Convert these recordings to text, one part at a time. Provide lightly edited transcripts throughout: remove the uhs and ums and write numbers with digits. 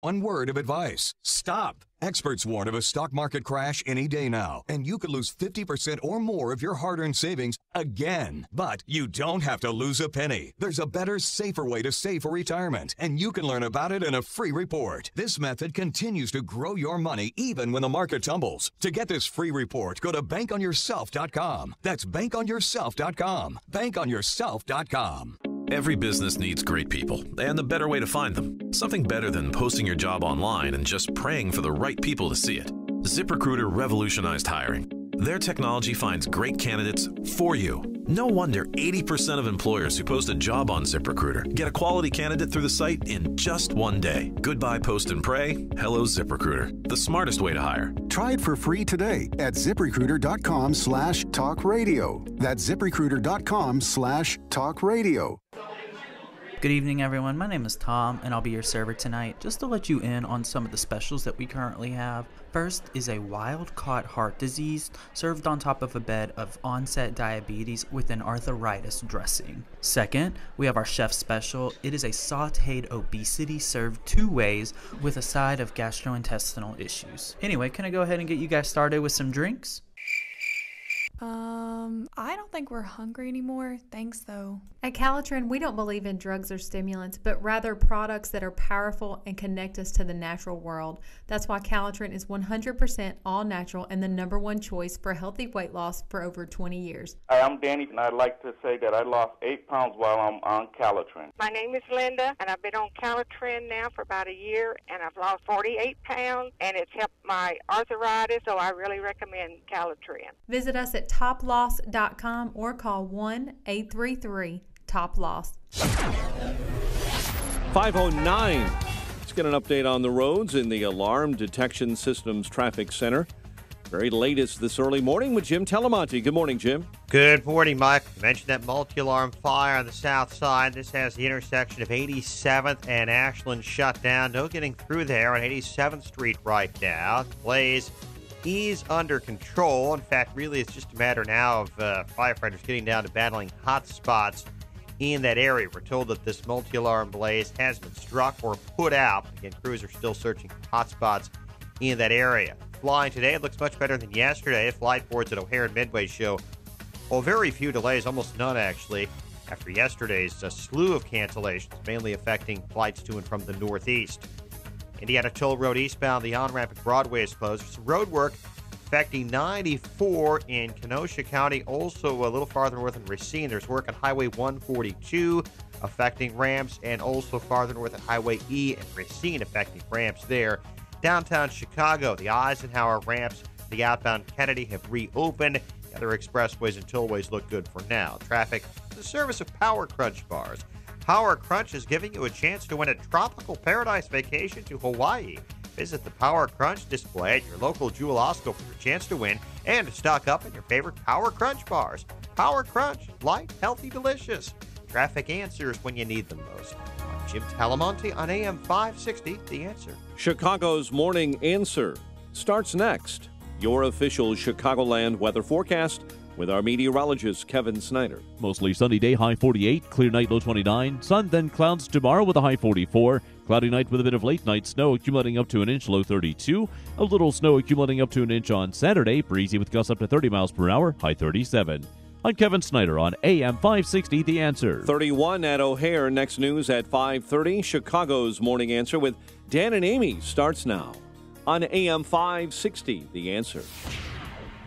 One word of advice: stop. Experts warn of a stock market crash any day now, and you could lose 50% or more of your hard-earned savings again. But you don't have to lose a penny. There's a better, safer way to save for retirement, and you can learn about it in a free report. This method continues to grow your money even when the market tumbles. To get this free report, go to bankonyourself.com. That's bankonyourself.com. bankonyourself.com. Every business needs great people, and the better way to find them. Something better than posting your job online and just praying for the right people to see it. ZipRecruiter revolutionized hiring. Their technology finds great candidates for you. No wonder 80% of employers who post a job on ZipRecruiter get a quality candidate through the site in just one day. Goodbye post and pray. Hello ZipRecruiter, the smartest way to hire. Try it for free today at ZipRecruiter.com/talkradio. That's ZipRecruiter.com/talkradio. Good evening, everyone. My name is Tom, and I'll be your server tonight. Just to let you in on some of the specials that we currently have. First is a wild-caught heart disease served on top of a bed of onset diabetes with an arthritis dressing. Second, we have our chef special. It is a sautéed obesity served 2 ways with a side of gastrointestinal issues. Anyway, can I go ahead and get you guys started with some drinks? I don't think we're hungry anymore. Thanks, though. At Calitrin, we don't believe in drugs or stimulants, but rather products that are powerful and connect us to the natural world. That's why Calitrin is 100% all natural and the #1 choice for healthy weight loss for over 20 years. Hi, I'm Danny, and I'd like to say that I lost 8 pounds while I'm on Calitrin. My name is Linda, and I've been on Calitrin now for about a year, and I've lost 48 pounds, and it's helped my arthritis, so I really recommend Calitrin. Visit us at toploss.com or call 1-833-TOP-LOSS. 5:09. Let's get an update on the roads in the Alarm Detection Systems Traffic Center. Very latest this early morning with Jim Telemonte. Good morning, Jim. Good morning, Mike. You mentioned that multi-alarm fire on the south side. This has the intersection of 87th and Ashland shut down. No getting through there on 87th Street right now. The blaze is under control. In fact, really, it's just a matter now of firefighters getting down to battling hot spots in that area. We're told that this multi-alarm blaze has been struck or put out. Again, crews are still searching for hot spots in that area. Flying today, it looks much better than yesterday. Flight boards at O'Hare and Midway show, well, very few delays, almost none actually, after yesterday's slew of cancellations, mainly affecting flights to and from the Northeast. Indiana Toll Road eastbound, the on-ramp at Broadway is closed. Some road work affecting 94 in Kenosha County, also a little farther north in Racine. There's work on Highway 142 affecting ramps, and also farther north at Highway E and Racine affecting ramps there. Downtown Chicago, the Eisenhower ramps, the outbound Kennedy have reopened. The other expressways and tollways look good for now. Traffic, the service of Power Crunch bars. Power Crunch is giving you a chance to win a tropical paradise vacation to Hawaii. Visit the Power Crunch display at your local Jewel Osco for your chance to win and to stock up on your favorite Power Crunch bars. Power Crunch, light, healthy, delicious. Traffic answers when you need them most. I'm Jim Talamonte on AM 560, The Answer. Chicago's Morning Answer starts next. Your official Chicagoland weather forecast with our meteorologist, Kevin Snyder. Mostly sunny day, high 48, clear night, low 29. Sun, then clouds tomorrow with a high 44. Cloudy night with a bit of late night snow accumulating up to an inch, low 32. A little snow accumulating up to an inch on Saturday. Breezy with gusts up to 30 miles per hour, high 37. I'm Kevin Snyder on AM 560, The Answer. 31 at O'Hare. Next news at 5:30. Chicago's Morning Answer with Dan and Amy starts now on AM 560, The Answer.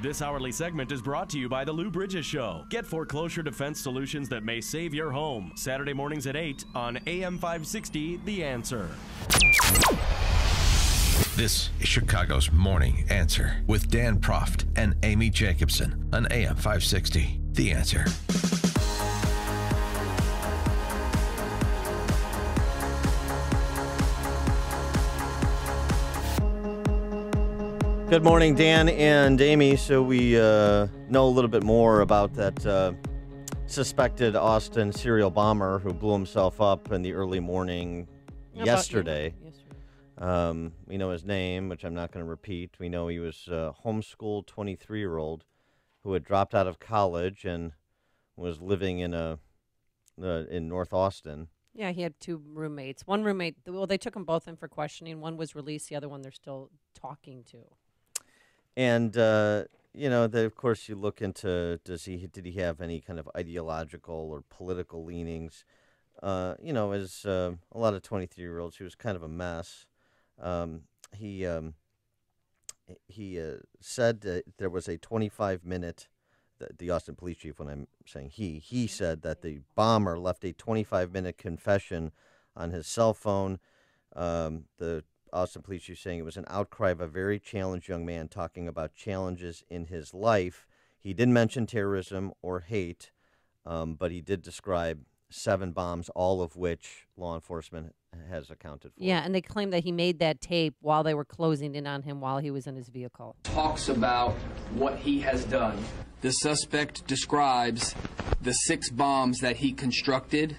This hourly segment is brought to you by the Lou Bridges Show. Get foreclosure defense solutions that may save your home. Saturday mornings at 8 on AM 560, The Answer. This is Chicago's Morning Answer with Dan Proft and Amy Jacobson on AM 560, The Answer. Good morning, Dan and Amy. So we know a little bit more about that suspected Austin serial bomber who blew himself up in the early morning yesterday. We know his name, which I'm not going to repeat. We know he was a homeschooled 23-year-old who had dropped out of college and was living in North Austin. Yeah, he had 2 roommates. One roommate, well, they took them both in for questioning. One was released. The other one they're still talking to. And, of course, you look into, did he have any kind of ideological or political leanings? As a lot of 23-year-olds, he was kind of a mess. He said that there was a 25-minute, the Austin police chief, when I'm saying he said that the bomber left a 25-minute confession on his cell phone. The Austin police chief saying it was an outcry of a very challenged young man talking about challenges in his life. He didn't mention terrorism or hate, but he did describe 7 bombs, all of which law enforcement has accounted for. Yeah, and they claim that he made that tape while they were closing in on him while he was in his vehicle. Talks about what he has done. The suspect describes the 6 bombs that he constructed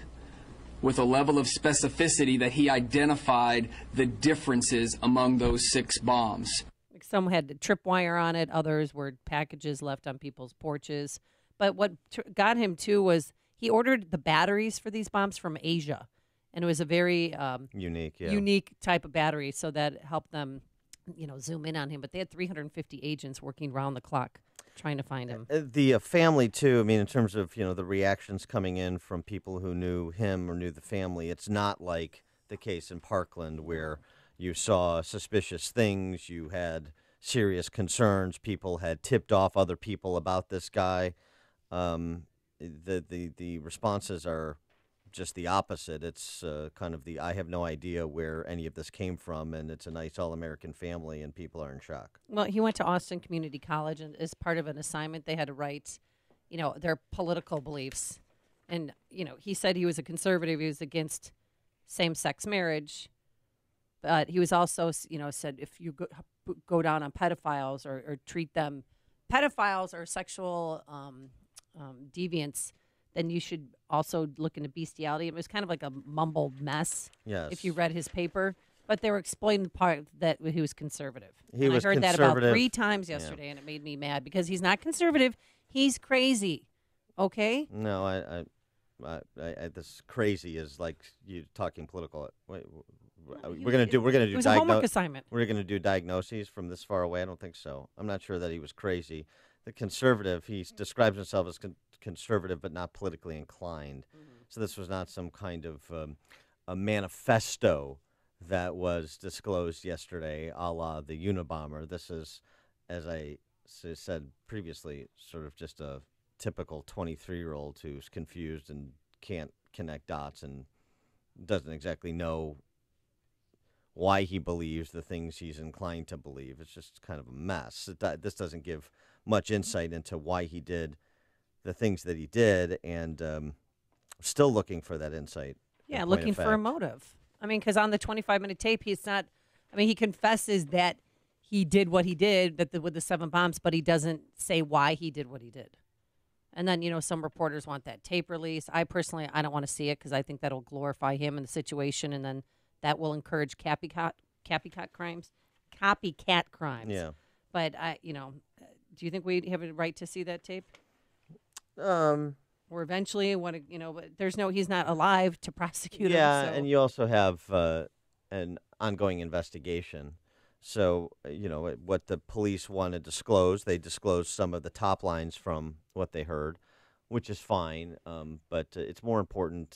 with a level of specificity that he identified the differences among those 6 bombs. Some had tripwire on it. Others were packages left on people's porches. But what got him, too, was he ordered the batteries for these bombs from Asia. And it was a very unique type of battery, so that helped them, zoom in on him. But they had 350 agents working round the clock trying to find him. The family, too, in terms of, the reactions coming in from people who knew him or knew the family, it's not like the case in Parkland where you saw suspicious things, you had serious concerns, people had tipped off other people about this guy. The responses are just the opposite. It's kind of I have no idea where any of this came from, and it's a nice all-American family, and people are in shock. Well, he went to Austin Community College, and as part of an assignment, they had to write, their political beliefs. And, he said he was a conservative. He was against same-sex marriage. But he was also, said if you go down on pedophiles or treat them, pedophiles or sexual deviants, then you should also look into bestiality. It was kind of like a mumbled mess. Yes. If you read his paper, but they were explaining the part that he was conservative. I heard that about 3 times yesterday, and it made me mad because he's not conservative. He's crazy. Okay. No, I this crazy is like you talking political. Wait, we're gonna do. It was a homework assignment. We're gonna do diagnoses from this far away. I don't think so. I'm not sure that he was crazy. The conservative, he describes himself as conservative but not politically inclined. Mm-hmm. So this was not some kind of a manifesto that was disclosed yesterday, a la the Unabomber. This is, as I said previously, sort of just a typical 23-year-old who's confused and can't connect dots and doesn't exactly know why he believes the things he's inclined to believe. It's just kind of a mess. This doesn't give much insight into why he did the things that he did, and still looking for that insight. Yeah, looking for a motive. Because on the 25-minute tape, he confesses that he did what he did with the 7 bombs, but he doesn't say why he did what he did. And then, some reporters want that tape release. I don't want to see it because I think that'll glorify him and the situation, and then that will encourage copycat crimes. Yeah. But do you think we have a right to see that tape? Or eventually, but he's not alive to prosecute him. Yeah, so. And you also have an ongoing investigation. So, what the police want to disclose, they disclose some of the top lines from what they heard, which is fine. But it's more important,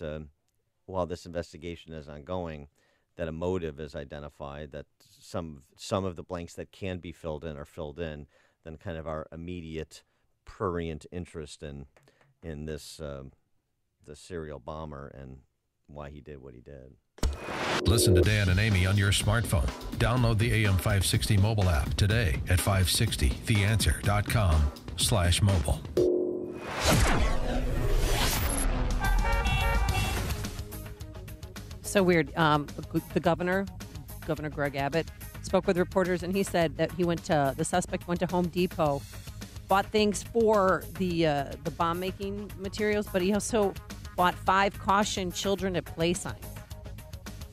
while this investigation is ongoing, that a motive is identified, that some of the blanks that can be filled in are filled in, than kind of our immediate prurient interest in this serial bomber and why he did what he did. Listen to Dan and Amy on your smartphone. Download the AM560 mobile app today at 560theanswer.com/mobile. So weird. The governor Greg Abbott, spoke with reporters, and he said that the suspect went to Home Depot, bought things for the bomb-making materials, but he also bought 5 caution children at play signs.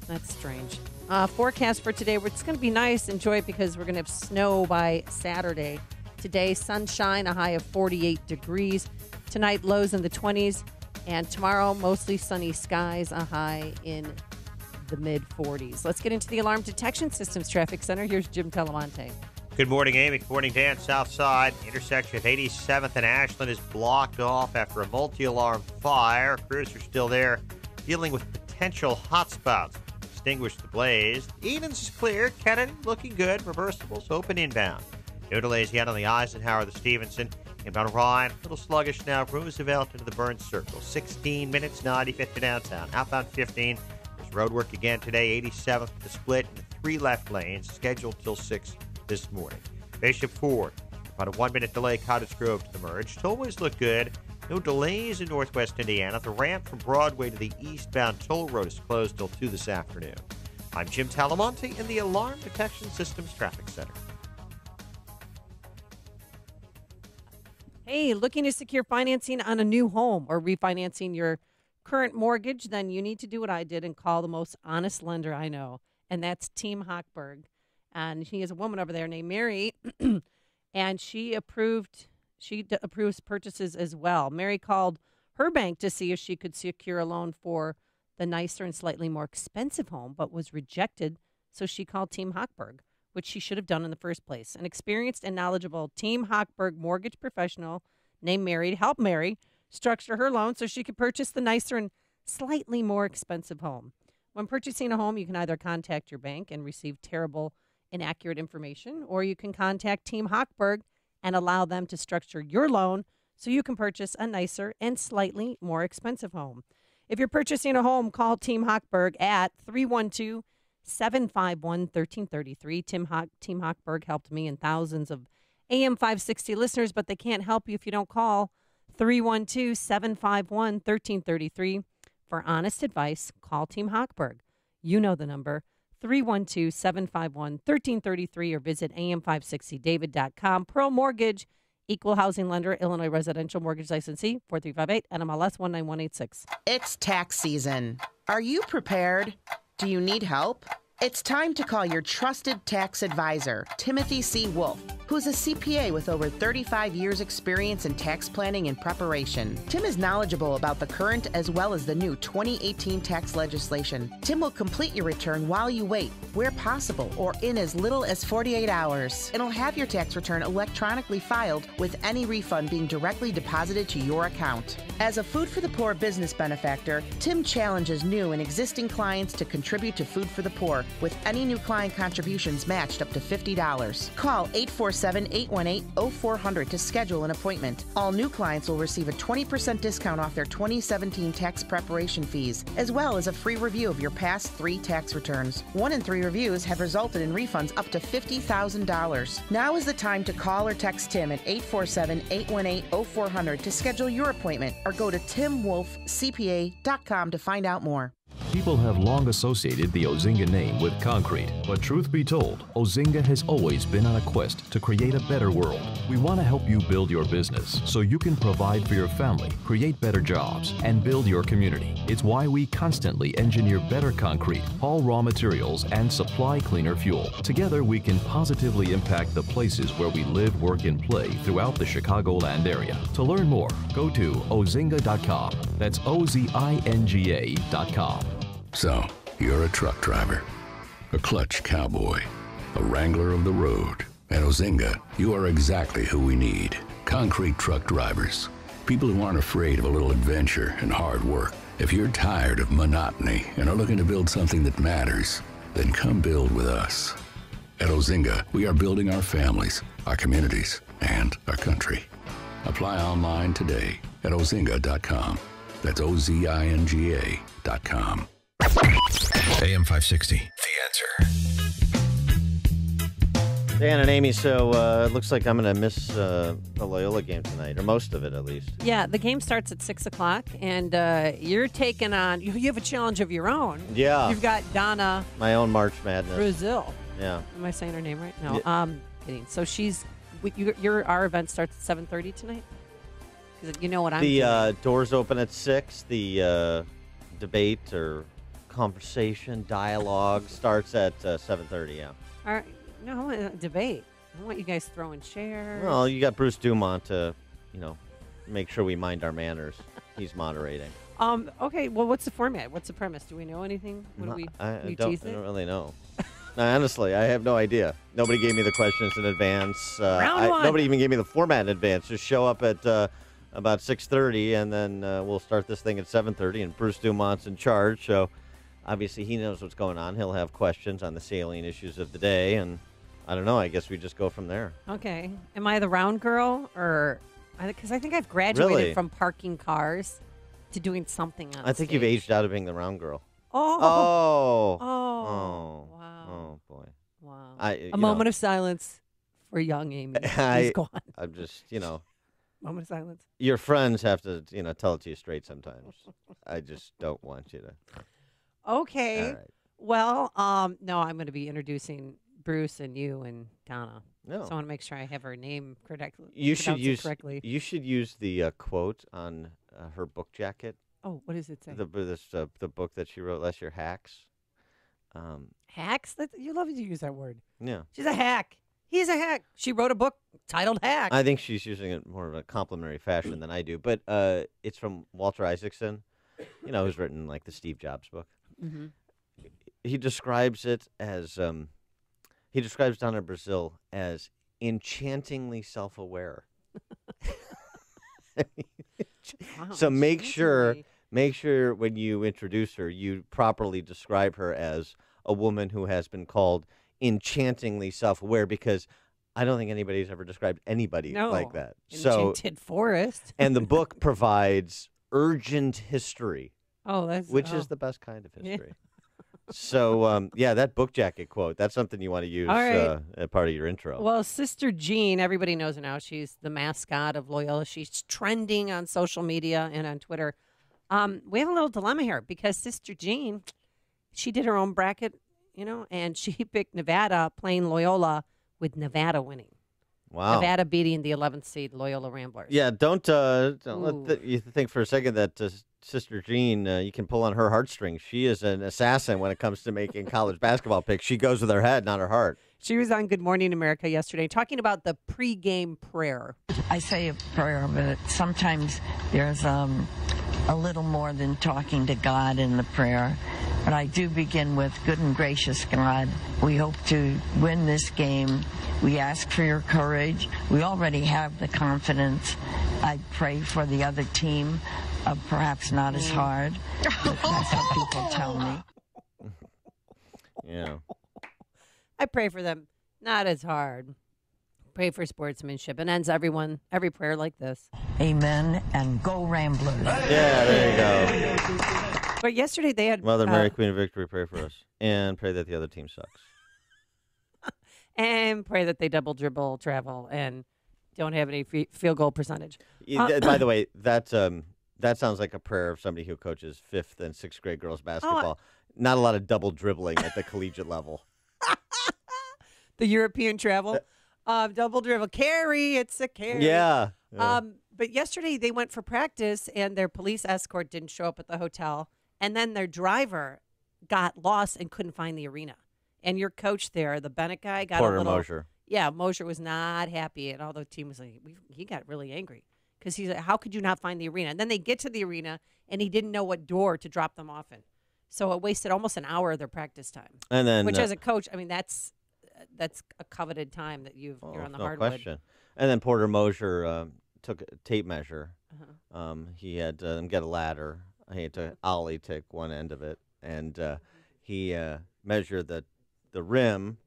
That's strange. Forecast for today, it's going to be nice. Enjoy it because we're going to have snow by Saturday. Today, sunshine, a high of 48 degrees. Tonight, lows in the 20s. And tomorrow, mostly sunny skies, a high in the mid-40s. Let's get into the Alarm Detection Systems Traffic Center. Here's Jim Telemonte. Good morning, Amy. Good morning, Dan. South side, intersection of 87th and Ashland is blocked off after a multi-alarm fire. Crews are still there dealing with potential hotspots. Extinguish the blaze. Edens is clear. Kennedy looking good. Reversibles open inbound. No delays yet on the Eisenhower, the Stevenson. Inbound Ryan, a little sluggish now. Roosevelt into the Burns Circle. 16 minutes, 95th to downtown. Outbound 15. There's road work again today. 87th to split into 3 left lanes. Scheduled till 6 this morning. Bishop Ford. About a 1-minute delay. Cottage Grove to the merge. Tollways look good. No delays in northwest Indiana. The ramp from Broadway to the eastbound toll road is closed till 2 this afternoon. I'm Jim Talamonte in the Alarm Detection Systems Traffic Center. Hey, looking to secure financing on a new home or refinancing your current mortgage? Then you need to do what I did and call the most honest lender I know, and that's Team Hochberg. And she is a woman over there named Mary, and she approves purchases as well. Mary called her bank to see if she could secure a loan for the nicer and slightly more expensive home, but was rejected, so she called Team Hochberg, which she should have done in the first place. An experienced and knowledgeable Team Hochberg mortgage professional named Mary to help Mary structure her loan so she could purchase the nicer and slightly more expensive home. When purchasing a home, you can either contact your bank and receive terrible, inaccurate information, or you can contact Team Hochberg and allow them to structure your loan so you can purchase a nicer and slightly more expensive home. If you're purchasing a home, call Team Hochberg at 312-751-1333. Team Hochberg helped me and thousands of AM 560 listeners, but they can't help you if you don't call 312-751-1333. For honest advice, call Team Hochberg. You know the number, 312-751-1333, or visit am560david.com. Pearl Mortgage, Equal Housing Lender, Illinois Residential Mortgage Licensee, 4358, NMLS 19186. It's tax season. Are you prepared? Do you need help? It's time to call your trusted tax advisor, Timothy C. Wolf, who's a CPA with over 35 years' experience in tax planning and preparation. Tim is knowledgeable about the current as well as the new 2018 tax legislation. Tim will complete your return while you wait, where possible, or in as little as 48 hours. And he'll have your tax return electronically filed with any refund being directly deposited to your account. As a Food for the Poor business benefactor, Tim challenges new and existing clients to contribute to Food for the Poor, with any new client contributions matched up to $50. Call 847-818-0400 to schedule an appointment. All new clients will receive a 20% discount off their 2017 tax preparation fees, as well as a free review of your past 3 tax returns. 1 in 3 reviews have resulted in refunds up to $50,000. Now is the time to call or text Tim at 847-818-0400 to schedule your appointment, or go to timwolfcpa.com to find out more. People have long associated the Ozinga name with concrete, but truth be told, Ozinga has always been on a quest to create a better world. We want to help you build your business so you can provide for your family, create better jobs, and build your community. It's why we constantly engineer better concrete, haul raw materials, and supply cleaner fuel. Together, we can positively impact the places where we live, work, and play throughout the Chicagoland area. To learn more, go to ozinga.com. That's OZINGA.com. So, you're a truck driver, a clutch cowboy, a wrangler of the road. At Ozinga, you are exactly who we need. Concrete truck drivers. People who aren't afraid of a little adventure and hard work. If you're tired of monotony and are looking to build something that matters, then come build with us. At Ozinga, we are building our families, our communities, and our country. Apply online today at ozinga.com. That's OZINGA.com. AM 560, The Answer. Dan and Amy, so it looks like I'm going to miss the Loyola game tonight, or most of it at least. Yeah, the game starts at 6 o'clock, and you're taking on, you have a challenge of your own. Yeah. You've got Donna. My own March Madness. Brazil. Yeah. Am I saying her name right? No. Yeah. Kidding. So our event starts at 7:30 tonight? Because you know what I'm doing. The doors open at 6. The debate or conversation, dialogue starts at 7:30, yeah. All right. No, I want a debate. I want you guys throwing chairs. Well, you got Bruce Dumont to, make sure we mind our manners. he's moderating. Okay, well, what's the format? What's the premise? Do we know anything? What do we I tease don't it? really know. No, honestly, I have no idea. Nobody gave me the questions in advance. Round one. Nobody even gave me the format in advance. Just show up at about 6:30, and then we'll start this thing at 7:30, and Bruce Dumont's in charge. So obviously he knows what's going on. He'll have questions on the salient issues of the day, and I don't know. I guess we just go from there. Okay. Am I the round girl? Or because I think I've graduated Really? from parking cars to doing something on I think you've stage. aged out of being the round girl. Oh. Oh. Wow. Oh, boy. Wow. A moment of silence for young Amy. He's gone. I'm just, Moment of silence. your friends have to, tell it to you straight sometimes. I just don't want you to. Okay. All right. Well, no, I'm going to be introducing Bruce and you and Donna. No. So I want to make sure I have her name correctly. You should use correctly. You should use the quote on her book jacket. Oh, what does it say? The book that she wrote last year, Hacks. Hacks? You love to use that word. Yeah. She's a hack. He's a hack. She wrote a book titled Hack. I think she's using it more of a complimentary fashion than I do, but it's from Walter Isaacson, who's written like the Steve Jobs book. Mm-hmm. He describes it as he describes Donna Brazil as enchantingly self-aware. Wow, So make sure when you introduce her, you properly describe her as a woman who has been called enchantingly self-aware, because I don't think anybody's ever described anybody like that. Enchanted Forest. And the book provides urgent history. Oh, which is the best kind of history. So, that book jacket quote, that's something you want to use All right. as part of your intro. Well, Sister Jean, everybody knows her now. She's the mascot of Loyola. She's trending on social media and on Twitter. We have a little dilemma here because Sister Jean, she did her own bracket, and she picked Nevada playing Loyola with Nevada winning. Wow. Nevada beating the 11th seed Loyola Ramblers. Yeah, don't let you think for a second that Sister Jean, you can pull on her heartstrings. She is an assassin when it comes to making college basketball picks. She goes with her head, not her heart. She was on Good Morning America yesterday talking about the pregame prayer. I say a prayer, but sometimes there's a little more than talking to God in the prayer. But I do begin with, good and gracious God, we hope to win this game. We ask for your courage. We already have the confidence. I pray for the other team, perhaps not as hard. But that's how people tell me. Yeah. I pray for them, not as hard. Pray for sportsmanship, and ends every prayer like this. Amen, and go Ramblers. Yeah, there you go. But yesterday they had Mother Mary, Queen of Victory, pray for us. And pray that the other team sucks. and pray that they double dribble travel and don't have any field goal percentage. By the way, that sounds like a prayer of somebody who coaches 5th and 6th grade girls basketball. Not a lot of double dribbling at the collegiate level. The European travel. Double dribble. Carry. It's a carry. Yeah. But yesterday they went for practice and their police escort didn't show up at the hotel. And then their driver got lost and couldn't find the arena. And your coach there, the Bennett guy, got Porter a little... Mosier. Yeah, Mosier was not happy. And all the team was like, he got really angry. Because he's like, how could you not find the arena? And then they get to the arena and he didn't know what door to drop them off in. So it wasted almost an hour of their practice time. And then, which as a coach, I mean, that's a coveted time that you're on the hardwood. No question. And then Porter Mosier took a tape measure. He had them get a ladder. He had to ollie take one end of it, and he measured the rim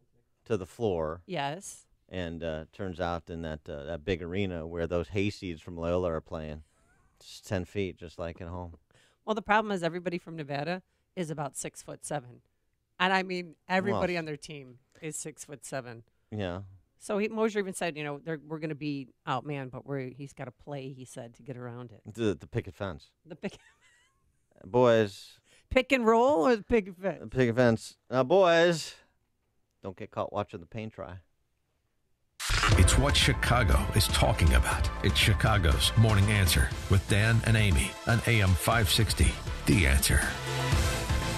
to the floor. Yes. And turns out in that big arena where those hayseeds from Loyola are playing, it's 10 feet, just like at home. Well, the problem is everybody from Nevada is about 6'7", and I mean everybody on their team is 6'7". Yeah. So Mosier even said, we're going to be outmanned, but he's got to play. He said to get around it. The picket fence. The picket. Boys. Pick and roll or the picket fence? The picket fence. Now, boys, don't get caught watching the paint dry. It's what Chicago is talking about. It's Chicago's Morning Answer with Dan and Amy on AM 560. The Answer.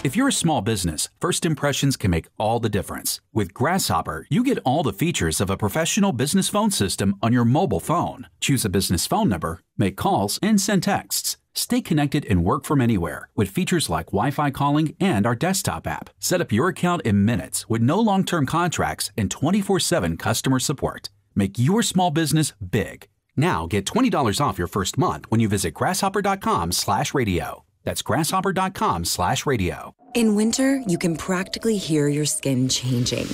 If you're a small business, first impressions can make all the difference. With Grasshopper, you get all the features of a professional business phone system on your mobile phone. Choose a business phone number, make calls, and send texts. Stay connected and work from anywhere with features like Wi-Fi calling and our desktop app. Set up your account in minutes with no long-term contracts and 24/7 customer support. Make your small business big. Now get $20 off your first month when you visit grasshopper.com/radio. That's grasshopper.com/radio. In winter, you can practically hear your skin changing.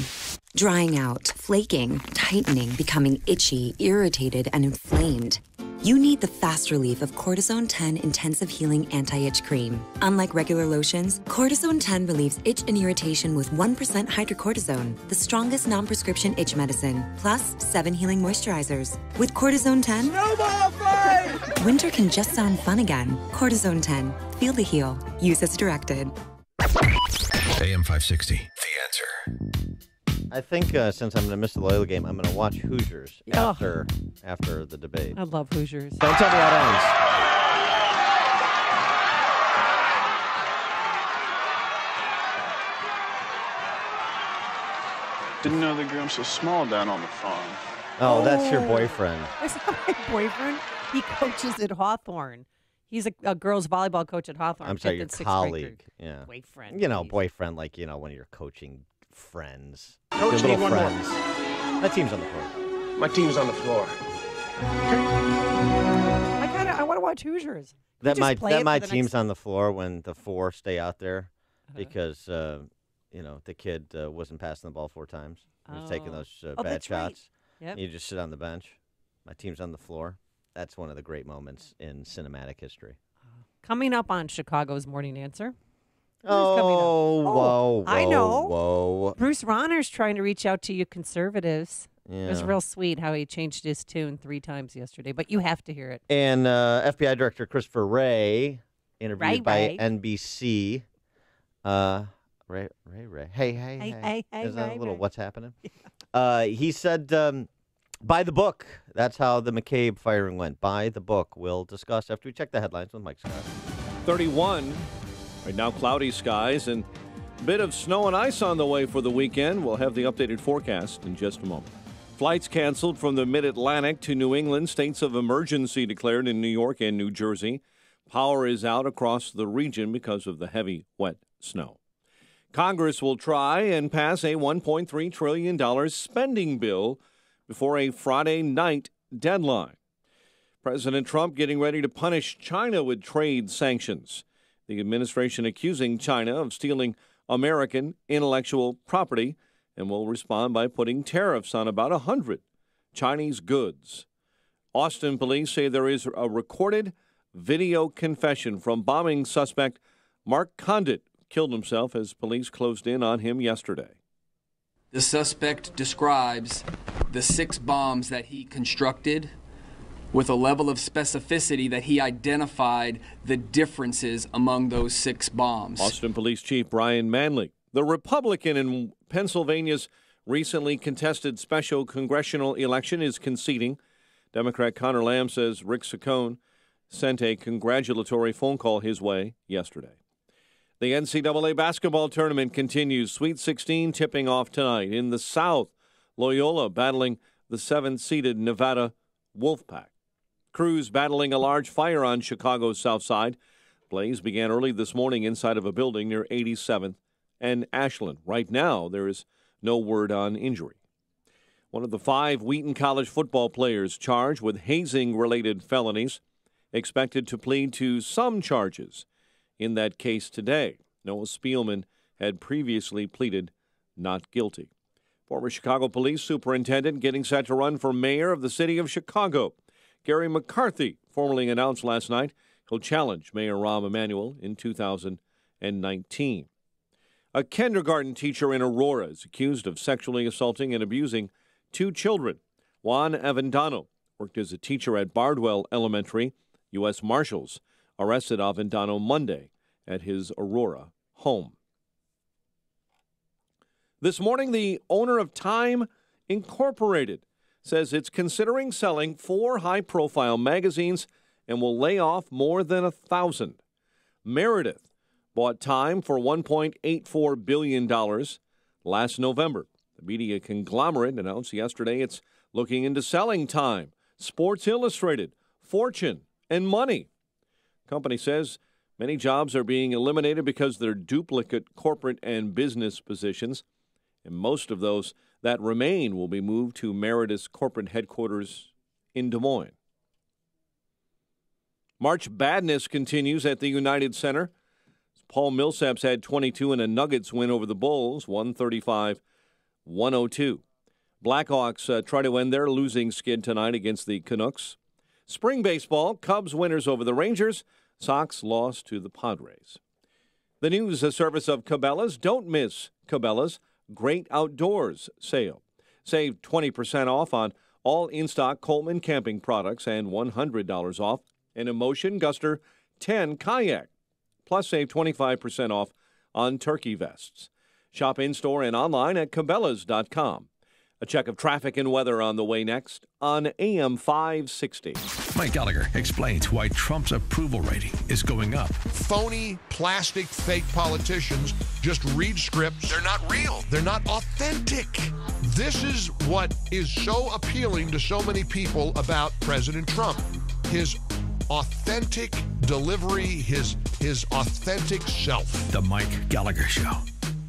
Drying out, flaking, tightening, becoming itchy, irritated, and inflamed. You need the fast relief of Cortisone 10 Intensive Healing Anti-Itch Cream. Unlike regular lotions, Cortisone 10 relieves itch and irritation with 1% hydrocortisone, the strongest non-prescription itch medicine, plus 7 healing moisturizers. With Cortisone 10, snowball fight! Winter can just sound fun again. Cortisone 10. Feel the heal. Use as directed. AM 560, The Answer. I think since I'm going to miss the Loyola game, I'm going to watch Hoosiers after the debate. I love Hoosiers. Don't tell me how it ends. Didn't know they grew them so small down on the farm. Oh, that's your boyfriend. That's not my boyfriend. He coaches at Hawthorne. He's a girls' volleyball coach at Hawthorne. I'm sorry, your colleague. Yeah. Boyfriend. You know, boyfriend, like, when you're coaching friends. Coach, your little need one friends. more. My team's on the floor. My team's on the floor. I want to watch Hoosiers. That my team's on the floor when the 4 stay out there because, the kid wasn't passing the ball 4 times. He was taking those bad shots. Right. Yep. You just sit on the bench. My team's on the floor. That's one of the great moments in cinematic history. Coming up on Chicago's Morning Answer. Whoa, I know. Whoa. Bruce Rauner's trying to reach out to you conservatives. Yeah. It was real sweet how he changed his tune 3 times yesterday, but you have to hear it. And FBI Director Christopher Wray, interviewed by NBC. Ray. Hey. Is that a little what's happening? Yeah. He said, by the book. That's how the McCabe firing went. By the book. We'll discuss after we check the headlines with Mike Scott. 31. Right now, cloudy skies and a bit of snow and ice on the way for the weekend. We'll have the updated forecast in just a moment. Flights canceled from the mid-Atlantic to New England. States of emergency declared in New York and New Jersey. Power is out across the region because of the heavy, wet snow. Congress will try and pass a $1.3 trillion spending bill before a Friday night deadline. President Trump getting ready to punish China with trade sanctions. The administration accusing China of stealing American intellectual property and will respond by putting tariffs on about 100 Chinese goods. Austin police say there is a recorded video confession from bombing suspect Mark Condit, killed himself as police closed in on him yesterday. The suspect describes the 6 bombs that he constructed with a level of specificity that he identified the differences among those 6 bombs. Austin Police Chief Brian Manley, the Republican in Pennsylvania's recently contested special congressional election, is conceding. Democrat Connor Lamb says Rick Saccone sent a congratulatory phone call his way yesterday. The NCAA basketball tournament continues. Sweet 16 tipping off tonight. In the South, Loyola battling the 7th-seeded Nevada Wolfpack. Crews battling a large fire on Chicago's south side. Blaze began early this morning inside of a building near 87th and Ashland. Right now, there is no word on injury. One of the 5 Wheaton College football players charged with hazing-related felonies expected to plead to some charges in that case today. Noah Spielman had previously pleaded not guilty. Former Chicago Police Superintendent getting set to run for mayor of the city of Chicago. Gary McCarthy formally announced last night he'll challenge Mayor Rahm Emanuel in 2019. A kindergarten teacher in Aurora is accused of sexually assaulting and abusing 2 children. Juan Avendano worked as a teacher at Bardwell Elementary. U.S. Marshals arrested Avendano Monday at his Aurora home. This morning, the owner of Time Incorporated says it's considering selling 4 high-profile magazines and will lay off more than 1,000. Meredith bought Time for $1.84 billion last November. The media conglomerate announced yesterday it's looking into selling Time, Sports Illustrated, Fortune, and Money. Company says many jobs are being eliminated because they're duplicate corporate and business positions, and most of those that remain will be moved to Meritus corporate headquarters in Des Moines. March Badness continues at the United Center. Paul Millsaps had 22 in a Nuggets win over the Bulls, 135-102. Blackhawks try to end their losing skid tonight against the Canucks. Spring baseball, Cubs winners over the Rangers. Sox lost to the Padres. The news service of Cabela's. Don't miss Cabela's Great Outdoors sale. Save 20% off on all in-stock Coleman camping products and $100 off an Emotion Guster 10 kayak. Plus save 25% off on turkey vests. Shop in-store and online at Cabela's.com. A check of traffic and weather on the way next on AM 560. Mike Gallagher explains why Trump's approval rating is going up. Phony, plastic, fake politicians just read scripts. They're not real. They're not authentic. This is what is so appealing to so many people about President Trump. His authentic delivery, his authentic self. The Mike Gallagher Show.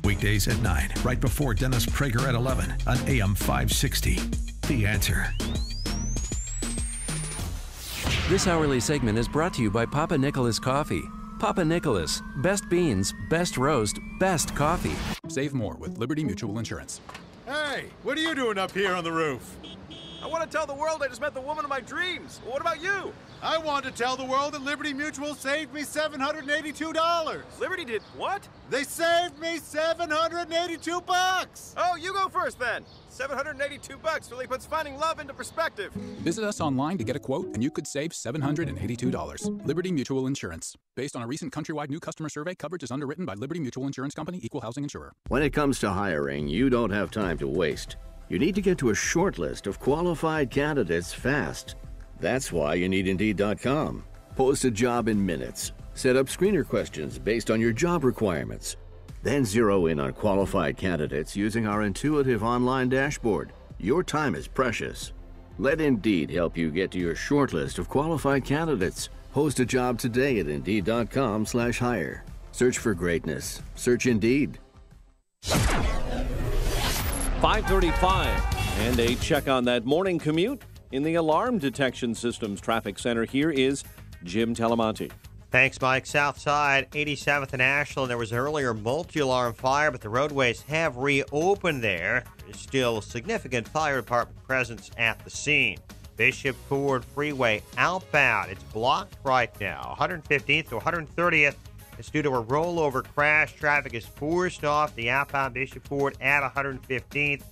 Weekdays at 9, right before Dennis Prager at 11 on AM 560. The Answer. This hourly segment is brought to you by Papa Nicholas Coffee. Papa Nicholas, best beans, best roast, best coffee. Save more with Liberty Mutual Insurance. Hey, what are you doing up here on the roof? I want to tell the world I just met the woman of my dreams. Well, what about you? I want to tell the world that Liberty Mutual saved me $782. Liberty did what? They saved me $782. Oh, you go first then. $782 really puts finding love into perspective. Visit us online to get a quote, and you could save $782. Liberty Mutual Insurance. Based on a recent countrywide new customer survey, coverage is underwritten by Liberty Mutual Insurance Company, Equal Housing Insurer. When it comes to hiring, you don't have time to waste. You need to get to a short list of qualified candidates fast. That's why you need Indeed.com. Post a job in minutes. Set up screener questions based on your job requirements. Then zero in on qualified candidates using our intuitive online dashboard. Your time is precious. Let Indeed help you get to your short list of qualified candidates. Post a job today at Indeed.com/hire. Search for greatness. Search Indeed. 5:35, and a check on that morning commute in the Alarm Detection Systems Traffic Center. Here is Jim Talamonte. Thanks, Mike. Southside, 87th and Ashland. There was an earlier multi-alarm fire, but the roadways have reopened there. There's still significant fire department presence at the scene. Bishop Ford Freeway outbound. It's blocked right now. 115th to 130th. It's due to a rollover crash. Traffic is forced off the outbound Bishop Ford at 115th.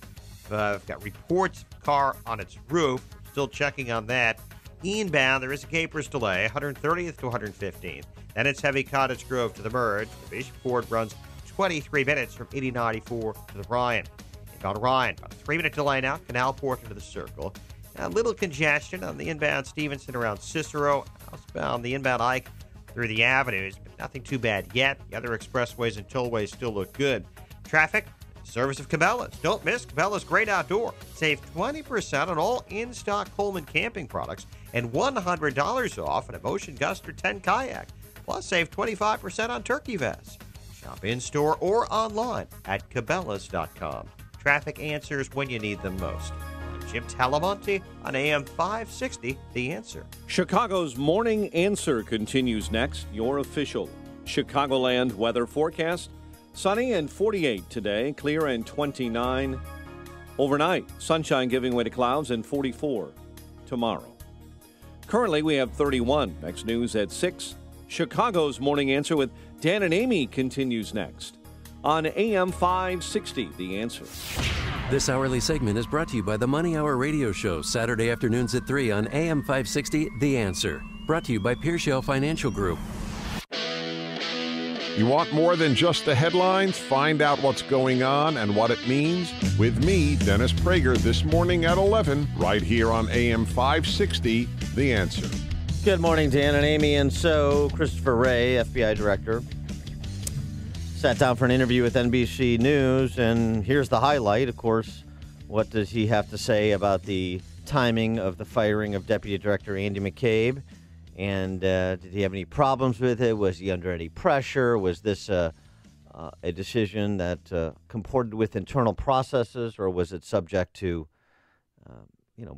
I've got reports of car on its roof. Still checking on that. Inbound, there is a Capers delay, 130th to 115th. Then it's Heavy Cottage Grove to the merge. The Bishop Ford runs 23 minutes from 8094 to the Ryan. Inbound Ryan, about a 3-minute delay now. Canal Port into the circle. A little congestion on the inbound Stevenson around Cicero. Southbound the inbound Ike through the avenues, but nothing too bad yet. The other expressways and tollways still look good. Traffic, service of Cabela's. Don't miss Cabela's Great Outdoor. Save 20% on all in-stock Coleman camping products and $100 off an Emotion Guster 10 kayak. Plus, save 25% on turkey vests. Shop in-store or online at Cabela's.com. Traffic answers when you need them most. Jim Talamonte on AM 560, The Answer. Chicago's Morning Answer continues next. Your official Chicagoland weather forecast. Sunny and 48 today, clear and 29 overnight. Sunshine giving way to clouds and 44 tomorrow. Currently, we have 31. Next news at 6. Chicago's Morning Answer with Dan and Amy continues next on AM 560, The Answer. This hourly segment is brought to you by the Money Hour radio show, Saturday afternoons at 3 on AM 560, The Answer. Brought to you by Pearshell Financial Group. You want more than just the headlines? Find out what's going on and what it means with me, Dennis Prager, this morning at 11, right here on AM 560, The Answer. Good morning, Dan and Amy. And so, Christopher Wray, FBI director, sat down for an interview with NBC News, and here's the highlight. Of course, what does he have to say about the timing of the firing of Deputy Director Andy McCabe And did he have any problems with it? Was he under any pressure? Was this a decision that comported with internal processes, or was it subject to,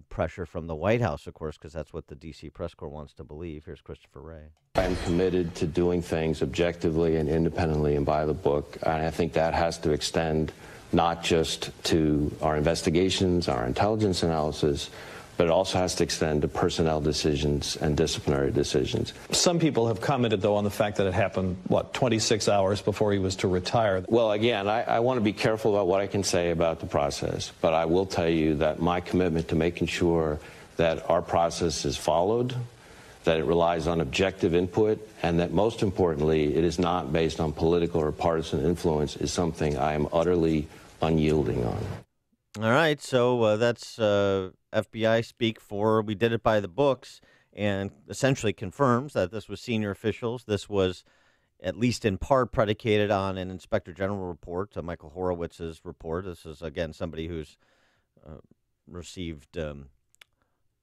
pressure from the White House, of course, because that's what the D.C. press corps wants to believe. Here's Christopher Wray. I'm committed to doing things objectively and independently and by the book. And I think that has to extend not just to our investigations, our intelligence analysis, but it also has to extend to personnel decisions and disciplinary decisions. Some people have commented, though, on the fact that it happened, 26 hours before he was to retire. Well, again, I want to be careful about what I can say about the process, but I will tell you that my commitment to making sure that our process is followed, that it relies on objective input, and that most importantly, it is not based on political or partisan influence is something I am utterly unyielding on. All right, so that's FBI speak for we did it by the books, and essentially confirms that this was senior officials. This was at least in part predicated on an Inspector General report, Michael Horowitz's report. This is, again, somebody who's received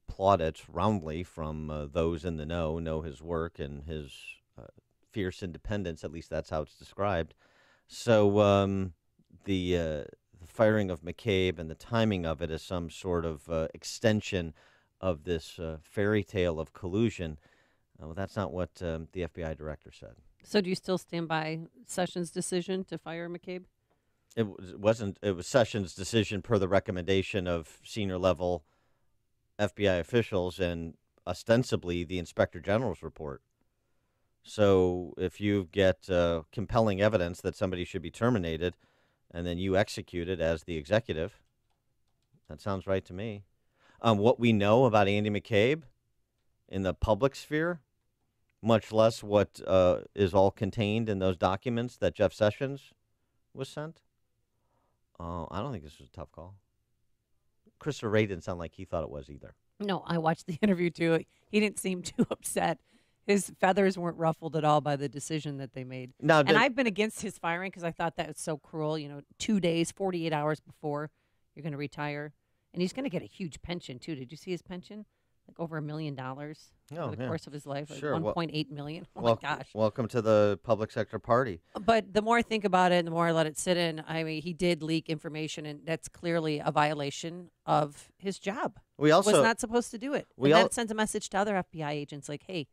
plaudits roundly from those in the know his work and his fierce independence. At least that's how it's described. So the firing of McCabe and the timing of it is some sort of extension of this fairy tale of collusion. Well, that's not what the FBI director said. So do you still stand by Sessions' decision to fire McCabe? It wasn't. It was Sessions' decision per the recommendation of senior-level FBI officials and ostensibly the Inspector General's report. So if you get compelling evidence that somebody should be terminated, and then you execute it as the executive, that sounds right to me. What we know about Andy McCabe in the public sphere, much less what is all contained in those documents that Jeff Sessions was sent, I don't think this was a tough call. Christopher Wray didn't sound like he thought it was either. No, I watched the interview too. He didn't seem too upset. His feathers weren't ruffled at all by the decision that they made. Now, and I've been against his firing because I thought that was so cruel. 2 days, 48 hours before you're going to retire. And he's going to get a huge pension, too. Did you see his pension? Like over $1 million over the course of his life. Like sure. $1.8 million. Oh, my gosh. Welcome to the public sector party. But the more I think about it and the more I let it sit in, I mean, he did leak information, and that's clearly a violation of his job. We also was not supposed to do it. And that sends a message to other FBI agents like, hey,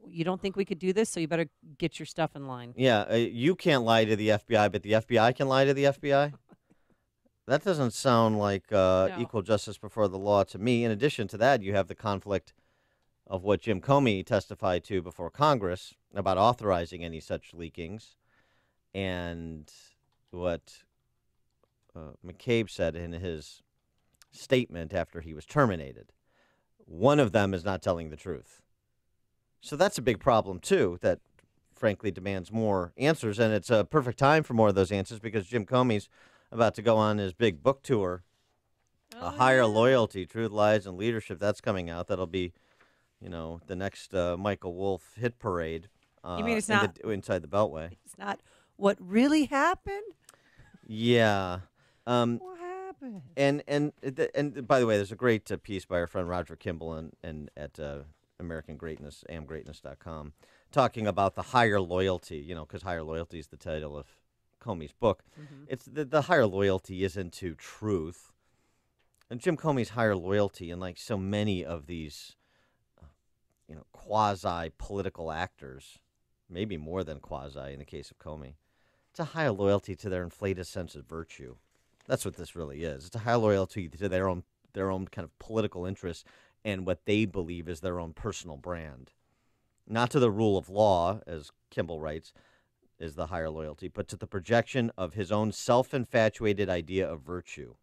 you don't think we could do this, so you better get your stuff in line. Yeah, you can't lie to the FBI, but the FBI can lie to the FBI? That doesn't sound like equal justice before the law to me. In addition to that, you have the conflict of what Jim Comey testified to before Congress about authorizing any such leakings and what McCabe said in his statement after he was terminated. One of them is not telling the truth. So that's a big problem, too, that frankly demands more answers. And it's a perfect time for more of those answers because Jim Comey's about to go on his big book tour, A Higher Loyalty, Truth, Lies, and Leadership. That's coming out. That'll be, the next Michael Wolff hit parade. You mean it's not inside the Beltway? It's not what really happened? Yeah. What happened? And by the way, there's a great piece by our friend Roger Kimball and at American Greatness, amgreatness.com, talking about the higher loyalty, because higher loyalty is the title of Comey's book. Mm-hmm. It's the higher loyalty isn't to truth. And Jim Comey's higher loyalty, and like so many of these, quasi-political actors, maybe more than quasi in the case of Comey, it's a higher loyalty to their inflated sense of virtue. That's what this really is. It's a higher loyalty to their own kind of political interests and what they believe is their own personal brand. Not to the rule of law, as Kimball writes, is the higher loyalty, but to the projection of his own self-infatuated idea of virtue.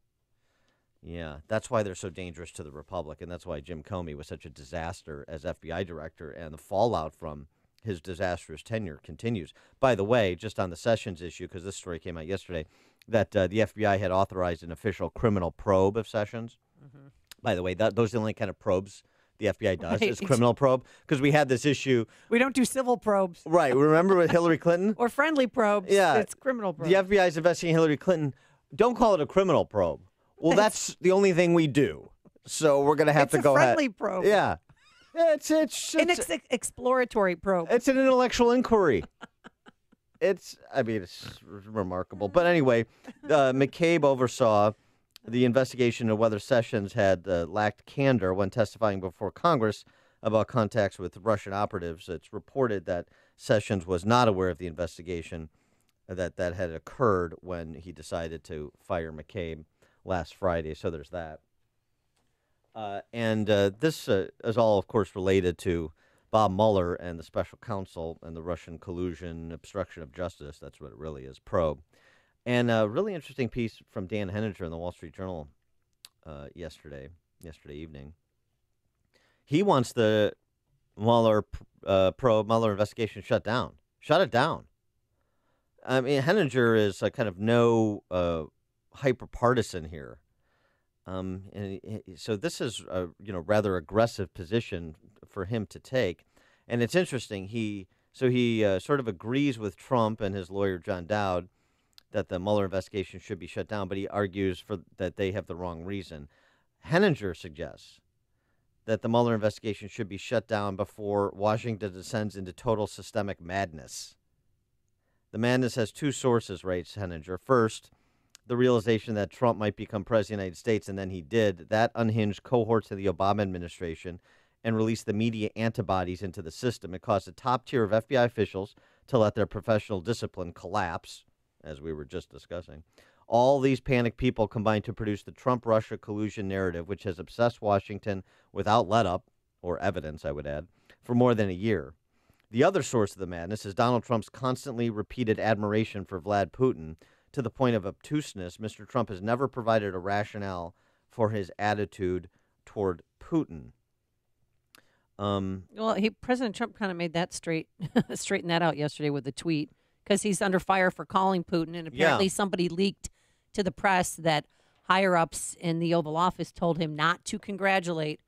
Yeah, that's why they're so dangerous to the Republic, and that's why Jim Comey was such a disaster as FBI director, and the fallout from his disastrous tenure continues. By the way, just on the Sessions issue, because this story came out yesterday, that the FBI had authorized an official criminal probe of Sessions. Mm-hmm. By the way, those are the only kind of probes the FBI does, is criminal probe, because we had this issue. We don't do civil probes. Right. Remember with Hillary Clinton? Or friendly probes. Yeah. It's criminal probes. The FBI is investigating Hillary Clinton. Don't call it a criminal probe. Well, that's the only thing we do. So we're going to have to go ahead. It's a friendly probe. Yeah. It's an exploratory probe. It's an intellectual inquiry. It's remarkable. But anyway, McCabe oversaw the investigation of whether Sessions had lacked candor when testifying before Congress about contacts with Russian operatives. It's reported that Sessions was not aware of the investigation that had occurred when he decided to fire McCabe last Friday. So there's that. And this is all, of course, related to Bob Mueller and the special counsel and the Russian collusion, obstruction of justice. That's what it really is, probe. And a really interesting piece from Dan Henninger in the Wall Street Journal yesterday evening. He wants the Mueller probe, Mueller investigation shut down. Shut it down. I mean, Henninger is kind of no hyper-partisan here. And so this is a rather aggressive position for him to take. And it's interesting. He sort of agrees with Trump and his lawyer, John Dowd, that the Mueller investigation should be shut down, but he argues that they have the wrong reason. Henninger suggests that the Mueller investigation should be shut down before Washington descends into total systemic madness. The madness has two sources, writes Henninger. First, the realization that Trump might become president of the United States, and then he did. That unhinged cohorts of the Obama administration and released the media antibodies into the system. It caused a top tier of FBI officials to let their professional discipline collapse, as we were just discussing. All these panicked people combined to produce the Trump-Russia collusion narrative, which has obsessed Washington without let-up, or evidence, I would add, for more than a year. The other source of the madness is Donald Trump's constantly repeated admiration for Vladimir Putin. To the point of obtuseness, Mr. Trump has never provided a rationale for his attitude toward Putin. President Trump kind of made that straighten that out yesterday with a tweet, because he's under fire for calling Putin, and apparently somebody leaked to the press that higher-ups in the Oval Office told him not to congratulate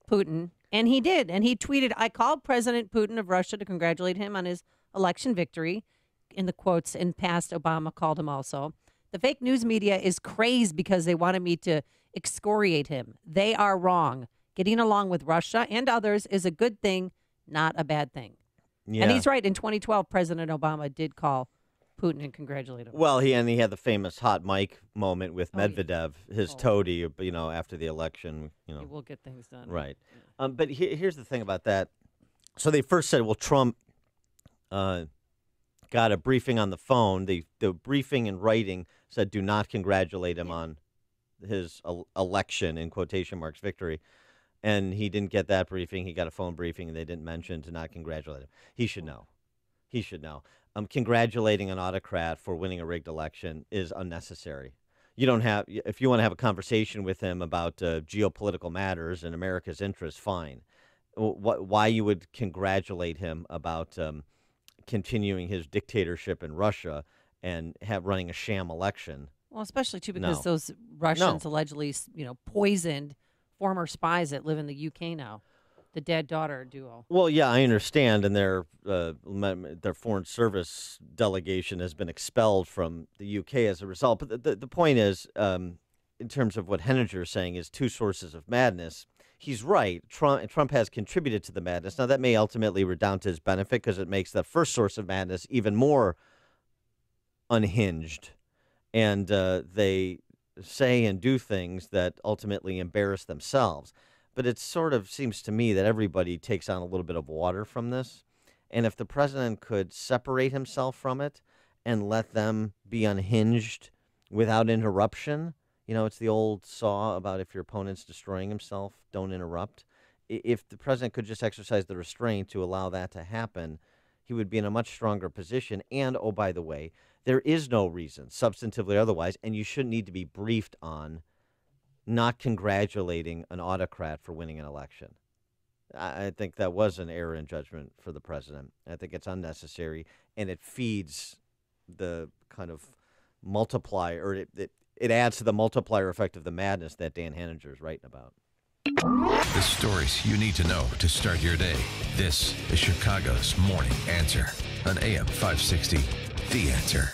Putin, and he did. And he tweeted, "I called President Putin of Russia to congratulate him on his election victory." In the quotes, in past, Obama called him also. "The fake news media is crazed because they wanted me to excoriate him. They are wrong. Getting along with Russia and others is a good thing, not a bad thing." Yeah. And he's right. In 2012, President Obama did call Putin and congratulate him. Well, he had the famous hot mic moment with Medvedev, his toady, after the election. He will get things done. Right. Yeah. But here's the thing about that. So they first said, well, Trump got a briefing on the phone. The briefing in writing said, do not congratulate him on his election, in quotation marks, victory. And he didn't get that briefing. He got a phone briefing, and they didn't mention to not congratulate him. He should know. He should know. Congratulating an autocrat for winning a rigged election is unnecessary. You don't have, if you want to have a conversation with him about geopolitical matters and America's interests, fine. Why you would congratulate him about continuing his dictatorship in Russia and running a sham election? Well, especially too because those Russians allegedly, poisoned former spies that live in the UK now, the dad-daughter duo. Well, yeah, I understand, and their foreign service delegation has been expelled from the UK as a result. But the point is, in terms of what Henninger is saying, is two sources of madness. He's right. Trump has contributed to the madness. Now, that may ultimately redound to his benefit because it makes that first source of madness even more unhinged. And they say and do things that ultimately embarrass themselves. But it sort of seems to me that everybody takes on a little bit of water from this. And if the president could separate himself from it and let them be unhinged without interruption, it's the old saw about if your opponent's destroying himself, don't interrupt. If the president could just exercise the restraint to allow that to happen, he would be in a much stronger position. And, oh, by the way, there is no reason, substantively or otherwise, and you shouldn't need to be briefed on not congratulating an autocrat for winning an election. I think that was an error in judgment for the president. I think it's unnecessary, and it feeds the kind of multiplier, or it adds to the multiplier effect of the madness that Dan Henninger is writing about. The stories you need to know to start your day. This is Chicago's Morning Answer on AM 560, The Answer.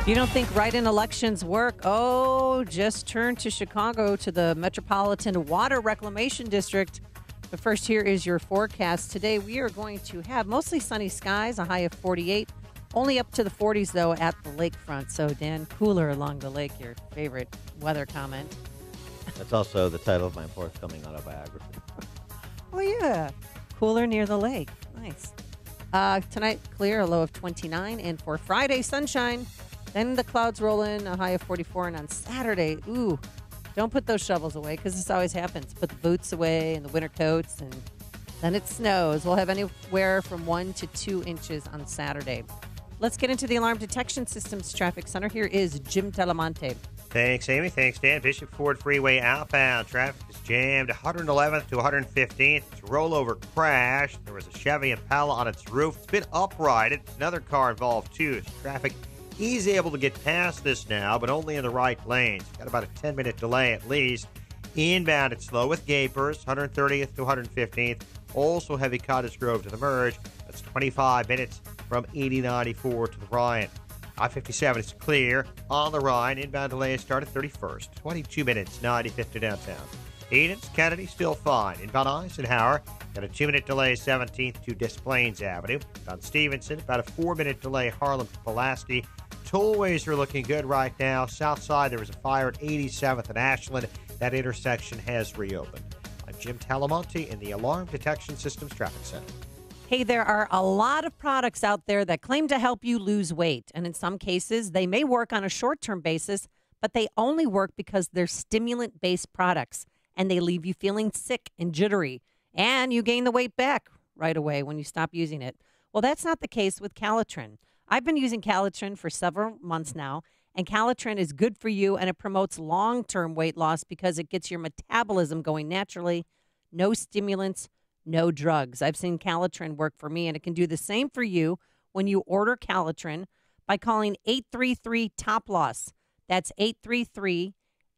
You don't think write-in elections work? Oh, just turn to Chicago to the Metropolitan Water Reclamation District. But first, here is your forecast. Today, we are going to have mostly sunny skies, a high of 48. Only up to the 40s, though, at the lakefront. So, Dan, cooler along the lake, your favorite weather comment. That's also the title of my forthcoming autobiography. Oh, yeah. Cooler near the lake. Nice. Tonight, clear, a low of 29. And for Friday, sunshine. Then the clouds roll in, a high of 44. And on Saturday, ooh, don't put those shovels away because this always happens. Put the boots away and the winter coats, and then it snows. We'll have anywhere from 1 to 2 inches on Saturday. Let's get into the Alarm Detection Systems Traffic Center. Here is Jim Talamonte. Thanks, Amy. Thanks, Dan. Bishop Ford Freeway outbound traffic is jammed 111th to 115th. It's a rollover crash. There was a Chevy Impala on its roof. It's been uprighted. Another car involved, too. So traffic is able to get past this now, but only in the right lanes. Got about a 10-minute delay at least. Inbound, it's slow with Gapers, 130th to 115th. Also heavy Cottage Grove to the merge. That's 25 minutes from 8094 to the Ryan. I-57 is clear on the Rhine. Inbound delay start at 31st. 22 minutes, 95th to downtown. Edens, Kennedy, still fine. Inbound Eisenhower, got a 2-minute delay 17th to Des Plaines Avenue. On Stevenson, about a 4-minute delay Harlem to Pulaski. Tollways are looking good right now. South side, there was a fire at 87th and Ashland. That intersection has reopened. I'm Jim Talamonte in the Alarm Detection Systems Traffic Center. Hey, there are a lot of products out there that claim to help you lose weight. And in some cases, they may work on a short-term basis, but they only work because they're stimulant-based products. And they leave you feeling sick and jittery. And you gain the weight back right away when you stop using it. Well, that's not the case with Calitrin. I've been using Calitrin for several months now. And Calitrin is good for you, and it promotes long-term weight loss because it gets your metabolism going naturally. No stimulants, no drugs. I've seen Calitrin work for me, and it can do the same for you when you order Calitrin by calling 833-TOP-LOSS. That's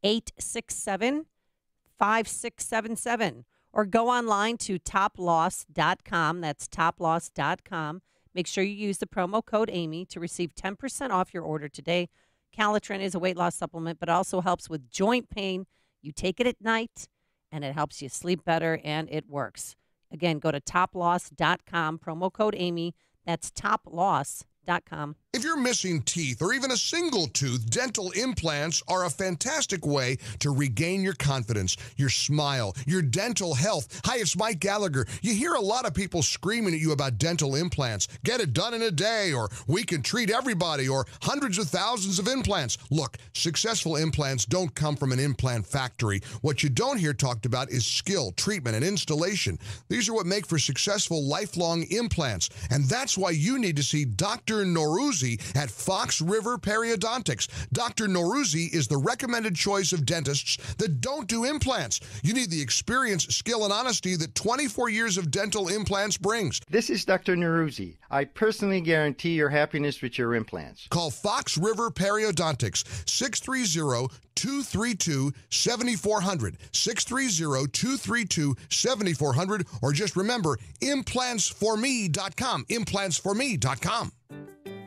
833-867-5677. Or go online to toploss.com. That's toploss.com. Make sure you use the promo code Amy to receive 10% off your order today. Calitrin is a weight loss supplement, but also helps with joint pain. You take it at night, and it helps you sleep better, and it works. Again, go to toploss.com, promo code Amy. That's toploss.com. If you're missing teeth or even a single tooth, dental implants are a fantastic way to regain your confidence, your smile, your dental health. Hi, it's Mike Gallagher. You hear a lot of people screaming at you about dental implants. Get it done in a day, or we can treat everybody, or hundreds of thousands of implants. Look, successful implants don't come from an implant factory. What you don't hear talked about is skill, treatment, and installation. These are what make for successful lifelong implants. And that's why you need to see Dr. Norouzi at Fox River Periodontics. Dr. Norouzi is the recommended choice of dentists that don't do implants. You need the experience, skill, and honesty that 24 years of dental implants brings. This is Dr. Norouzi. I personally guarantee your happiness with your implants. Call Fox River Periodontics, 630-232-7400, 630-232-7400, or just remember, implantsforme.com, implantsforme.com.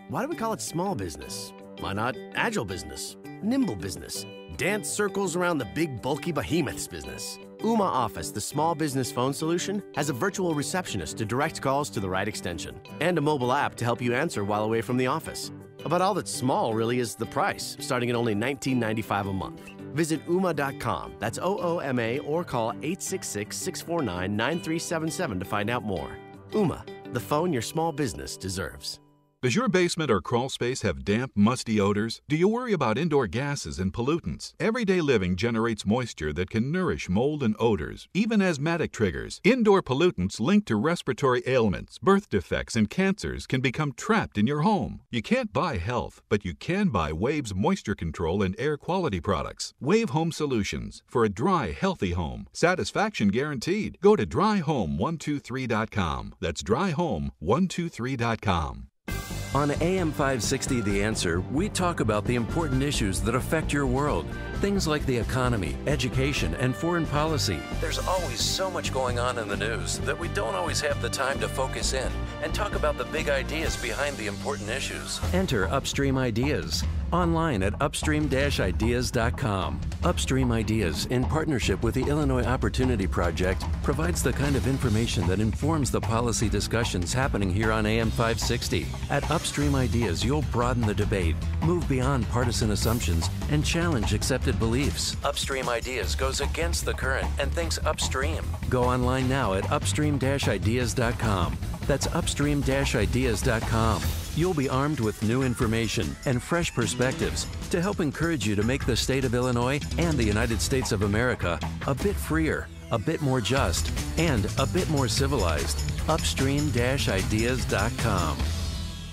Why do we call it small business? Why not agile business, nimble business, dance circles around the big, bulky behemoths business? Ooma Office, the small business phone solution, has a virtual receptionist to direct calls to the right extension and a mobile app to help you answer while away from the office. About all that's small really is the price, starting at only $19.95 a month. Visit Ooma.com, that's OOMA, or call 866-649-9377 to find out more. Ooma, the phone your small business deserves. Does your basement or crawl space have damp, musty odors? Do you worry about indoor gases and pollutants? Everyday living generates moisture that can nourish mold and odors, even asthmatic triggers. Indoor pollutants linked to respiratory ailments, birth defects, and cancers can become trapped in your home. You can't buy health, but you can buy Wave's moisture control and air quality products. Wave Home Solutions, for a dry, healthy home. Satisfaction guaranteed. Go to dryhome123.com. That's dryhome123.com. On AM 560 The Answer, we talk about the important issues that affect your world. Things like the economy, education, and foreign policy. There's always so much going on in the news that we don't always have the time to focus in and talk about the big ideas behind the important issues. Enter Upstream Ideas. online at upstream-ideas.com. Upstream Ideas, in partnership with the Illinois Opportunity Project, provides the kind of information that informs the policy discussions happening here on AM 560. At Upstream Ideas, you'll broaden the debate, move beyond partisan assumptions, and challenge accepted beliefs. Upstream Ideas goes against the current and thinks upstream. Go online now at upstream-ideas.com. That's upstream-ideas.com. You'll be armed with new information and fresh perspectives to help encourage you to make the state of Illinois and the United States of America a bit freer, a bit more just, and a bit more civilized. Upstream-ideas.com.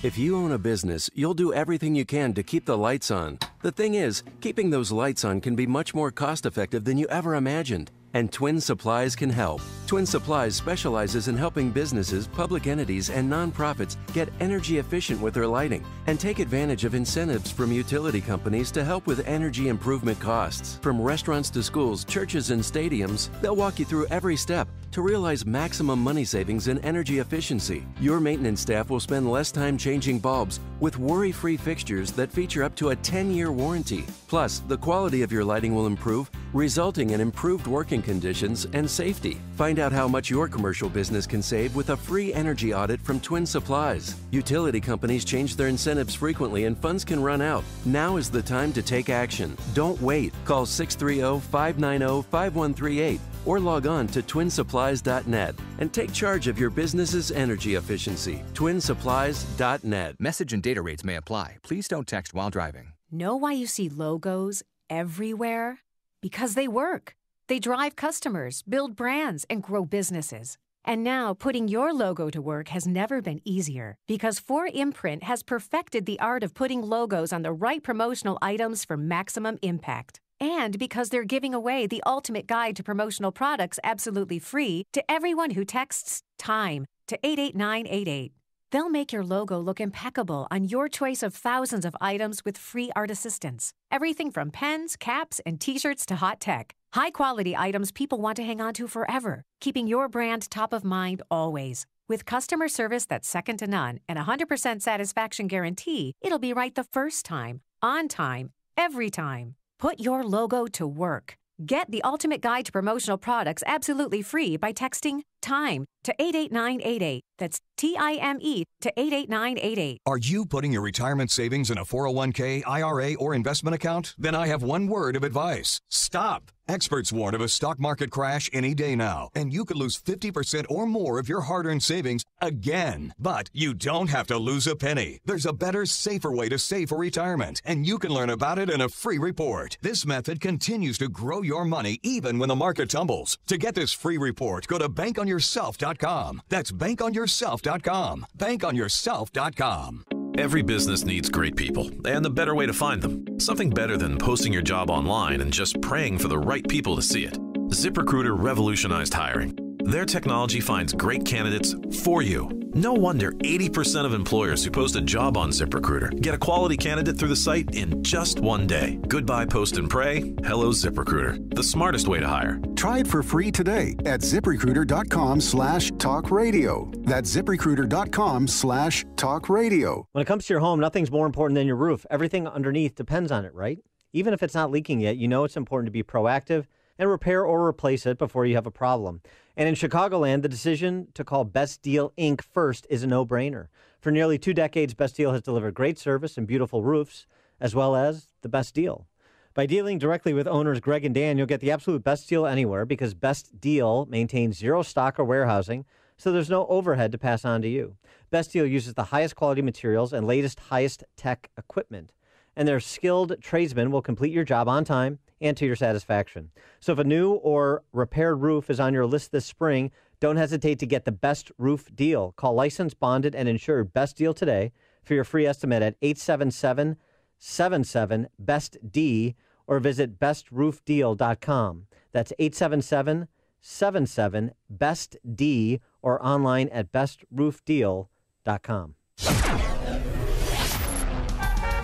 If you own a business, you'll do everything you can to keep the lights on. The thing is, keeping those lights on can be much more cost-effective than you ever imagined. And Twin Supplies can help. Twin Supplies specializes in helping businesses, public entities, and nonprofits get energy efficient with their lighting and take advantage of incentives from utility companies to help with energy improvement costs. From restaurants to schools, churches, and stadiums, they'll walk you through every step to realize maximum money savings in energy efficiency. Your maintenance staff will spend less time changing bulbs with worry-free fixtures that feature up to a 10-year warranty. Plus, the quality of your lighting will improve, resulting in improved working conditions and safety. Find out how much your commercial business can save with a free energy audit from Twin Supplies. Utility companies change their incentives frequently and funds can run out. Now is the time to take action. Don't wait. Call 630-590-5138 or log on to twinsupplies.net and take charge of your business's energy efficiency. Twinsupplies.net. Message and data rates may apply. Please don't text while driving. Know why you see logos everywhere? Because they work. They drive customers, build brands, and grow businesses. And now, putting your logo to work has never been easier because 4imprint has perfected the art of putting logos on the right promotional items for maximum impact. And because they're giving away the ultimate guide to promotional products absolutely free to everyone who texts TIME to 88988. They'll make your logo look impeccable on your choice of thousands of items with free art assistance. Everything from pens, caps, and t-shirts to hot tech. High-quality items people want to hang on to forever, keeping your brand top of mind always. With customer service that's second to none and 100% satisfaction guarantee, it'll be right the first time, on time, every time. Put your logo to work. Get the ultimate guide to promotional products absolutely free by texting TIME to 88988. That's TIME to 88988. Are you putting your retirement savings in a 401k, IRA, or investment account? Then I have one word of advice. Stop. Experts warn of a stock market crash any day now, and you could lose 50% or more of your hard-earned savings again. But you don't have to lose a penny. There's a better, safer way to save for retirement, and you can learn about it in a free report. This method continues to grow your money even when the market tumbles. To get this free report, go to bankonyourself.com. That's bankonyourself.com. bankonyourself.com. Every business needs great people, and the better way to find them. Something better than posting your job online and just praying for the right people to see it. ZipRecruiter revolutionized hiring. Their technology finds great candidates for you. No wonder 80% of employers who post a job on ZipRecruiter get a quality candidate through the site in just one day. Goodbye post and pray. Hello ZipRecruiter, the smartest way to hire. Try it for free today at ZipRecruiter.com/talkradio. That's ZipRecruiter.com/talkradio. When it comes to your home, nothing's more important than your roof. Everything underneath depends on it, right? Even if it's not leaking yet, you know it's important to be proactive and repair or replace it before you have a problem. And in Chicagoland, the decision to call Best Deal Inc. first is a no-brainer. For nearly 2 decades, Best Deal has delivered great service and beautiful roofs, as well as the best deal. By dealing directly with owners Greg and Dan, you'll get the absolute best deal anywhere because Best Deal maintains zero stock or warehousing, so there's no overhead to pass on to you. Best Deal uses the highest quality materials and latest, highest tech equipment. And their skilled tradesmen will complete your job on time and to your satisfaction. So if a new or repaired roof is on your list this spring, don't hesitate to get the best roof deal. Call licensed, bonded, and insured Best Deal today for your free estimate at 877-77-BEST-D or visit bestroofdeal.com. That's 877-77-BEST-D or online at bestroofdeal.com.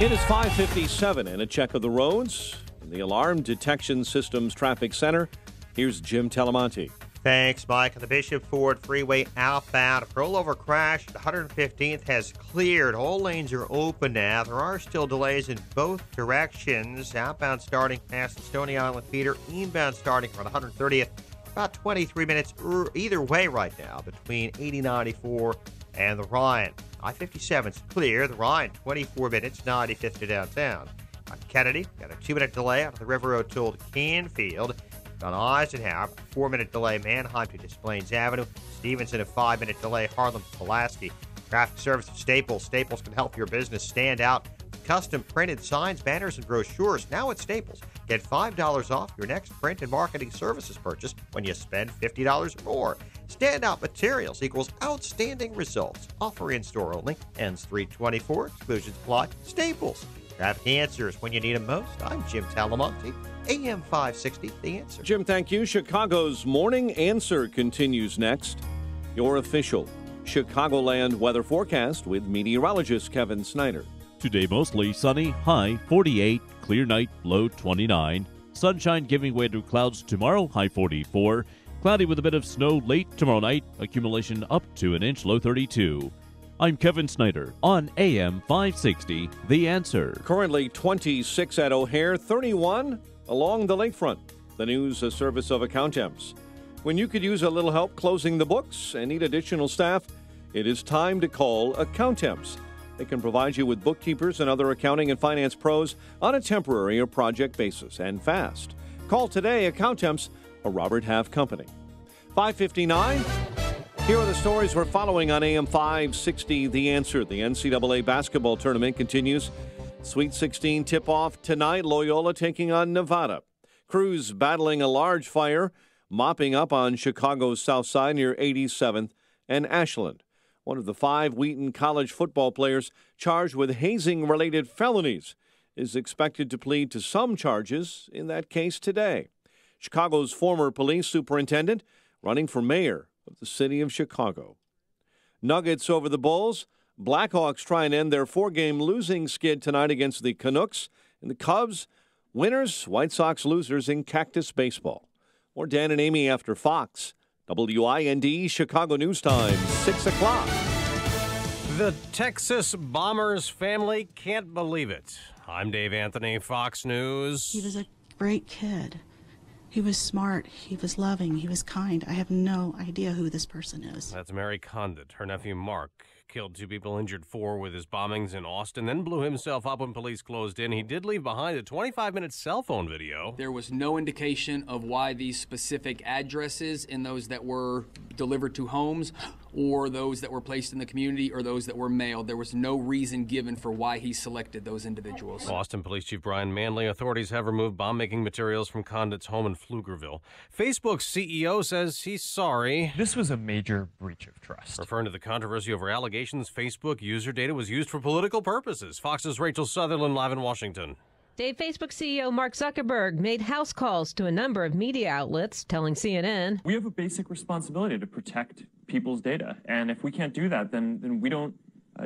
It is 5:57 and a check of the roads in the Alarm Detection Systems Traffic Center. Here's Jim Telemonte. Thanks, Mike. On the Bishop Ford Freeway outbound, a rollover crash at 115th has cleared. All lanes are open now. There are still delays in both directions. Outbound starting past the Stony Island feeder, inbound starting around 130th. About 23 minutes either way right now between 8094 and the Ryan. I-57's clear. The Ryan, 24 minutes, 95th to downtown. On Kennedy, got a 2-minute delay out of the River Road toll to Canfield. On Eisenhower, 4-minute delay Manheim to Des Plaines Avenue. Stevenson, a 5-minute delay Harlem to Pulaski. Traffic service of Staples. Staples can help your business stand out. Custom printed signs, banners, and brochures now at Staples. Get $5 off your next print and marketing services purchase when you spend $50 or more. Standout materials equals outstanding results. Offer in store only. Ends 3/24. Exclusions apply. Staples. Traffic answers when you need them most. I'm Jim Talamonte. AM 560, The Answer. Jim, thank you. Chicago's Morning Answer continues next. Your official Chicagoland weather forecast with meteorologist Kevin Snyder. Today mostly sunny, high 48, clear night, low 29. Sunshine giving way to clouds tomorrow, high 44. Cloudy with a bit of snow late tomorrow night, accumulation up to an inch, low 32. I'm Kevin Snyder on AM 560, The Answer. Currently 26 at O'Hare, 31 along the lakefront. The news, a service of Accountemps. When you could use a little help closing the books and need additional staff, it is time to call Accountemps. They can provide you with bookkeepers and other accounting and finance pros on a temporary or project basis, and fast. Call today. Accountemps, a Robert Half company. 5:59. Here are the stories we're following on AM 560, The Answer. The NCAA basketball tournament continues. Sweet 16 tip-off tonight. Loyola taking on Nevada. Cruz battling a large fire, mopping up on Chicago's south side near 87th and Ashland. One of the 5 Wheaton College football players charged with hazing-related felonies is expected to plead to some charges in that case today. Chicago's former police superintendent running for mayor of the city of Chicago. Nuggets over the Bulls. Blackhawks try and end their 4-game losing skid tonight against the Canucks. And the Cubs, winners, White Sox losers in Cactus Baseball. More Dan and Amy after Fox. WIND Chicago News Time, 6 o'clock. The Texas Bombers family can't believe it. I'm Dave Anthony, Fox News. He was a great kid. He was smart. He was loving. He was kind. I have no idea who this person is. That's Mary Condit. Her nephew Mark killed 2 people, injured 4 with his bombings in Austin, then blew himself up when police closed in. He did leave behind a 25-minute cell phone video. There was no indication of why these specific addresses in those that were delivered to homes or those that were placed in the community or those that were mailed. There was no reason given for why he selected those individuals. Austin Police Chief Brian Manley. Authorities have removed bomb-making materials from Condit's home in Pflugerville. Facebook's CEO says he's sorry. This was a major breach of trust. Referring to the controversy over allegations Facebook user data was used for political purposes. Fox's Rachel Sutherland live in Washington. Dave, Facebook CEO Mark Zuckerberg made house calls to a number of media outlets, telling CNN, "We have a basic responsibility to protect people's data, and if we can't do that, then we don't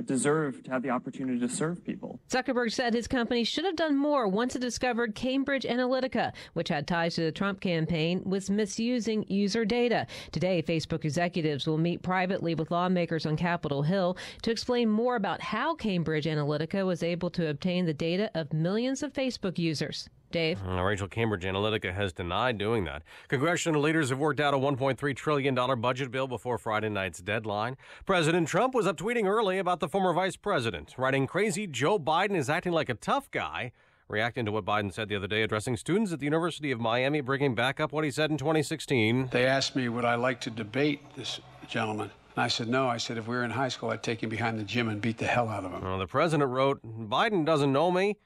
deserve to have the opportunity to serve people." Zuckerberg said his company should have done more once it discovered Cambridge Analytica, which had ties to the Trump campaign, was misusing user data. Today, Facebook executives will meet privately with lawmakers on Capitol Hill to explain more about how Cambridge Analytica was able to obtain the data of millions of Facebook users. Dave? Rachel, Cambridge Analytica has denied doing that. Congressional leaders have worked out a $1.3 trillion budget bill before Friday night's deadline. President Trump was up tweeting early about the former vice president, writing, "Crazy Joe Biden is acting like a tough guy," reacting to what Biden said the other day, addressing students at the University of Miami, bringing back up what he said in 2016. They asked me, would I like to debate this gentleman? And I said, no. I said, if we were in high school, I'd take him behind the gym and beat the hell out of him. Well, the president wrote, "Biden doesn't know me,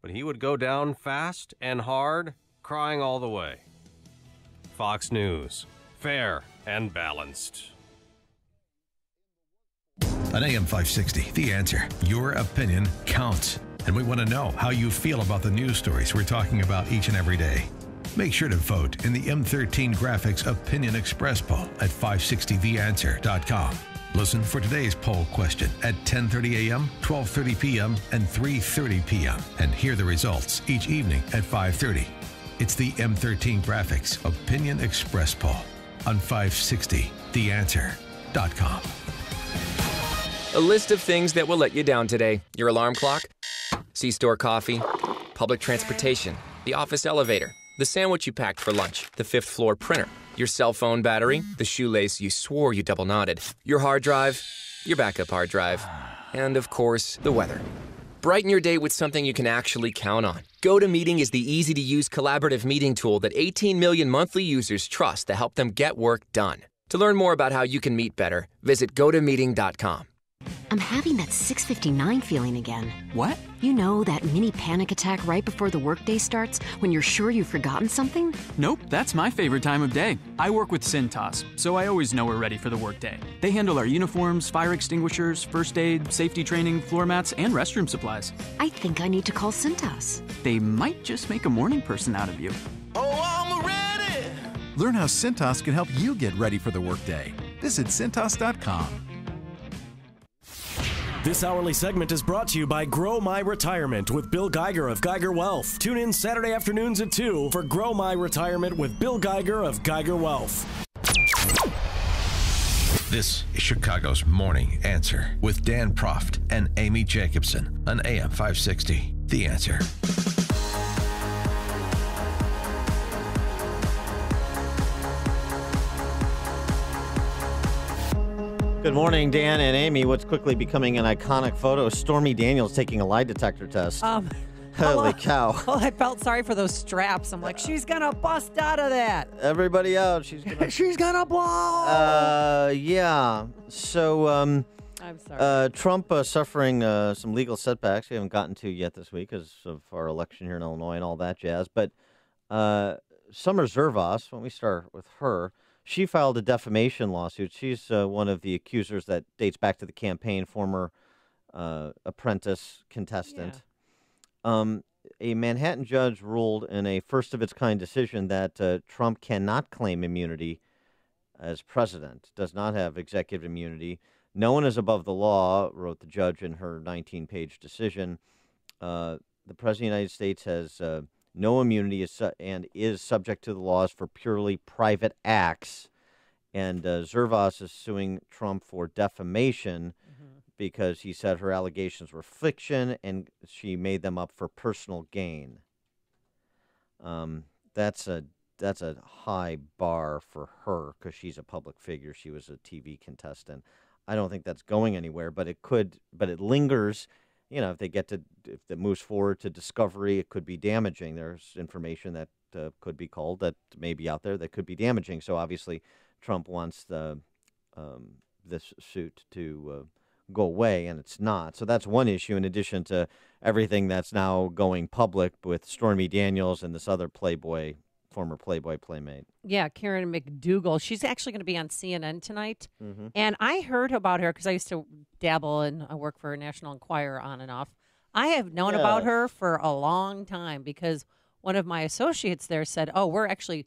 but he would go down fast and hard, crying all the way." Fox News. Fair and balanced. On AM 560, The Answer. Your opinion counts. And we want to know how you feel about the news stories we're talking about each and every day. Make sure to vote in the M13 Graphics Opinion Express poll at 560theanswer.com. Listen for today's poll question at 10:30 a.m., 12:30 p.m., and 3:30 p.m. and hear the results each evening at 5:30. It's the M13 Graphics Opinion Express poll. on 560theanswer.com. A list of things that will let you down today. Your alarm clock, C-store coffee, public transportation, the office elevator, the sandwich you packed for lunch, the fifth floor printer, your cell phone battery, the shoelace you swore you double knotted, your hard drive, your backup hard drive, and of course, the weather. Brighten your day with something you can actually count on. GoToMeeting is the easy-to-use collaborative meeting tool that 18 million monthly users trust to help them get work done. To learn more about how you can meet better, visit gotomeeting.com. I'm having that 6:59 feeling again. What? You know, that mini panic attack right before the workday starts when you're sure you've forgotten something? Nope, that's my favorite time of day. I work with Cintas, so I always know we're ready for the workday. They handle our uniforms, fire extinguishers, first aid, safety training, floor mats, and restroom supplies. I think I need to call Cintas. They might just make a morning person out of you. Oh, I'm ready! Learn how Cintas can help you get ready for the workday. Visit Cintas.com. This hourly segment is brought to you by Grow My Retirement with Bill Geiger of Geiger Wealth. Tune in Saturday afternoons at 2 for Grow My Retirement with Bill Geiger of Geiger Wealth. This is Chicago's Morning Answer with Dan Proft and Amy Jacobson on AM 560. The Answer. Good morning, Dan and Amy. What's quickly becoming an iconic photo is Stormy Daniels taking a lie detector test. Holy cow. Well, I felt sorry for those straps. I'm like, she's going to bust out of that. Everybody out. She's gonna blow. Yeah. So, I'm sorry. Trump suffering some legal setbacks we haven't gotten to yet this week because of our election here in Illinois and all that jazz. But Summer Zervos, when we start with her, she filed a defamation lawsuit. She's one of the accusers that dates back to the campaign, former apprentice contestant. Yeah. A Manhattan judge ruled in a first-of-its-kind decision that Trump cannot claim immunity as president, does not have executive immunity. No one is above the law, wrote the judge in her 19-page decision. The President of the United States has no immunity and is subject to the laws for purely private acts. And Zervos is suing Trump for defamation because he said her allegations were fiction and she made them up for personal gain. That's a high bar for her because she's a public figure. She was a TV contestant. I don't think that's going anywhere, but it could. But it lingers. You know, if it moves forward to discovery, it could be damaging. There's information that could be called that may be out there that could be damaging. So obviously, Trump wants this suit to go away, and it's not. So that's one issue. In addition to everything that's now going public with Stormy Daniels and this other former Playboy playmate. Yeah, Karen McDougal. She's actually going to be on CNN tonight. Mm-hmm. And I heard about her because I used to dabble and I work for National Enquirer on and off. I have known about her for a long time because one of my associates there said, we're actually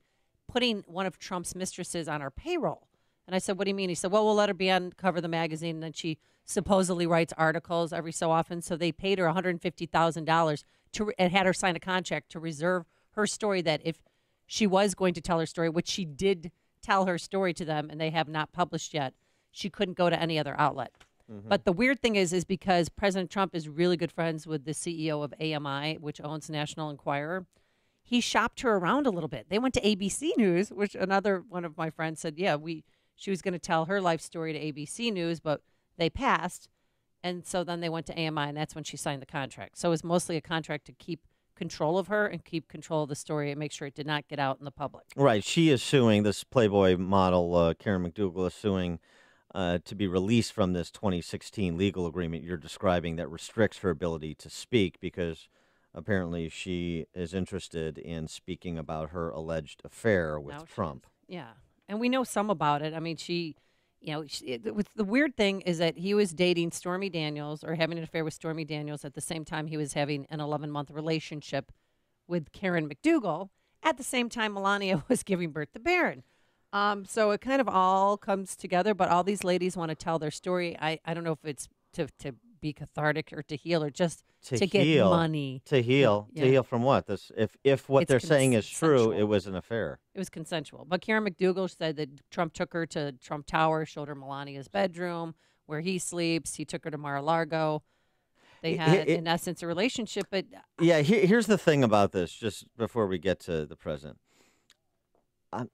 putting one of Trump's mistresses on our payroll. And I said, what do you mean? He said, well, we'll let her be on cover of the magazine. And then she supposedly writes articles every so often. So they paid her $150,000 and had her sign a contract to reserve her story, that if she was going to tell her story, which she did tell her story to them, and they have not published yet, she couldn't go to any other outlet. Mm-hmm. But the weird thing is because President Trump is really good friends with the CEO of AMI, which owns National Enquirer, he shopped her around a little bit. They went to ABC News, which another one of my friends said, she was going to tell her life story to ABC News, but they passed. And so then they went to AMI, and that's when she signed the contract. So it was mostly a contract to keep control of her and keep control of the story and make sure it did not get out in the public. Right. She is suing, this Playboy model, Karen McDougal, is suing to be released from this 2016 legal agreement you're describing that restricts her ability to speak because apparently she is interested in speaking about her alleged affair with Trump. Yeah. And we know some about it. I mean, the weird thing is that he was dating Stormy Daniels or having an affair with Stormy Daniels at the same time he was having an 11-month relationship with Karen McDougal. At the same time, Melania was giving birth to Barron. So it kind of all comes together, but all these ladies want to tell their story. I don't know if it's to be cathartic or to heal or just to get heal, money. To heal. Yeah. To heal from what? This, if what It's they're saying is true, consensual. it was an affair. It was consensual. But Karen McDougal said that Trump took her to Trump Tower, showed her Melania's bedroom where he sleeps. He took her to Mar-a-Lago. They had, in essence, a relationship. But Yeah, here's the thing about this, just before we get to the present.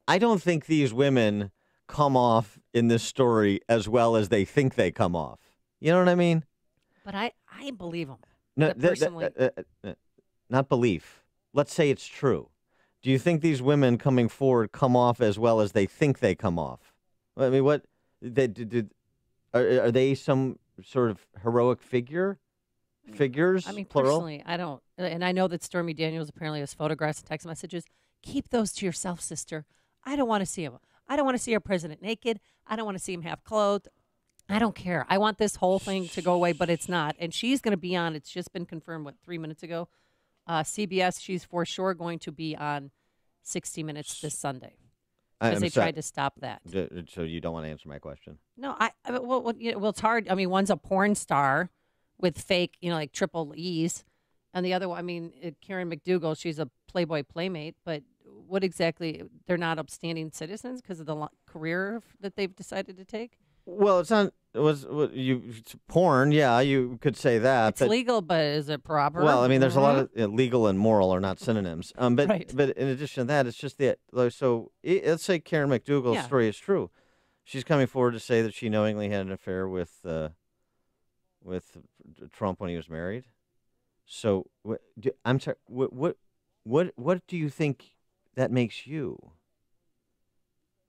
I don't think these women come off in this story as well as they think they come off. You know what I mean? But I believe him. No, Personally. not belief. Let's say it's true. Do you think these women coming forward come off as well as they think they come off? I mean, what are they some sort of heroic figures? I mean, plural? personally, I don't. And I know that Stormy Daniels apparently has photographs and text messages. Keep those to yourself, sister. I don't want to see them. I don't want to see our president naked. I don't want to see him half clothed. I don't care. I want this whole thing to go away, but it's not. And she's going to be on, it's just been confirmed, 3 minutes ago? CBS, she's for sure going to be on 60 Minutes this Sunday. Because they tried to stop that. So you don't want to answer my question? No, well, it's hard. I mean, one's a porn star with fake, like triple E's. And the other one, Karen McDougal, she's a Playboy playmate. But what exactly, they're not upstanding citizens because of the career that they've decided to take? Well, it's not. It's porn? Yeah, you could say that. It's legal, but is it proper? Well, there's a lot of legal and moral are not synonyms. But Right. but in addition to that, it's just that. So let's say Karen McDougal's story is true. She's coming forward to say that she knowingly had an affair with Trump when he was married. So I'm sorry. What do you think that makes you?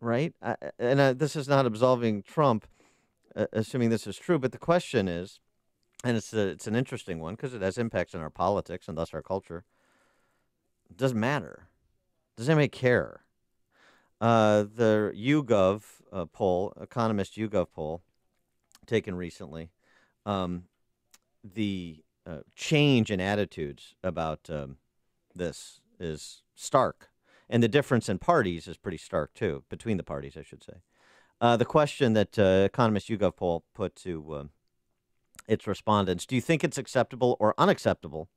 Right? This is not absolving Trump, assuming this is true. But the question is, and it's an interesting one because it has impacts on our politics and thus our culture. It doesn't matter. Does anybody care? The YouGov poll, Economist YouGov poll, taken recently, the change in attitudes about this is stark. And the difference in parties is pretty stark, too, between the parties, I should say. The question that Economist YouGov poll put to its respondents, do you think it's acceptable or unacceptable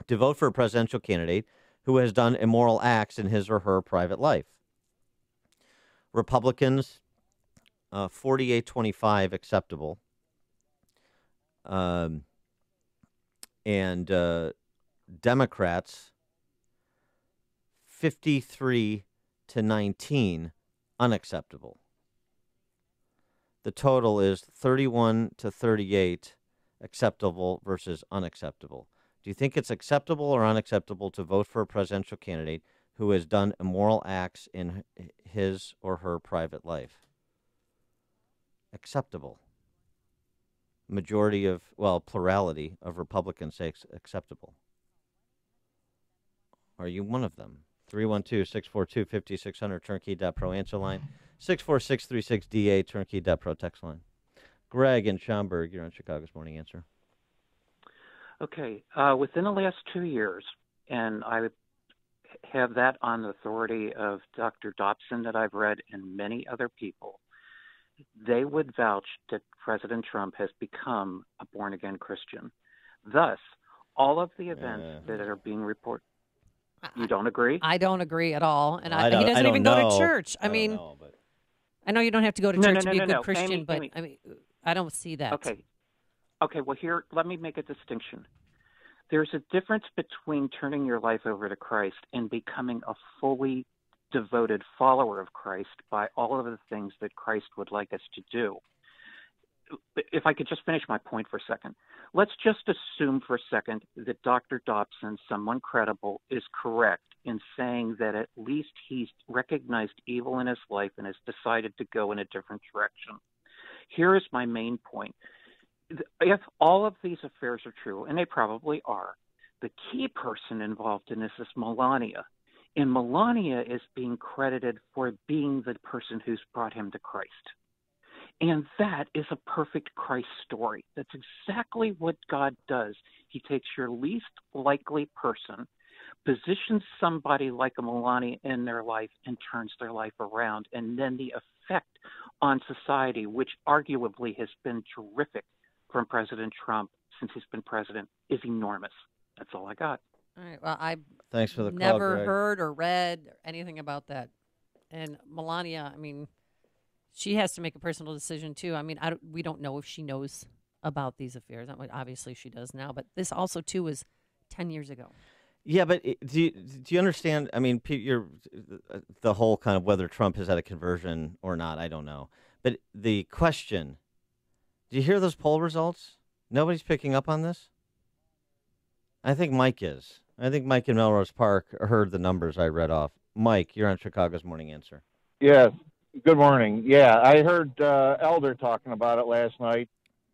to vote for a presidential candidate who has done immoral acts in his or her private life? Republicans, 48-25 acceptable. And Democrats, 53-19 unacceptable. The total is 31-38 acceptable versus unacceptable. Do you think it's acceptable or unacceptable to vote for a presidential candidate who has done immoral acts in his or her private life? Acceptable. Plurality of Republicans say acceptable. Are you one of them? 312-642-5600, turnkey.pro answer line. 64636DA, turnkey.pro text line. Greg in Schaumburg, you're on Chicago's Morning Answer. Okay. Within the last 2 years, and I have that on the authority of Dr. Dobson that I've read and many other people, they would vouch that President Trump has become a born-again Christian. Thus, all of the events that are being reported. You don't agree? I don't agree at all. And he I doesn't don't even know. go to church. I know you don't have to go to church to be a good Christian, Amy, but I don't see that. Okay, well, here, let me make a distinction. There's a difference between turning your life over to Christ and becoming a fully devoted follower of Christ by all of the things that Christ would like us to do. If I could just finish my point for a second. Let's just assume for a second that Dr. Dobson, someone credible, is correct in saying that at least he's recognized evil in his life and has decided to go in a different direction. Here is my main point. If all of these affairs are true, and they probably are, the key person involved in this is Melania. And Melania is being credited for being the person who's brought him to Christ. And that is a perfect Christ story. That's exactly what God does. He takes your least likely person, positions somebody like a Melania in their life, and turns their life around. And then the effect on society, which arguably has been terrific from President Trump since he's been president is enormous. That's all I got. All right. Well, I Thanks for the call, never Greg. heard or read anything about that. And Melania, I mean, she has to make a personal decision too. I mean, we don't know if she knows about these affairs. I mean, obviously, she does now. But this also too was 10 years ago. Yeah, but do you understand? I mean, the whole kind of whether Trump has had a conversion or not, I don't know. But the question, do you hear those poll results? Nobody's picking up on this? I think Mike is. I think Mike in Melrose Park heard the numbers I read off. Mike, you're on Chicago's Morning Answer. Yes. Good morning. Yeah, I heard Elder talking about it last night,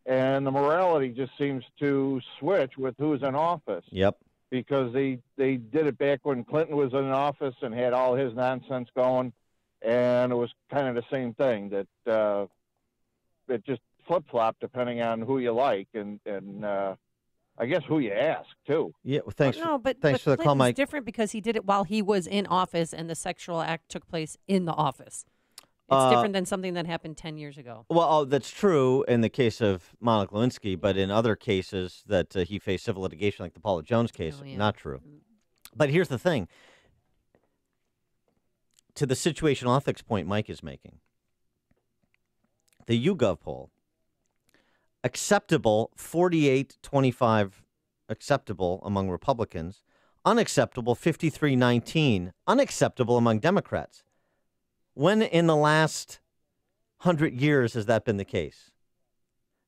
and the morality just seems to switch with who's in office. Yep. Because they did it back when Clinton was in office and had all his nonsense going, and it was kind of the same thing, that it just flip-flopped depending on who you like, and I guess who you ask, too. Yeah, well, thanks. No, but thanks for the call, Mike. It's different because he did it while he was in office, and the sexual act took place in the office. It's different than something that happened 10 years ago. Well, that's true in the case of Monica Lewinsky, but in other cases that he faced civil litigation, like the Paula Jones case, not true. But here's the thing. To the situational ethics point Mike is making, the YouGov poll, acceptable 48-25 acceptable among Republicans, unacceptable 53-19, unacceptable among Democrats. When in the last 100 years has that been the case?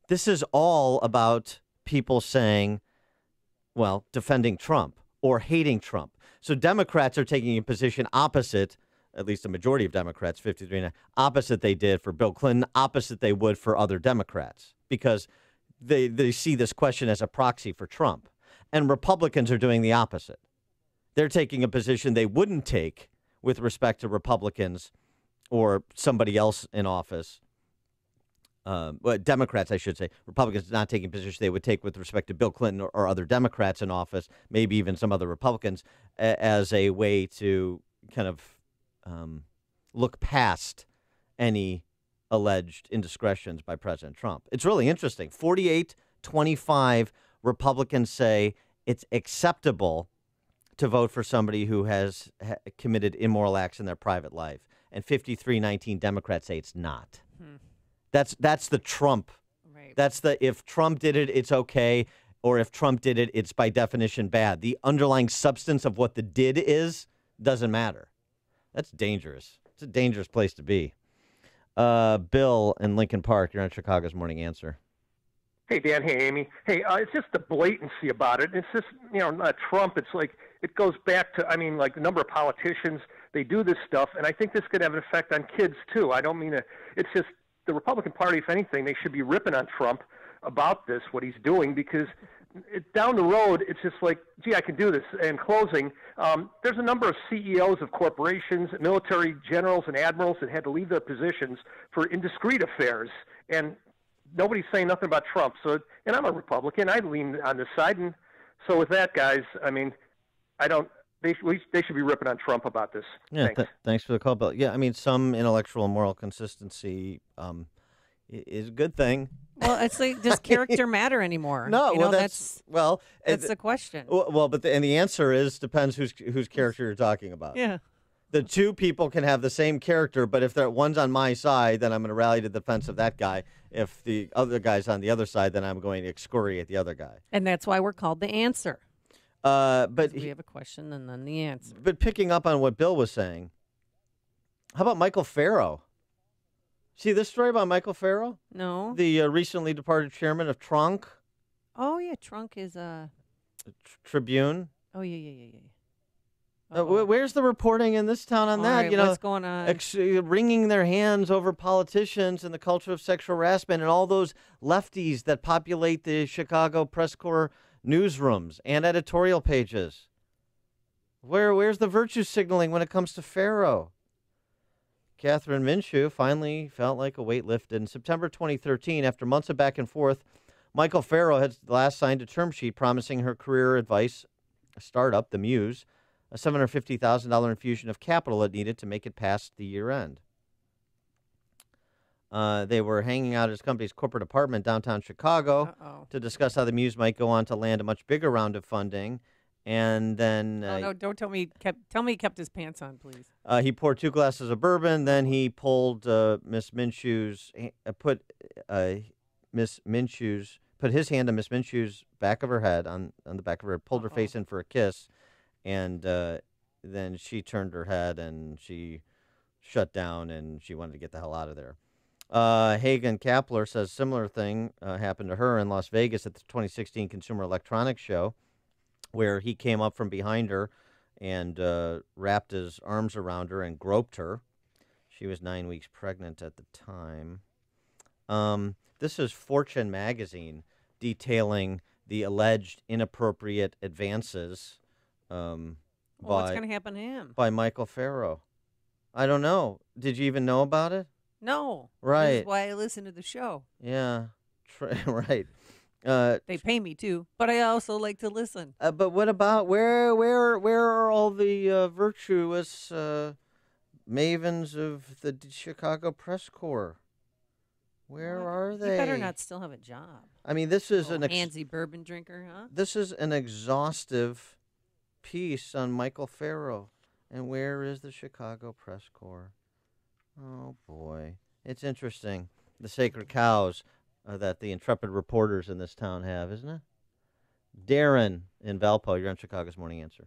This is all about people saying, well, defending Trump or hating Trump. So Democrats are taking a position opposite, at least a majority of Democrats, 53, opposite they did for Bill Clinton, opposite they would for other Democrats, because they see this question as a proxy for Trump. And Republicans are doing the opposite. They're taking a position they wouldn't take with respect to Republicans or somebody else in office. Well, Democrats, I should say. Republicans not taking a position they would take with respect to Bill Clinton or other Democrats in office, maybe even some other Republicans, as a way to kind of look past any alleged indiscretions by President Trump. It's really interesting. 48-25 Republicans say it's acceptable to vote for somebody who has committed immoral acts in their private life. And 53-19 Democrats say it's not. That's the Trump. Right. That's the if Trump did it, it's okay, or if Trump did it, it's by definition bad. The underlying substance of what the did is doesn't matter. That's dangerous. It's a dangerous place to be. Bill in Lincoln Park, you're on Chicago's Morning Answer. Hey, Dan. Hey, Amy. Hey, it's just the blatancy about it. It's just, not Trump. It's like it goes back to, like the number of politicians, they do this stuff, and I think this could have an effect on kids, too. I don't mean to, it's just the Republican Party, if anything, they should be ripping on Trump about this, what he's doing, because down the road, it's just like, gee, I can do this. In closing, there's a number of CEOs of corporations, military generals and admirals that had to leave their positions for indiscreet affairs, and nobody's saying nothing about Trump. So, and I'm a Republican. I lean on this side. And so with that, guys, they should be ripping on Trump about this. Yeah, Thanks. Thanks for the call, Bill. Yeah, some intellectual and moral consistency is a good thing. Well, it's like, does character matter anymore? No, that's the question. Well, but the answer is depends whose character you're talking about. Yeah. The two people can have the same character, but if one's on my side, then I'm going to rally to the defense of that guy. If the other guy's on the other side, then I'm going to excoriate the other guy. And that's why we're called the answer. But we have a question and then the answer. But picking up on what Bill was saying, how about Michael Farrow? See this story about Michael Farrow? No. The recently departed chairman of Trunk. Oh, yeah. Trunk is a... Tribune. Oh, yeah. Where's the reporting in this town on that? Right, what's going on? Wringing their hands over politicians and the culture of sexual harassment and all those lefties that populate the Chicago Press Corps newsrooms and editorial pages. Where's the virtue signaling when it comes to Farrow? Catherine Minshew finally felt like a weight lifted. In September 2013, after months of back and forth, Michael Farrow had last signed a term sheet promising her career advice startup, The Muse, a $750,000 infusion of capital it needed to make it past the year end. They were hanging out at his company's corporate apartment downtown Chicago to discuss how the Muse might go on to land a much bigger round of funding. And then no, don't tell me. Tell me he kept his pants on, please. He poured 2 glasses of bourbon. Then he pulled Miss Minshew's put his hand on Miss Minshew's back of her head, on the back of her head, pulled her face in for a kiss, and then she turned her head and she shut down and she wanted to get the hell out of there. Hagen Kapler says similar thing happened to her in Las Vegas at the 2016 Consumer Electronics Show, where he came up from behind her and wrapped his arms around her and groped her. She was 9 weeks pregnant at the time. This is Fortune magazine detailing the alleged inappropriate advances what's going to happen to him? By Michael Farrow. I don't know. Did you even know about it? No. Right. This is why I listen to the show. Yeah. Right. They pay me too, but I also like to listen. But what about where are all the virtuous mavens of the Chicago Press Corps? Where are they? You better not still have a job. I mean, this is an handsy bourbon drinker, huh? This is an exhaustive piece on Michael Farrow. And where is the Chicago Press Corps? Oh boy, it's interesting. The sacred cows that the intrepid reporters in this town have, isn't it? Darren in Valpo, you're on Chicago's Morning Answer.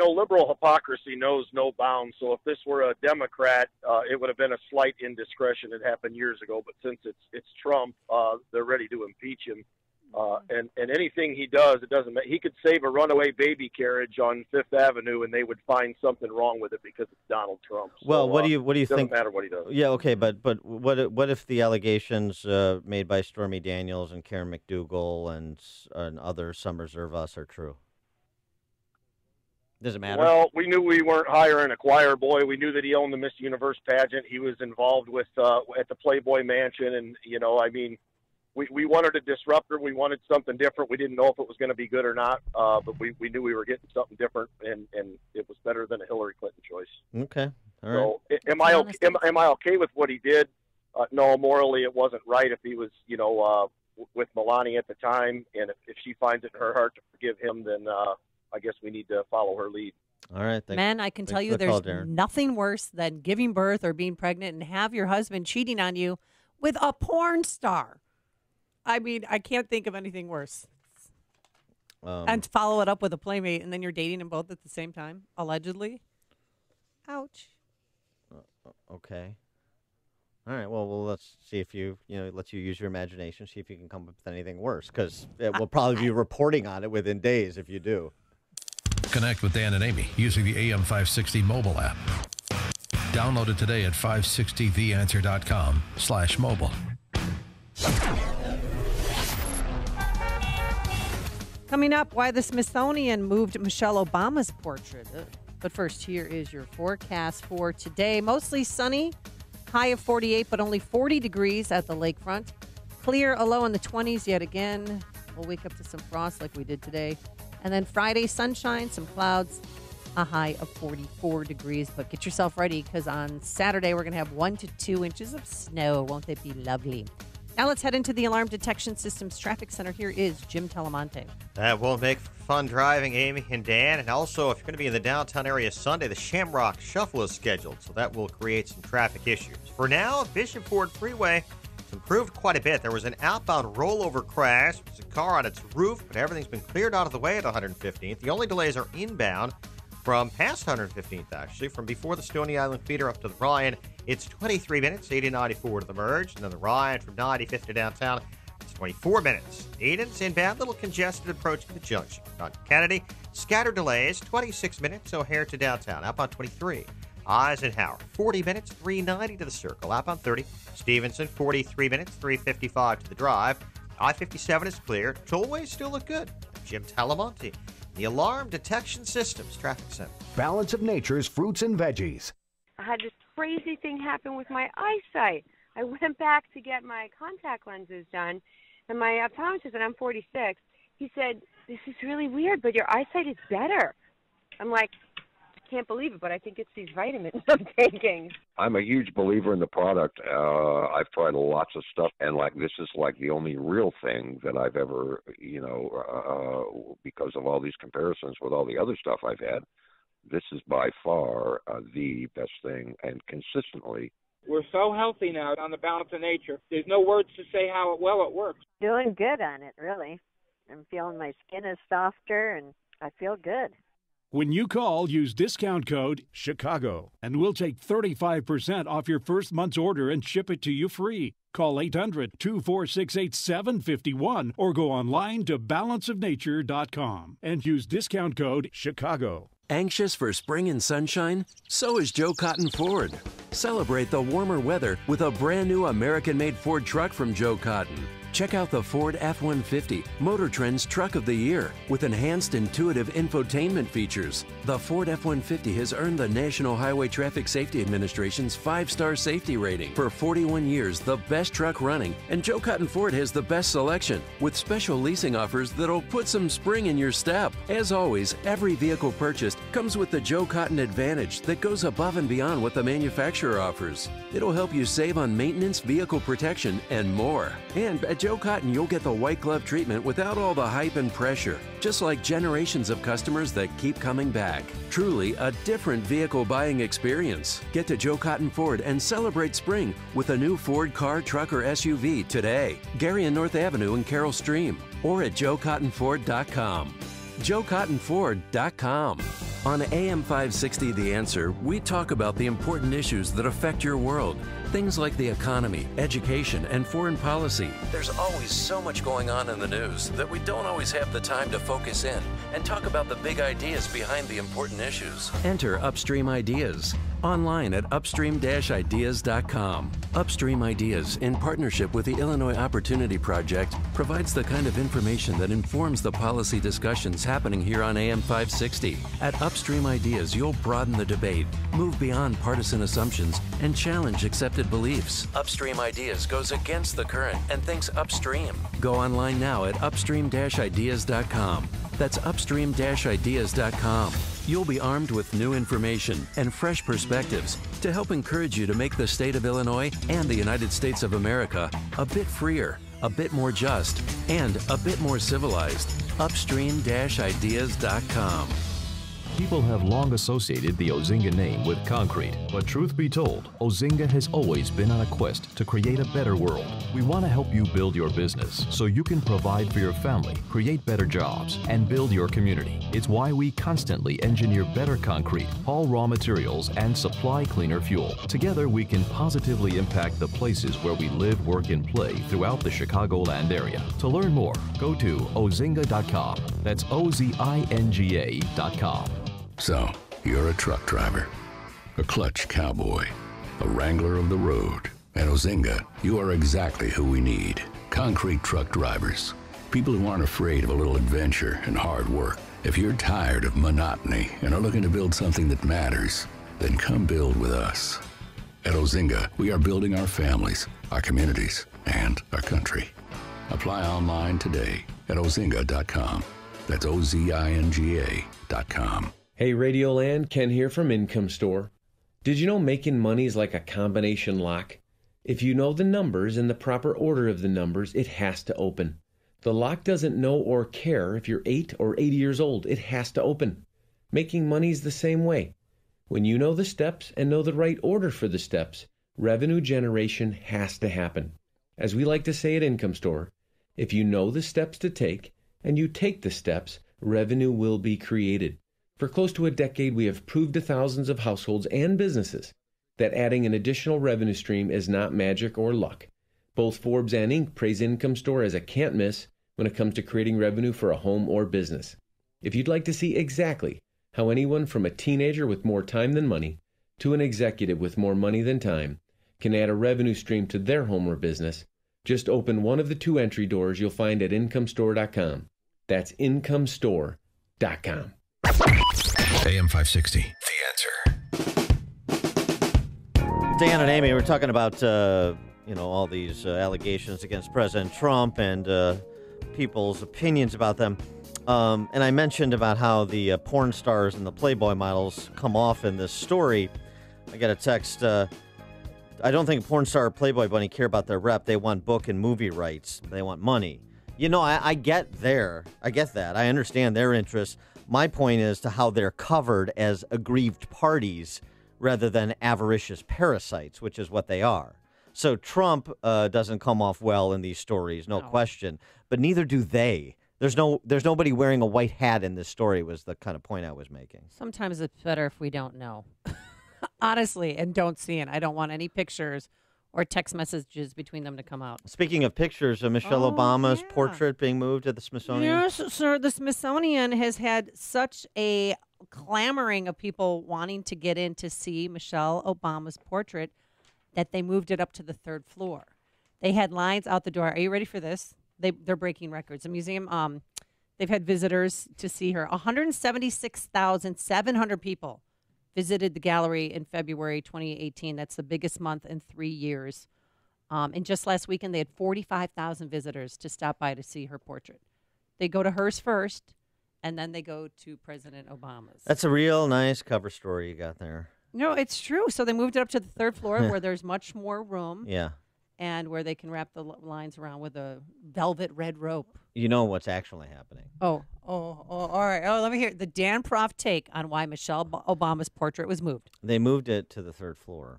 Liberal hypocrisy knows no bounds. So if this were a Democrat, it would have been a slight indiscretion. It happened years ago. But since it's Trump, they're ready to impeach him. And anything he does, it doesn't matter. He could save a runaway baby carriage on Fifth Avenue, and they would find something wrong with it because it's Donald Trump. So, well, what do you think? Doesn't matter what he does. Yeah, okay, but what if the allegations made by Stormy Daniels and Karen McDougal and other Some Reserve Us are true? Does it matter? Well, we knew we weren't hiring a choir boy. We knew that he owned the Miss Universe pageant. He was involved with at the Playboy Mansion, and We wanted a disruptor. We wanted something different. We didn't know if it was going to be good or not, but we knew we were getting something different, and it was better than a Hillary Clinton choice. Okay, all right. So, am I okay with what he did? No, morally, it wasn't right. If he was, with Melania at the time, and if she finds it in her heart to forgive him, then I guess we need to follow her lead. All right. Men, I can tell you, there's nothing worse than giving birth or being pregnant and have your husband cheating on you with a porn star. I mean, I can't think of anything worse. And follow it up with a playmate, and then you're dating them both at the same time, allegedly. Ouch. Okay. All right. Well, let's see if let you use your imagination, see if you can come up with anything worse, because we'll probably be reporting on it within days if you do. Connect with Dan and Amy using the AM 560 mobile app. Download it today at 560theanswer.com/mobile. Coming up, why the Smithsonian moved Michelle Obama's portrait. But first, here is your forecast for today. Mostly sunny, high of 48, but only 40 degrees at the lakefront. Clear, a low in the 20s yet again. We'll wake up to some frost like we did today. And then Friday, sunshine, some clouds, a high of 44 degrees. But get yourself ready, because on Saturday, we're going to have 1 to 2 inches of snow. Won't they be lovely? Now let's head into the Alarm Detection Systems Traffic Center. Here is Jim Telemonte. That will make fun driving, Amy and Dan. And also, if you're going to be in the downtown area Sunday, the Shamrock Shuffle is scheduled, so that will create some traffic issues. For now, Bishop Ford Freeway has improved quite a bit. There was an outbound rollover crash. There's a car on its roof, but everything's been cleared out of the way at 115th. The only delays are inbound from past 115th, actually, from before the Stony Island feeder up to the Ryan. It's 23 minutes, 80-94 to the merge, and then the Ryan from 95th to downtown, it's 24 minutes. Eden's inbound, little congested approaching the junction. On Kennedy, scattered delays, 26 minutes, O'Hare to downtown, outbound 23. Eisenhower, 40 minutes, 390 to the circle, outbound 30. Stevenson, 43 minutes, 355 to the drive. I-57 is clear. Tollways still look good. Jim Talamonte, the Alarm Detection Systems Traffic Center. Balance of Nature's fruits and veggies. I had this crazy thing happen with my eyesight. I went back to get my contact lenses done, and my optometrist, and I'm 46, he said, "This is really weird, but your eyesight is better." I'm like, can't believe it, but I think it's these vitamins I'm taking. I'm a huge believer in the product. I've tried lots of stuff, and this is the only real thing that I've ever, because of all these comparisons with all the other stuff I've had, this is by far the best thing, and consistently. We're so healthy now on the Balance of Nature. There's no words to say how well it works. Doing good on it, really. I'm feeling my skin is softer, and I feel good. When you call, use discount code CHICAGO, and we'll take 35% off your first month's order and ship it to you free. Call 800-246-8751 or go online to balanceofnature.com and use discount code CHICAGO. Anxious for spring and sunshine? So is Joe Cotton Ford. Celebrate the warmer weather with a brand new American-made Ford truck from Joe Cotton. Check out the Ford F-150, Motor Trend's Truck of the Year, with enhanced intuitive infotainment features. The Ford F-150 has earned the National Highway Traffic Safety Administration's 5-star safety rating. For 41 years, the best truck running, and Joe Cotton Ford has the best selection, with special leasing offers that'll put some spring in your step. As always, every vehicle purchased comes with the Joe Cotton Advantage that goes above and beyond what the manufacturer offers. It'll help you save on maintenance, vehicle protection, and more. And at Joe Cotton, you'll get the white glove treatment without all the hype and pressure, just like generations of customers that keep coming back. Truly a different vehicle buying experience. Get to Joe Cotton Ford and celebrate spring with a new Ford car, truck, or SUV today. Gary and North Avenue in Carroll Stream, or at joecottonford.com. joecottonford.com. On AM 560 The Answer, we talk about the important issues that affect your world. Things like the economy, education, and foreign policy. There's always so much going on in the news that we don't always have the time to focus in and talk about the big ideas behind the important issues. Enter Upstream Ideas online at upstream-ideas.com. Upstream Ideas, in partnership with the Illinois Opportunity Project, provides the kind of information that informs the policy discussions happening here on AM 560. At Upstream Ideas, you'll broaden the debate, move beyond partisan assumptions, and challenge accepted beliefs. Upstream Ideas goes against the current and thinks upstream. Go online now at upstream-ideas.com. That's upstream-ideas.com. You'll be armed with new information and fresh perspectives to help encourage you to make the state of Illinois and the United States of America a bit freer, a bit more just, and a bit more civilized. Upstream-ideas.com. People have long associated the Ozinga name with concrete, but truth be told, Ozinga has always been on a quest to create a better world. We want to help you build your business so you can provide for your family, create better jobs, and build your community. It's why we constantly engineer better concrete, haul raw materials, and supply cleaner fuel. Together, we can positively impact the places where we live, work, and play throughout the Chicagoland area. To learn more, go to ozinga.com. That's OZINGA.com. So, you're a truck driver, a clutch cowboy, a wrangler of the road. At Ozinga, you are exactly who we need. Concrete truck drivers. People who aren't afraid of a little adventure and hard work. If you're tired of monotony and are looking to build something that matters, then come build with us. At Ozinga, we are building our families, our communities, and our country. Apply online today at ozinga.com. That's OZINGA.com. Hey Radioland, Ken here from Income Store. Did you know making money is like a combination lock? If you know the numbers and the proper order of the numbers, it has to open. The lock doesn't know or care if you're 8 or 80 years old. It has to open. Making money is the same way. When you know the steps and know the right order for the steps, revenue generation has to happen. As we like to say at Income Store, if you know the steps to take and you take the steps, revenue will be created. For close to a decade, we have proved to thousands of households and businesses that adding an additional revenue stream is not magic or luck. Both Forbes and Inc. praise Income Store as a can't miss when it comes to creating revenue for a home or business. If you'd like to see exactly how anyone from a teenager with more time than money to an executive with more money than time can add a revenue stream to their home or business, just open one of the 2 entry doors you'll find at incomestore.com. That's incomestore.com. AM 560, The Answer. Dan and Amy, we're talking about, all these allegations against President Trump and people's opinions about them. And I mentioned about how the porn stars and the Playboy models come off in this story. I got a text. I don't think porn star or Playboy bunny care about their rep. They want book and movie rights. They want money. You know, I get there. I get that. I understand their interests. My point is to how they're covered as aggrieved parties rather than avaricious parasites, which is what they are. So Trump doesn't come off well in these stories, no question. But neither do they. There's nobody wearing a white hat in this story was the kind of point I was making. Sometimes it's better if we don't know. Honestly, and don't see it. I don't want any pictures or text messages between them to come out. Speaking of pictures, Michelle Obama's portrait being moved to the Smithsonian. Yes, sir. The Smithsonian has had such a clamoring of people wanting to get in to see Michelle Obama's portrait that they moved it up to the 3rd floor. They had lines out the door. Are you ready for this? They're breaking records. The museum, they've had visitors to see her. 176,700 people visited the gallery in February 2018. That's the biggest month in 3 years. And just last weekend, they had 45,000 visitors to stop by to see her portrait. They go to hers first, and then they go to President Obama's. That's a real nice cover story you got there. No, it's true. So they moved it up to the 3rd floor where there's much more room. Yeah. And where they can wrap the lines around with a velvet red rope. You know what's actually happening. Oh, all right. Oh, let me hear the Dan Proft take on why Michelle Obama's portrait was moved. They moved it to the 3rd floor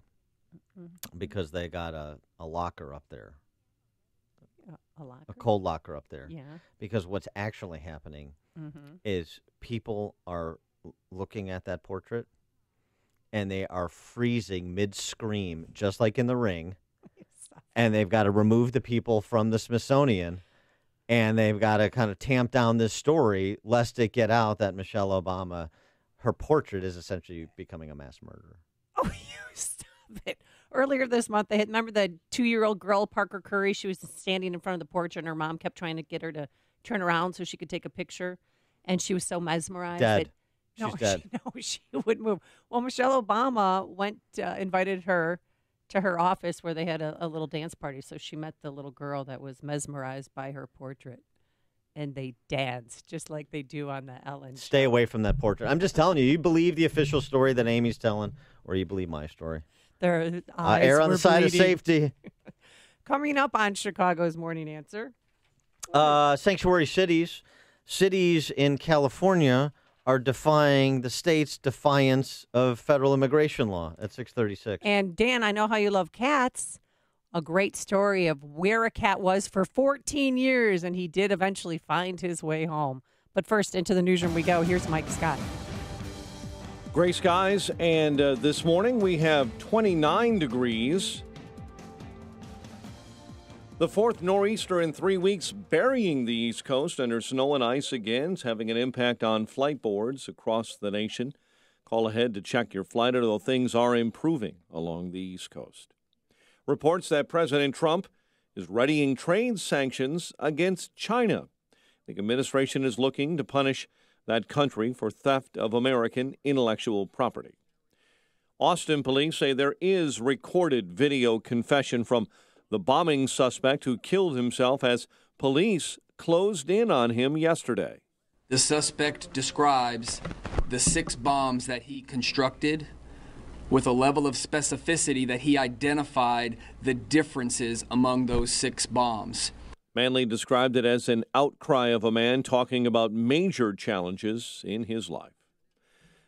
because they got a locker up there. A locker? A cold locker up there. Yeah. Because what's actually happening is people are looking at that portrait and they are freezing mid-scream, just like in The Ring. And they've got to remove the people from the Smithsonian, and they've got to kind of tamp down this story lest it get out that Michelle Obama, her portrait is essentially becoming a mass murderer. Oh, you stop it. Earlier this month, they had, remember the 2-year-old girl, Parker Curry? She was standing in front of the porch, and her mom kept trying to get her to turn around so she could take a picture, and she was so mesmerized. Dead. That, She's dead. She wouldn't move. Well, Michelle Obama invited her to her office where they had a little dance party. So she met the little girl that was mesmerized by her portrait. And they danced just like they do on the Ellen Stay show. away from that portrait. I'm just telling you, you believe the official story that Amy's telling, or you believe my story. Their eyes err on were the side bleeding. of safety. Coming up on Chicago's Morning Answer. Sanctuary cities. Cities in California are defying the state's defiance of federal immigration law at 6:36. And Dan, I know how you love cats. A great story of where a cat was for 14 years, and he did eventually find his way home. But first, into the newsroom we go. Here's Mike Scott. Gray skies, and this morning we have 29 degrees. The 4th nor'easter in 3 weeks burying the East Coast under snow and ice again. It's having an impact on flight boards across the nation. Call ahead to check your flight, although things are improving along the East Coast. Reports that President Trump is readying trade sanctions against China. The administration is looking to punish that country for theft of American intellectual property. Austin police say there is recorded video confession from the bombing suspect who killed himself as police closed in on him yesterday. The suspect describes the 6 bombs that he constructed with a level of specificity that he identified the differences among those 6 bombs. Manley described it as an outcry of a man talking about major challenges in his life.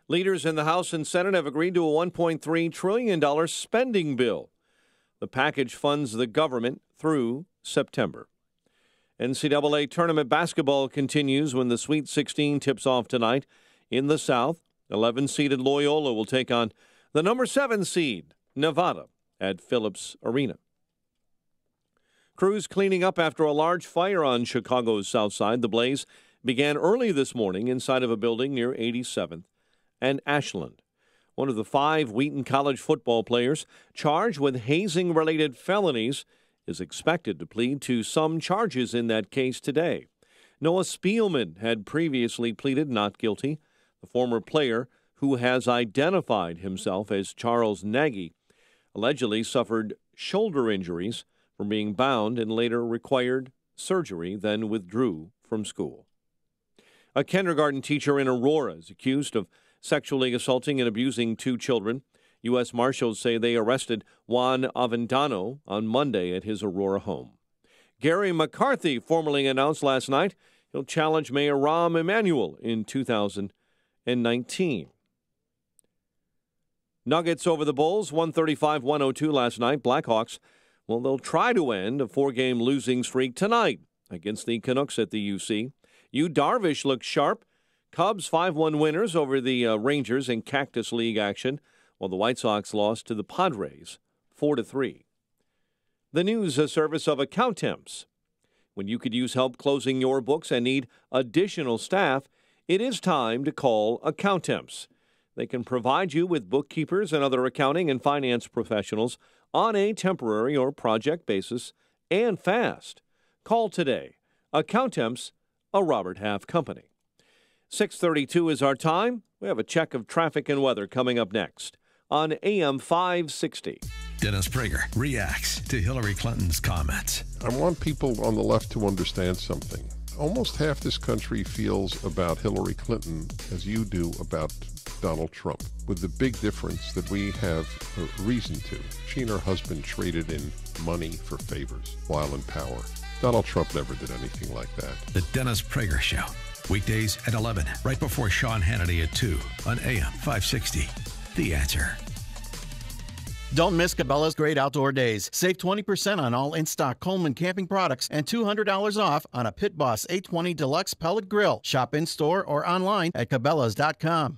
Leaders in the House and Senate have agreed to a $1.3 trillion spending bill. The package funds the government through September. NCAA tournament basketball continues when the Sweet 16 tips off tonight. In the South, 11-seeded Loyola will take on the number 7 seed, Nevada, at Phillips Arena. Crews cleaning up after a large fire on Chicago's South Side. The blaze began early this morning inside of a building near 87th and Ashland. One of the 5 Wheaton College football players charged with hazing-related felonies is expected to plead to some charges in that case today. Noah Spielman had previously pleaded not guilty. The former player, who has identified himself as Charles Nagy, allegedly suffered shoulder injuries from being bound and later required surgery, then withdrew from school. A kindergarten teacher in Aurora is accused of sexually assaulting and abusing 2 children. U.S. Marshals say they arrested Juan Avendano on Monday at his Aurora home. Gary McCarthy formally announced last night he'll challenge Mayor Rahm Emanuel in 2019. Nuggets over the Bulls, 135-102 last night. Blackhawks, well, they'll try to end a 4-game losing streak tonight against the Canucks at the UC. Yu Darvish looks sharp. Cubs 5-1 winners over the Rangers in Cactus League action, while the White Sox lost to the Padres 4-3. The news, a service of Accountemps. When you could use help closing your books and need additional staff, it is time to call Accountemps. They can provide you with bookkeepers and other accounting and finance professionals on a temporary or project basis and fast. Call today. Accountemps, a Robert Half company. 6:32 is our time. We have a check of traffic and weather coming up next on AM 560. Dennis Prager reacts to Hillary Clinton's comments. I want people on the left to understand something. Almost half this country feels about Hillary Clinton as you do about Donald Trump, with the big difference that we have a reason to. She and her husband traded in money for favors while in power. Donald Trump never did anything like that. The Dennis Prager Show. Weekdays at 11, right before Sean Hannity at 2 on AM 560. The Answer. Don't miss Cabela's Great Outdoor Days. Save 20% on all in-stock Coleman camping products and $200 off on a Pit Boss 820 Deluxe pellet grill. Shop in-store or online at Cabela's.com.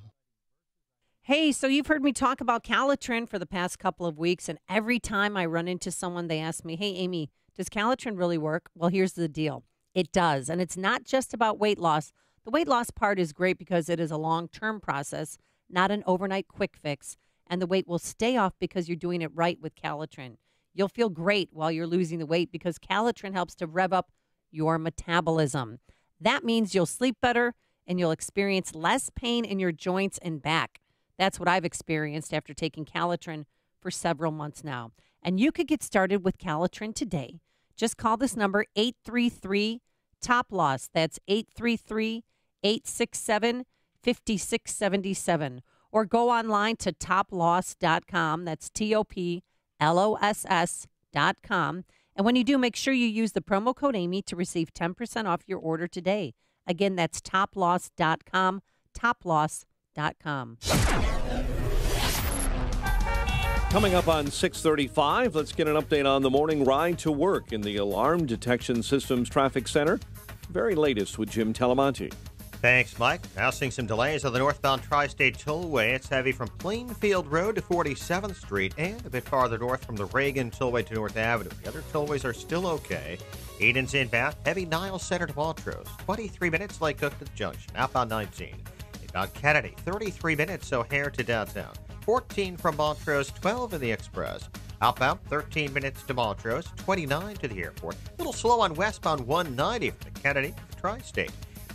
Hey, so you've heard me talk about Calitrin for the past couple of weeks, and every time I run into someone, they ask me, hey, Amy, does Calitrin really work? Well, here's the deal. It does, and it's not just about weight loss. The weight loss part is great because it is a long-term process, not an overnight quick fix. And the weight will stay off because you're doing it right with Calitrin. You'll feel great while you're losing the weight because Calitrin helps to rev up your metabolism. That means you'll sleep better and you'll experience less pain in your joints and back. That's what I've experienced after taking Calitrin for several months now. And you could get started with Calitrin today. Just call this number 833-TOP-LOSS. That's 833-867-5677. Or go online to toploss.com. That's TOPLOSS.com. And when you do, make sure you use the promo code Amy to receive 10% off your order today. Again, that's toploss.com, toploss.com. Coming up on 6:35, let's get an update on the morning ride to work in the Alarm Detection Systems Traffic Center. Very latest with Jim Talamonte. Thanks, Mike. Now seeing some delays on the northbound Tri-State Tollway. It's heavy from Plainfield Road to 47th Street and a bit farther north from the Reagan Tollway to North Avenue. The other tollways are still okay. Eden's inbound, heavy Niles Center to Montrose. 23 minutes Lake Cook to the junction. Outbound 19. Inbound Kennedy, 33 minutes O'Hare to downtown. 14 from Montrose, 12 in the Express. Outbound, 13 minutes to Montrose, 29 to the airport. A little slow on westbound 190 from the Kennedy to the Tri-State.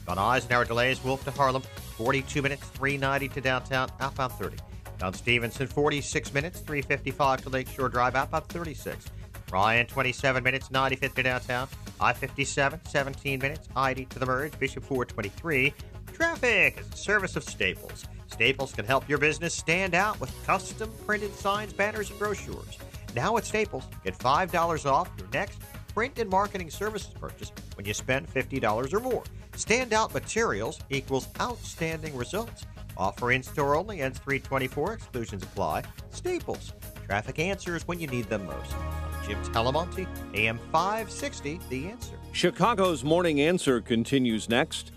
On Eisenhower delays, Wolf to Harlem, 42 minutes, 390 to downtown, outbound 30. Down Stevenson, 46 minutes, 355 to Lakeshore Drive, outbound 36. Ryan, 27 minutes, 95th to downtown. I-57, 17 minutes, I-80 to the merge, Bishop 423. Traffic is a service of Staples. Staples can help your business stand out with custom printed signs, banners, and brochures. Now at Staples, get $5 off your next print and marketing services purchase when you spend $50 or more. Standout materials equals outstanding results. Offer in-store only, ends 3/24, exclusions apply. Staples. Traffic answers when you need them most. I'm Jim Talamonte, AM 560, The Answer. Chicago's Morning Answer continues next.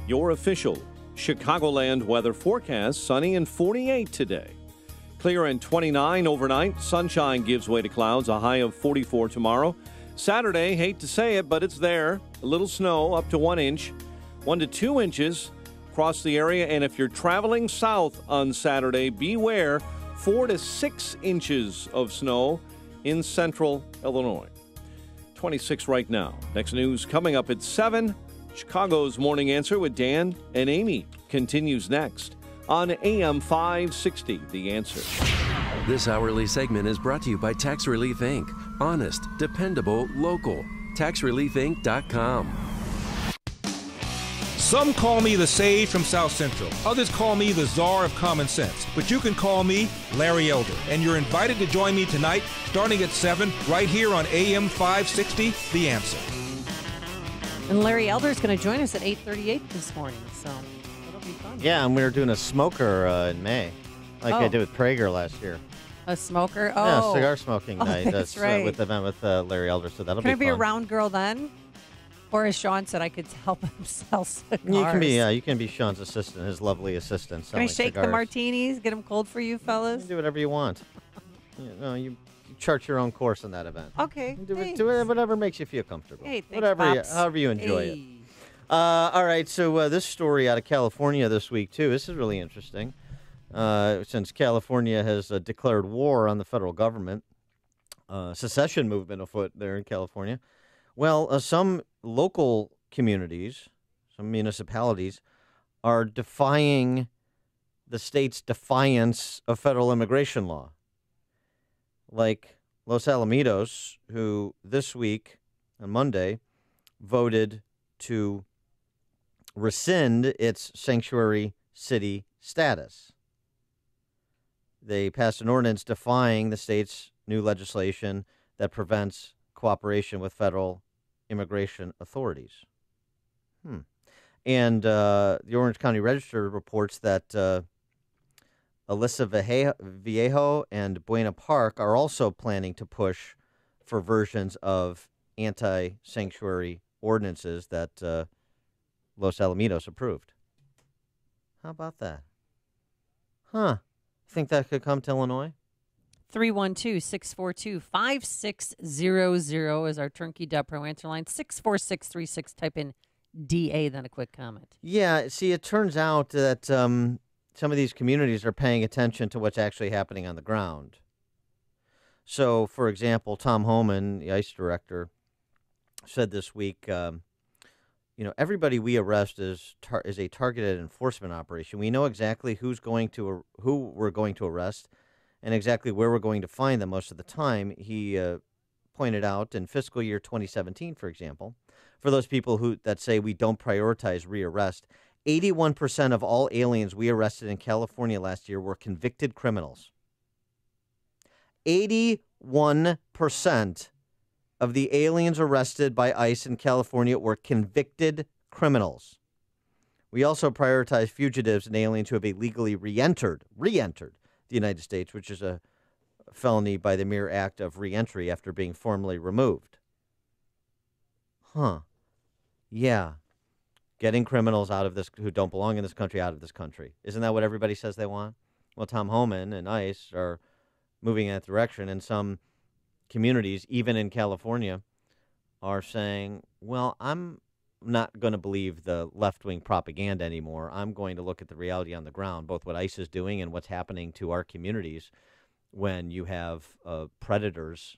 Your official Chicagoland weather forecast, sunny and 48 today. Clear and 29 overnight. Sunshine gives way to clouds, a high of 44 tomorrow. Saturday, hate to say it, but it's there. A little snow, up to 1 inch, 1 to 2 inches across the area. And if you're traveling south on Saturday, beware, 4 to 6 inches of snow in central Illinois. 26 right now. Next news coming up at 7. Chicago's Morning Answer with Dan and Amy continues next on AM 560, The Answer. This hourly segment is brought to you by Tax Relief Inc. Honest, dependable, local. TaxReliefInc.com. Some call me the sage from South Central. Others call me the czar of common sense. But you can call me Larry Elder. And you're invited to join me tonight, starting at 7, right here on AM 560, The Answer. And Larry Elder is going to join us at 8:38 this morning, so it'll be fun. Yeah, and we were doing a smoker in May, like I did with Prager last year. A smoker? Oh. Yeah, cigar smoking night. That's right. With Larry Elder, so that'll Can be I be fun. a round girl then? Or as Sean said, I could help him sell cigars. You can be Sean's assistant, his lovely assistant. Can I shake cigars. the martinis, get them cold for you fellas? You can do whatever you want. You chart your own course in that event. Okay. Do whatever makes you feel comfortable. Hey, thanks, however you enjoy it. All right, so this story out of California this week, too. This is really interesting. Since California has declared war on the federal government, secession movement afoot there in California. Well, some local communities, some municipalities, are defying the state's defiance of federal immigration law. Like Los Alamitos, who this week, on Monday, voted to rescind its sanctuary city status. They passed an ordinance defying the state's new legislation that prevents cooperation with federal immigration authorities. And the Orange County Register reports that Aliso Viejo and Buena Park are also planning to push for versions of anti-sanctuary ordinances that Los Alamitos approved. How about that? Think that could come to Illinois? 312-642-5600 is our Turnkey Pro answer line. 64636, type in DA, then a quick comment. Yeah, see, it turns out that some of these communities are paying attention to what's actually happening on the ground. So, for example, Tom Homan, the ICE director, said this week, everybody we arrest is a targeted enforcement operation. We know exactly who we're going to arrest and exactly where we're going to find them most of the time. He pointed out in fiscal year 2017, for example, for those people that say we don't prioritize rearrest, 81% of all aliens we arrested in California last year were convicted criminals. 81% of the aliens arrested by ICE in California were convicted criminals. We also prioritize fugitives and aliens who have illegally re-entered the United States, which is a felony by the mere act of re-entry after being formally removed. Yeah. Getting criminals out of this who don't belong in this country out of this country. Isn't that what everybody says they want? Well, Tom Homan and ICE are moving in that direction, and some communities, even in California, are saying, well, I'm not going to believe the left-wing propaganda anymore. I'm going to look at the reality on the ground, both what ICE is doing and what's happening to our communities when you have predators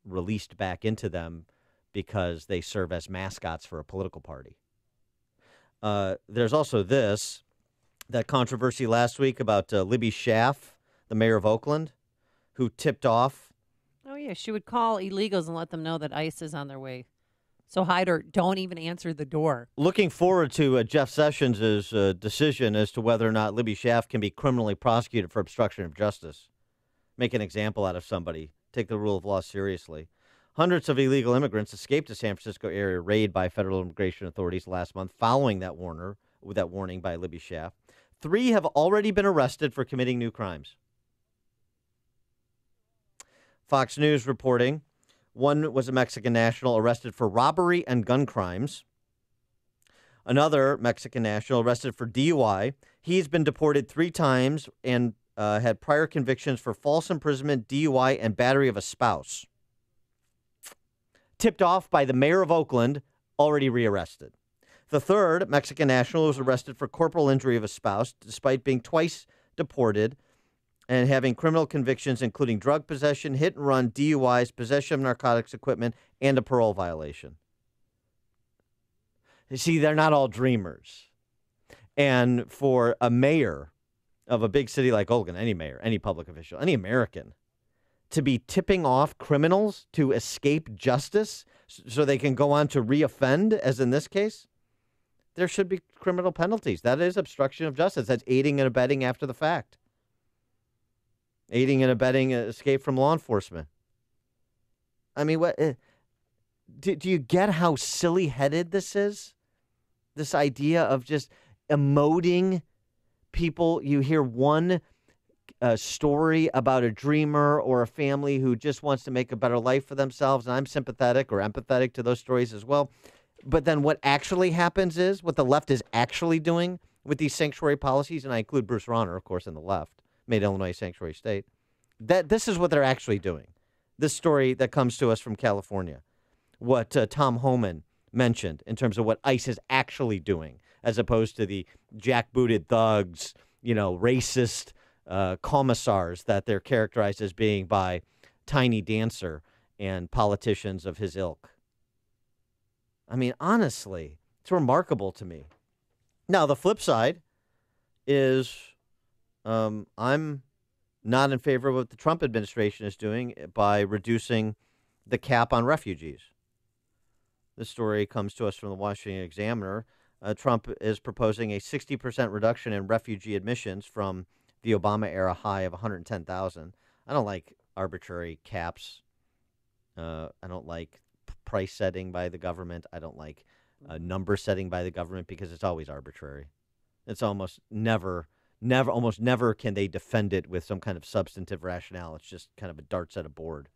released back into them because they serve as mascots for a political party. There's also that controversy last week about Libby Schaaf, the mayor of Oakland, who tipped off. Oh, yeah, she would call illegals and let them know that ICE is on their way. So hide or don't even answer the door. Looking forward to Jeff Sessions' decision as to whether or not Libby Schaaf can be criminally prosecuted for obstruction of justice. Make an example out of somebody. Take the rule of law seriously. Hundreds of illegal immigrants escaped a San Francisco area raid by federal immigration authorities last month following that warning by Libby Schaaf. 3 have already been arrested for committing new crimes. Fox News reporting, one was a Mexican national arrested for robbery and gun crimes. Another Mexican national arrested for DUI. He's been deported 3 times and had prior convictions for false imprisonment, DUI, and battery of a spouse. Tipped off by the mayor of Oakland, already rearrested. The third Mexican national was arrested for corporal injury of a spouse, despite being twice deported and having criminal convictions, including drug possession, hit and run, DUIs, possession of narcotics equipment, and a parole violation. You see, they're not all dreamers. And for a mayor of a big city like Oakland, any mayor, any public official, any American, to be tipping off criminals to escape justice so they can go on to reoffend, as in this case, there should be criminal penalties. That is obstruction of justice. That's aiding and abetting after the fact. Aiding and abetting escape from law enforcement. I mean, what? Do you get how silly-headed this is? This idea of just emoting people. You hear one story about a dreamer or a family who just wants to make a better life for themselves, and I'm sympathetic or empathetic to those stories as well. But then what actually happens is, what the left is actually doing with these sanctuary policies, and I include Bruce Rauner, of course, in the left, made Illinois a sanctuary state, that this is what they're actually doing. This story that comes to us from California, what Tom Homan mentioned in terms of what ICE is actually doing, as opposed to the jackbooted thugs, racist commissars that they're characterized as being by Tiny Dancer and politicians of his ilk. I mean, honestly, it's remarkable to me. Now, the flip side is I'm not in favor of what the Trump administration is doing by reducing the cap on refugees. This story comes to us from the Washington Examiner. Trump is proposing a 60% reduction in refugee admissions from the Obama-era high of 110,000. I don't like arbitrary caps. I don't like price setting by the government. I don't like number setting by the government because it's always arbitrary. It's almost never can they defend it with some kind of substantive rationale. It's just kind of a darts at a board.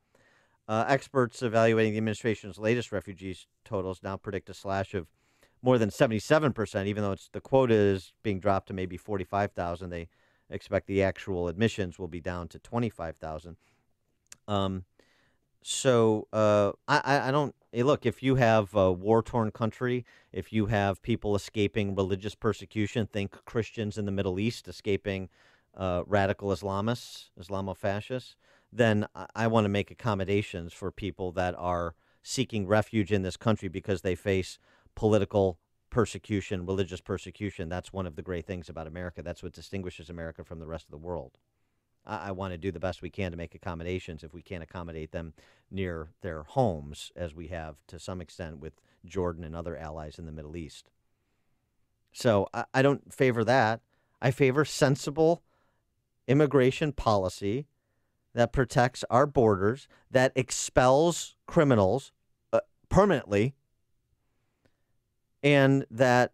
Experts evaluating the administration's latest refugees totals now predict a slash of more than 77%, even though the quota is being dropped to maybe 45,000. They expect the actual admissions will be down to 25,000. I don't look, if you have a war-torn country, if you have people escaping religious persecution, think Christians in the Middle East escaping radical Islamists, Islamofascists, then I want to make accommodations for people that are seeking refuge in this country because they face political persecution, religious persecution. That's one of the great things about America. That's what distinguishes America from the rest of the world. I want to do the best we can to make accommodations if we can't accommodate them near their homes, as we have to some extent with Jordan and other allies in the Middle East. So I don't favor that. I favor sensible immigration policy that protects our borders, that expels criminals permanently, and that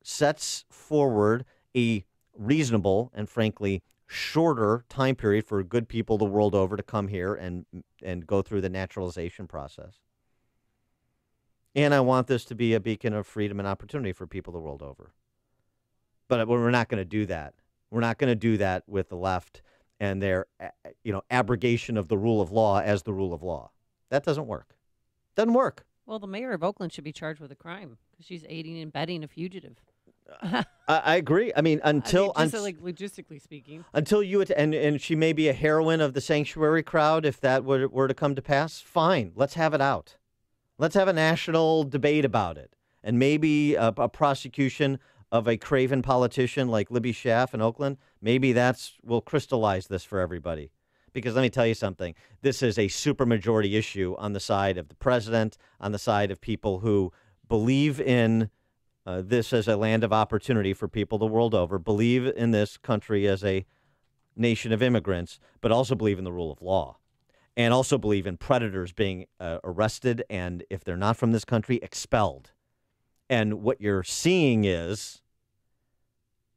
sets forward a reasonable and, frankly, shorter time period for good people the world over to come here and go through the naturalization process. And I want this to be a beacon of freedom and opportunity for people the world over. But we're not going to do that. We're not going to do that with the left and their, abrogation of the rule of law as the rule of law. That doesn't work. Doesn't work. Well, the mayor of Oakland should be charged with a crime because she's aiding and abetting a fugitive. I agree. I mean, logistically speaking, until you and she may be a heroine of the sanctuary crowd. If that were to come to pass, fine. Let's have it out. Let's have a national debate about it, and maybe a prosecution of a craven politician like Libby Schaaf in Oakland. Maybe will crystallize this for everybody. Because let me tell you something. This is a supermajority issue on the side of the president, on the side of people who believe in this as a land of opportunity for people the world over, believe in this country as a nation of immigrants, but also believe in the rule of law, and also believe in predators being arrested and, if they're not from this country, expelled. And what you're seeing is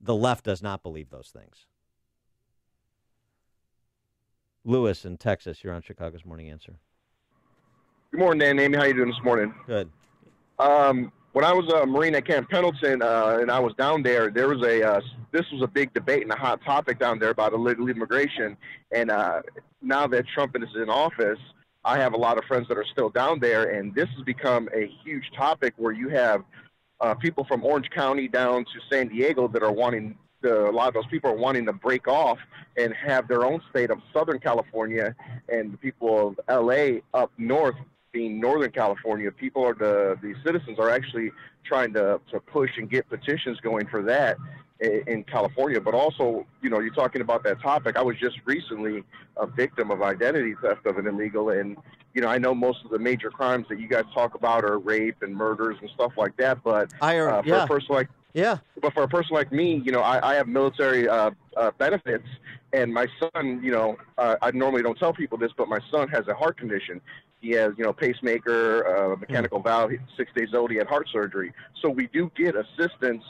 the left does not believe those things. Lewis in Texas, you're on Chicago's Morning Answer. Good morning, Dan and Amy. How you doing this morning? Good. When I was a Marine at Camp Pendleton and I was down there, there was this was a big debate and a hot topic down there about illegal immigration. And now that Trump is in office, I have a lot of friends that are still down there, and this has become a huge topic where you have people from Orange County down to San Diego that are wanting a lot of those people are wanting to break off and have their own state of Southern California, and the people of L.A. up north being Northern California. The citizens are actually trying to push and get petitions going for that. in California. But also, you're talking about that topic. I was just recently a victim of identity theft of an illegal, and I know most of the major crimes that you guys talk about are rape and murders and stuff like that. But for a person like me, I have military benefits, and my son, I normally don't tell people this, but my son has a heart condition. He has, pacemaker, mechanical valve. He's 6 days old. He had heart surgery. So we do get assistance.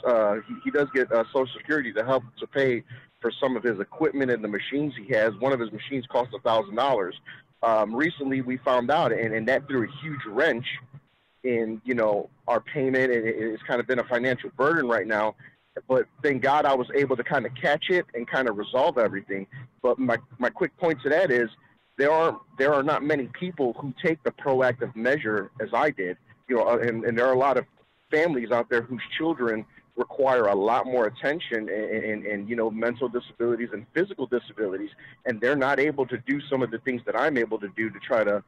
He does get Social Security to help to pay for some of his equipment and the machines he has. One of his machines costs $1,000. Recently, we found out, and that threw a huge wrench in, our payment. It's kind of been a financial burden right now. But thank God I was able to kind of catch it and kind of resolve everything. But my quick point to that is, there are not many people who take the proactive measure as I did, and there are a lot of families out there whose children require a lot more attention and mental disabilities and physical disabilities, and they're not able to do some of the things that I'm able to do to try to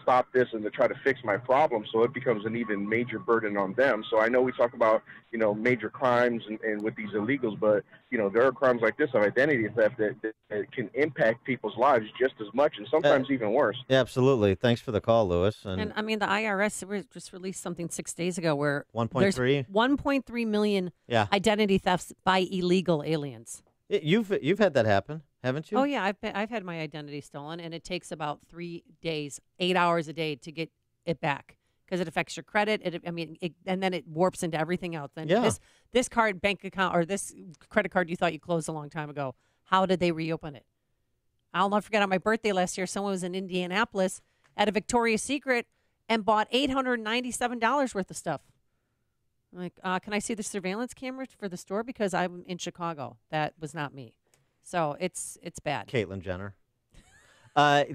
stop this and to try to fix my problem. So it becomes an even major burden on them. So I know we talk about, major crimes and with these illegals, but, there are crimes like this of identity theft that can impact people's lives just as much and sometimes even worse. Yeah, absolutely. Thanks for the call, Lewis. And I mean, the IRS just released something 6 days ago where 1.3 1.3 million identity thefts by illegal aliens. You've had that happen, haven't you? Oh yeah, I've had my identity stolen, and it takes about 3 days, 8 hours a day to get it back because it affects your credit. And then it warps into everything else. And this card, bank account, or this credit card you thought you closed a long time ago, how did they reopen it? I'll not forget on my birthday last year, someone was in Indianapolis at a Victoria's Secret and bought $897 worth of stuff. I'm like, can I see the surveillance camera for the store? Because I'm in Chicago. That was not me. So it's bad. Caitlyn Jenner. So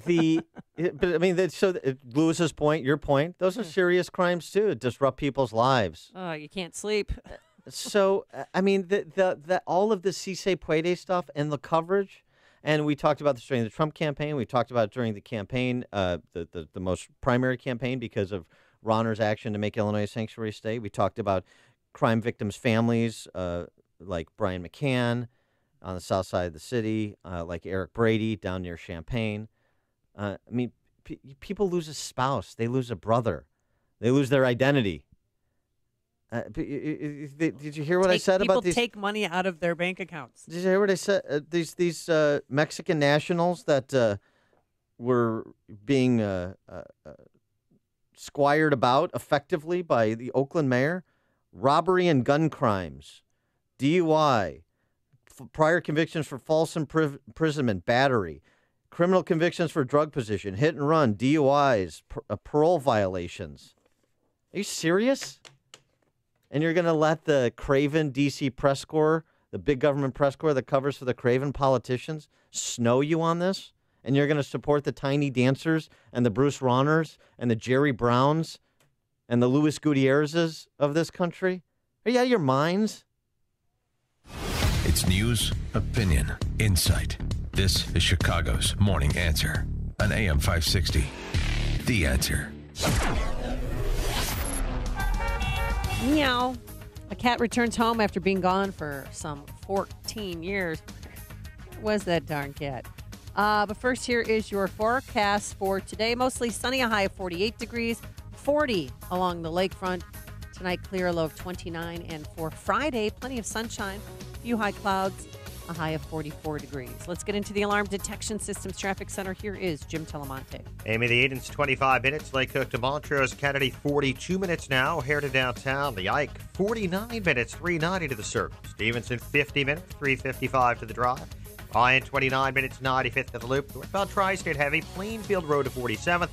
Lewis's point, your point, those are serious crimes too. Disrupt people's lives. Oh, you can't sleep. So, the all of the Si Se Puede stuff and the coverage, and we talked about this during the Trump campaign. We talked about it during the campaign, the most primary campaign because of Rauner's action to make Illinois a sanctuary state. We talked about crime victims' families, like Brian McCann on the south side of the city, like Eric Brady down near Champaign. People lose a spouse. They lose a brother. They lose their identity. Did you hear what I said about these? People take money out of their bank accounts. Did you hear what I said? These Mexican nationals that were being squired about effectively by the Oakland mayor, robbery and gun crimes, DUI, prior convictions for false imprisonment, battery, criminal convictions for drug possession, hit and run, DUIs, parole violations. Are you serious? And you're going to let the Craven D.C. press corps, the big government press corps that covers for the Craven politicians, snow you on this? And you're going to support the Tiny Dancers and the Bruce Rauners and the Jerry Browns and the Luis Gutierrezes of this country? Are you out of your minds? It's news, opinion, insight. This is Chicago's Morning Answer on AM 560. The Answer. Meow. A cat returns home after being gone for some 14 years. Where was that darn cat? But first, here is your forecast for today. Mostly sunny, a high of 48 degrees, 40 along the lakefront. Tonight, clear, a low of 29. And for Friday, plenty of sunshine, few high clouds, a high of 44 degrees. Let's get into the Alarm Detection Systems Traffic Center. Here is Jim Telemonte. Amy, the Eden's 25 minutes. Lake Cook to Montrose, Kennedy 42 minutes now. O'Hare to downtown. The Ike 49 minutes, 390 to the Circle. Stevenson 50 minutes, 355 to the Drive. Ryan 29 minutes, 95th to the Loop. Northbound Tri-State heavy. Plainfield Road to 47th.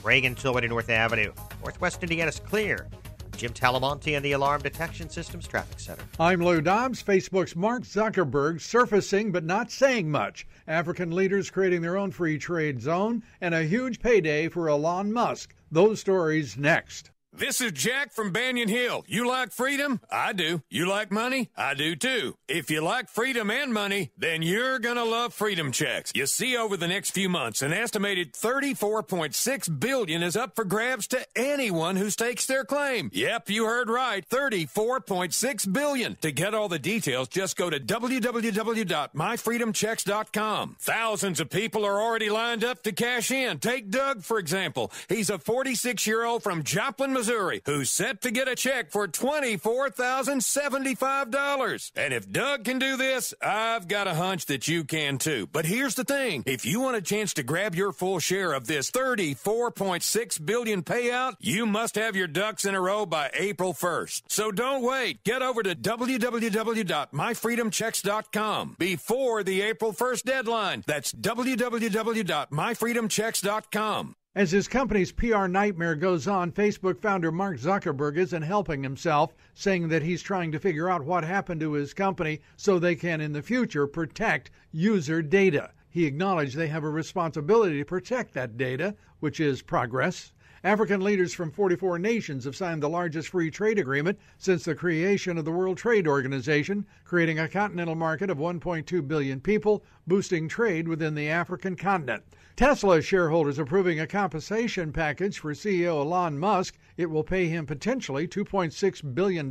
Reagan Tillway to North Avenue. Northwest Indiana's clear. Jim Talamonte and the Alarm Detection Systems Traffic Center. I'm Lou Dobbs. Facebook's Mark Zuckerberg surfacing but not saying much. African leaders creating their own free trade zone and a huge payday for Elon Musk. Those stories next. This is Jack from Banyan Hill. You like freedom? I do. You like money? I do too. If you like freedom and money, then you're going to love Freedom Checks. You see, over the next few months, an estimated $34.6 billion is up for grabs to anyone who stakes their claim. Yep, you heard right. $34.6 billion. To get all the details, just go to www.myfreedomchecks.com. Thousands of people are already lined up to cash in. Take Doug, for example. He's a 46-year-old from Joplin, Missouri, who's set to get a check for $24,075. And if Doug can do this, I've got a hunch that you can too. But here's the thing. If you want a chance to grab your full share of this $34.6 billion payout, you must have your ducks in a row by April 1st. So don't wait. Get over to www.myfreedomchecks.com before the April 1st deadline. That's www.myfreedomchecks.com. As his company's PR nightmare goes on, Facebook founder Mark Zuckerberg isn't helping himself, saying that he's trying to figure out what happened to his company so they can, in the future, protect user data. He acknowledged they have a responsibility to protect that data, which is progress. African leaders from 44 nations have signed the largest free trade agreement since the creation of the World Trade Organization, creating a continental market of 1.2 billion people, boosting trade within the African continent. Tesla shareholders approving a compensation package for CEO Elon Musk. It will pay him potentially $2.6 billion.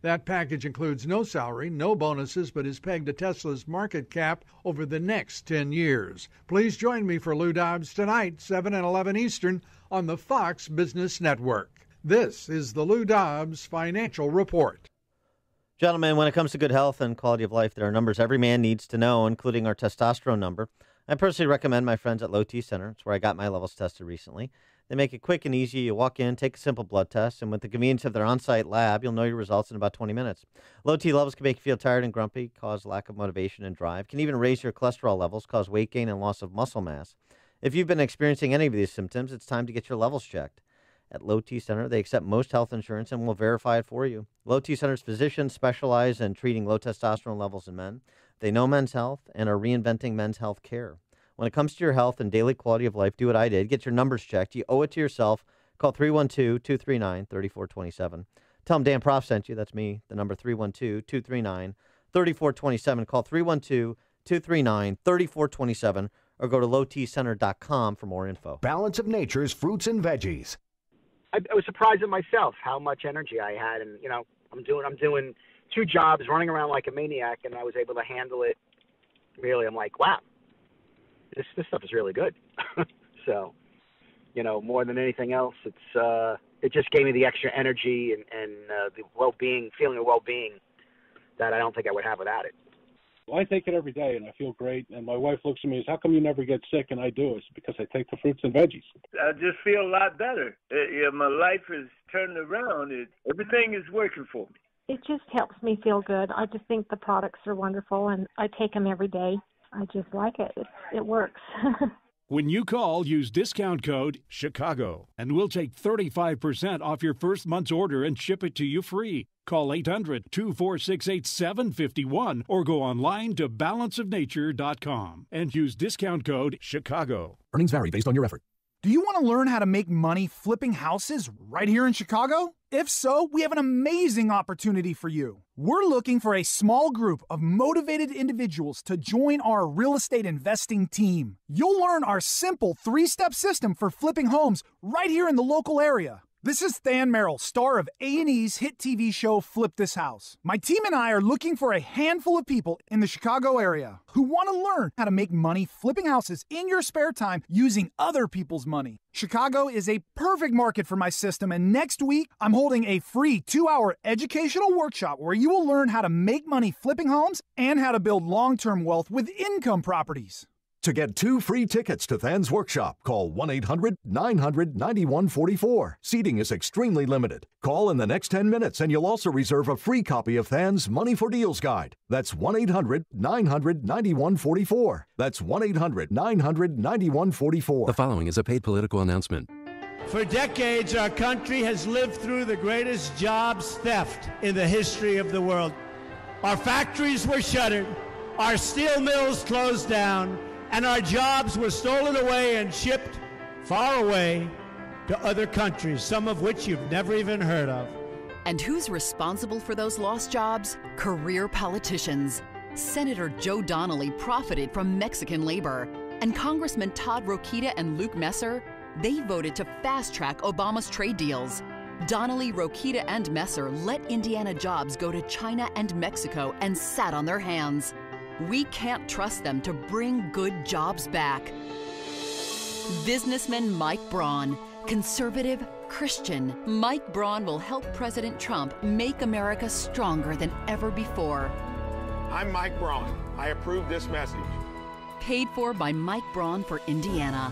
That package includes no salary, no bonuses, but is pegged to Tesla's market cap over the next 10 years. Please join me for Lou Dobbs tonight, 7 and 11 Eastern, on the Fox Business Network. This is the Lou Dobbs Financial Report. Gentlemen, when it comes to good health and quality of life, there are numbers every man needs to know, including our testosterone number. I personally recommend my friends at Low T Center. It's where I got my levels tested recently. They make it quick and easy. You walk in, take a simple blood test, and with the convenience of their on-site lab, you'll know your results in about 20 minutes. Low T levels can make you feel tired and grumpy, cause lack of motivation and drive, can even raise your cholesterol levels, cause weight gain and loss of muscle mass. If you've been experiencing any of these symptoms, it's time to get your levels checked. At Low T Center, they accept most health insurance and will verify it for you. Low T Center's physicians specialize in treating low testosterone levels in men. They know men's health and are reinventing men's health care. When it comes to your health and daily quality of life, do what I did. Get your numbers checked. You owe it to yourself. Call 312-239-3427. Tell them Dan Prof sent you. That's me. The number 312-239-3427. Call 312-239-3427 or go to lowtcenter.com for more info. Balance of Nature's fruits and veggies. I was surprised at myself how much energy I had, and I'm doing 2 jobs, running around like a maniac, and I was able to handle it. Really, I'm like, wow, this stuff is really good. So, more than anything else, it just gave me the extra energy and the well-being, feeling of well-being that I don't think I would have without it. Well, I take it every day, and I feel great. And my wife looks at me and says, how come you never get sick? And I do. It's because I take the fruits and veggies. I just feel a lot better. My life has turned around. Everything is working for me. It just helps me feel good. I just think the products are wonderful, and I take them every day. I just like it. It works. When you call, use discount code CHICAGO, and we'll take 35% off your first month's order and ship it to you free. Call 800-246-8751 or go online to balanceofnature.com and use discount code CHICAGO. Earnings vary based on your effort. Do you want to learn how to make money flipping houses right here in Chicago? If so, we have an amazing opportunity for you. We're looking for a small group of motivated individuals to join our real estate investing team. You'll learn our simple 3-step system for flipping homes right here in the local area. This is Than Merrill, star of A&E's hit TV show Flip This House. My team and I are looking for a handful of people in the Chicago area who want to learn how to make money flipping houses in your spare time using other people's money. Chicago is a perfect market for my system, and next week I'm holding a free 2-hour educational workshop where you will learn how to make money flipping homes and how to build long-term wealth with income properties. To get 2 free tickets to Than's workshop, call 1-800-900-9144. Seating is extremely limited. Call in the next 10 minutes and you'll also reserve a free copy of Than's Money for Deals Guide. That's 1-800-900-9144. That's 1-800-900-9144. The following is a paid political announcement. For decades, our country has lived through the greatest jobs theft in the history of the world. Our factories were shuttered, our steel mills closed down, and our jobs were stolen away and shipped far away to other countries, some of which you've never even heard of. And who's responsible for those lost jobs? Career politicians. Senator Joe Donnelly profited from Mexican labor. And Congressman Todd Rokita and Luke Messer, they voted to fast-track Obama's trade deals. Donnelly, Rokita, and Messer let Indiana jobs go to China and Mexico and sat on their hands. We can't trust them to bring good jobs back. Businessman Mike Braun, conservative, Christian. Mike Braun will help President Trump make America stronger than ever before. I'm Mike Braun. I approve this message. Paid for by Mike Braun for Indiana.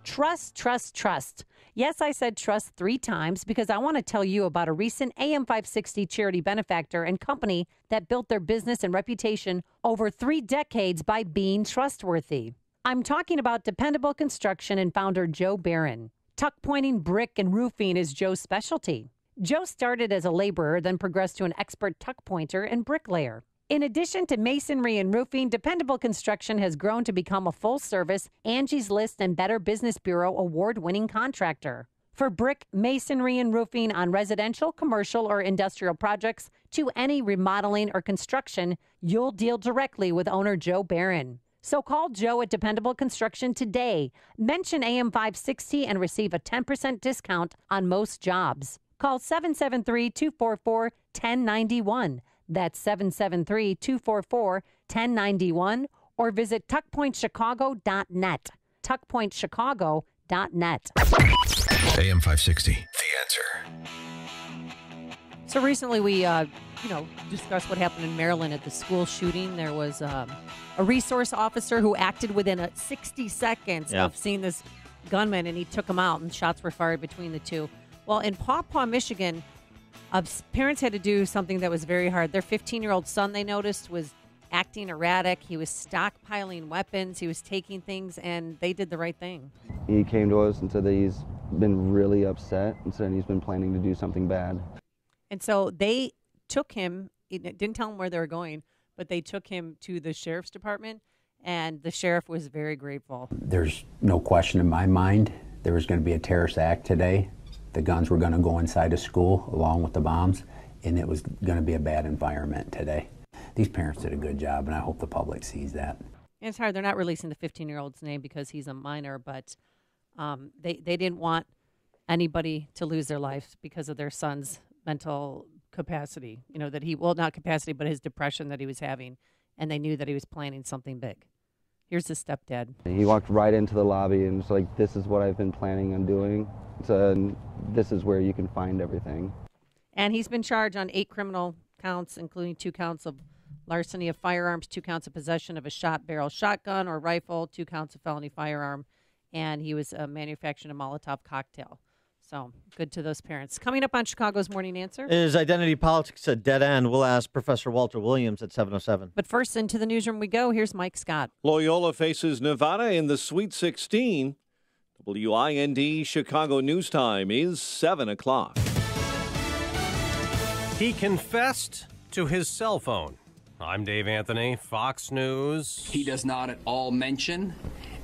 Trust, trust, trust. Yes, I said trust 3 times because I want to tell you about a recent AM 560 charity benefactor and company that built their business and reputation over 3 decades by being trustworthy. I'm talking about Dependable Construction and founder Joe Barron. Tuck pointing, brick, and roofing is Joe's specialty. Joe started as a laborer, then progressed to an expert tuck pointer and bricklayer. In addition to masonry and roofing, Dependable Construction has grown to become a full-service Angie's List and Better Business Bureau award-winning contractor. For brick, masonry, and roofing on residential, commercial, or industrial projects to any remodeling or construction, you'll deal directly with owner Joe Barron. So call Joe at Dependable Construction today. Mention AM 560 and receive a 10% discount on most jobs. Call 773-244-1091. That's 773-244-1091 or visit tuckpointchicago.net. tuckpointchicago.net. AM 560, The Answer. So recently we, discussed what happened in Maryland at the school shooting. There was a resource officer who acted within 60 seconds of seeing this gunman, and he took him out, and shots were fired between the two. Well, in Paw Paw, Michigan, parents had to do something that was very hard. Their 15-year-old son, they noticed, was acting erratic. He was stockpiling weapons. He was taking things, and they did the right thing. He came to us and said that he's been really upset and said he's been planning to do something bad. And so they took him, didn't tell him where they were going, but they took him to the sheriff's department, and the sheriff was very grateful. There's no question in my mind there was going to be a terrorist act today. The guns were going to go inside a school along with the bombs, and it was going to be a bad environment today. These parents did a good job, and I hope the public sees that. And it's hard. They're not releasing the 15-year-old's name because he's a minor, but they didn't want anybody to lose their life because of their son's mental capacity, that he, well, not capacity, but his depression that he was having, and they knew that he was planning something big. Here's his stepdad. He walked right into the lobby and was like, this is what I've been planning on doing. So this is where you can find everything. And he's been charged on 8 criminal counts, including 2 counts of larceny of firearms, 2 counts of possession of a shot barrel shotgun or rifle, 2 counts of felony firearm, and he was manufacturing a Molotov cocktail. So good to those parents. Coming up on Chicago's Morning Answer. Is identity politics a dead end? We'll ask Professor Walter Williams at 7:07. But first, into the newsroom we go. Here's Mike Scott. Loyola faces Nevada in the Sweet 16. WIND Chicago News Time is 7 o'clock. He confessed to his cell phone. I'm Dave Anthony, Fox News. He does not at all mention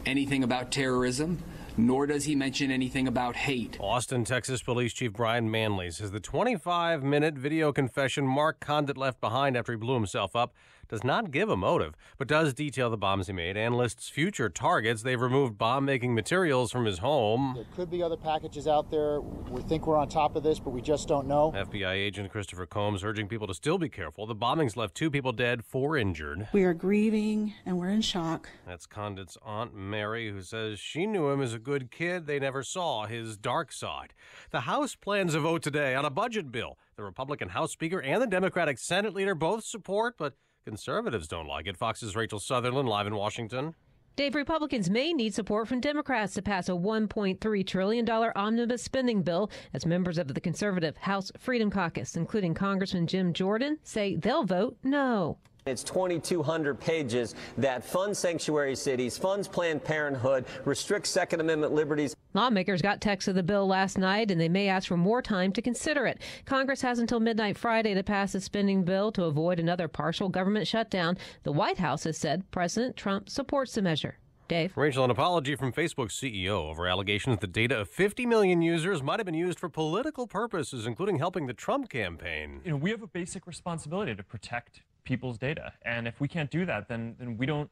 anything about terrorism, nor does he mention anything about hate. Austin, Texas Police Chief Brian Manley says the 25-minute video confession Mark Condit left behind after he blew himself up does not give a motive, but does detail the bombs he made and lists future targets. They've removed bomb-making materials from his home. There could be other packages out there. We think we're on top of this, but we just don't know. FBI agent Christopher Combs urging people to still be careful. The bombings left 2 people dead, 4 injured. We are grieving and we're in shock. That's Condit's Aunt Mary, who says she knew him as a good kid. They never saw his dark side. The House plans a vote today on a budget bill. The Republican House Speaker and the Democratic Senate leader both support, but conservatives don't like it. Fox's Rachel Sutherland live in Washington. Dave, Republicans may need support from Democrats to pass a $1.3 trillion omnibus spending bill as members of the conservative House Freedom Caucus, including Congressman Jim Jordan, say they'll vote no. It's 2,200 pages that funds sanctuary cities, funds Planned Parenthood, restricts Second Amendment liberties. Lawmakers got text of the bill last night, and they may ask for more time to consider it. Congress has until midnight Friday to pass the spending bill to avoid another partial government shutdown. The White House has said President Trump supports the measure. Dave? Rachel, an apology from Facebook's CEO over allegations the data of 50 million users might have been used for political purposes, including helping the Trump campaign. We have a basic responsibility to protect people's data. And if we can't do that, then we don't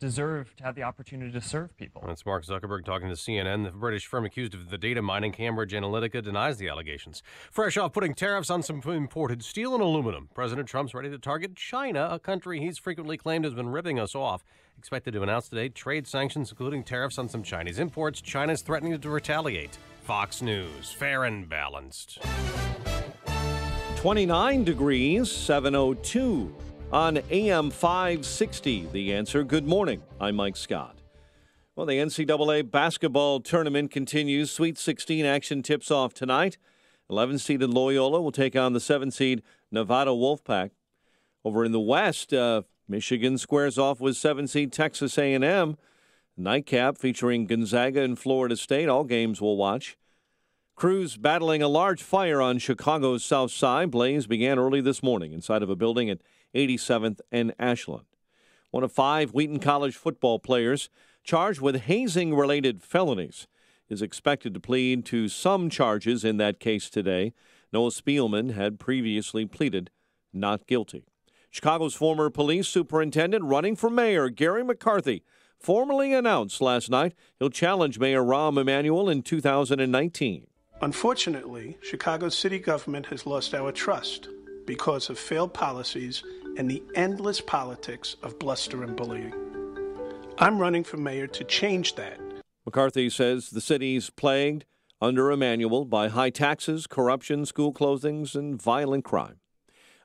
deserve to have the opportunity to serve people. That's Mark Zuckerberg talking to CNN. The British firm accused of the data mining, Cambridge Analytica, denies the allegations. Fresh off putting tariffs on some imported steel and aluminum, President Trump's ready to target China, a country he's frequently claimed has been ripping us off. Expected to announce today trade sanctions, including tariffs on some Chinese imports. China's threatening to retaliate. Fox News, fair and balanced. 29 degrees, 7:02. On AM 560, The Answer. Good morning. I'm Mike Scott. Well, the NCAA basketball tournament continues. Sweet 16 action tips off tonight. 11-seeded Loyola will take on the 7-seed Nevada Wolfpack. Over in the West, Michigan squares off with 7-seed Texas A&M. Nightcap featuring Gonzaga and Florida State. All games we'll watch. Crews battling a large fire on Chicago's south side. Blaze began early this morning inside of a building at 87th and Ashland. One of 5 Wheaton College football players charged with hazing-related felonies is expected to plead to some charges in that case today. Noah Spielman had previously pleaded not guilty. Chicago's former police superintendent running for mayor, Gary McCarthy, formally announced last night he'll challenge Mayor Rahm Emanuel in 2019. Unfortunately, Chicago's city government has lost our trust because of failed policies and the endless politics of bluster and bullying. I'm running for mayor to change that. McCarthy says the city's plagued under Emanuel by high taxes, corruption, school closings, and violent crime.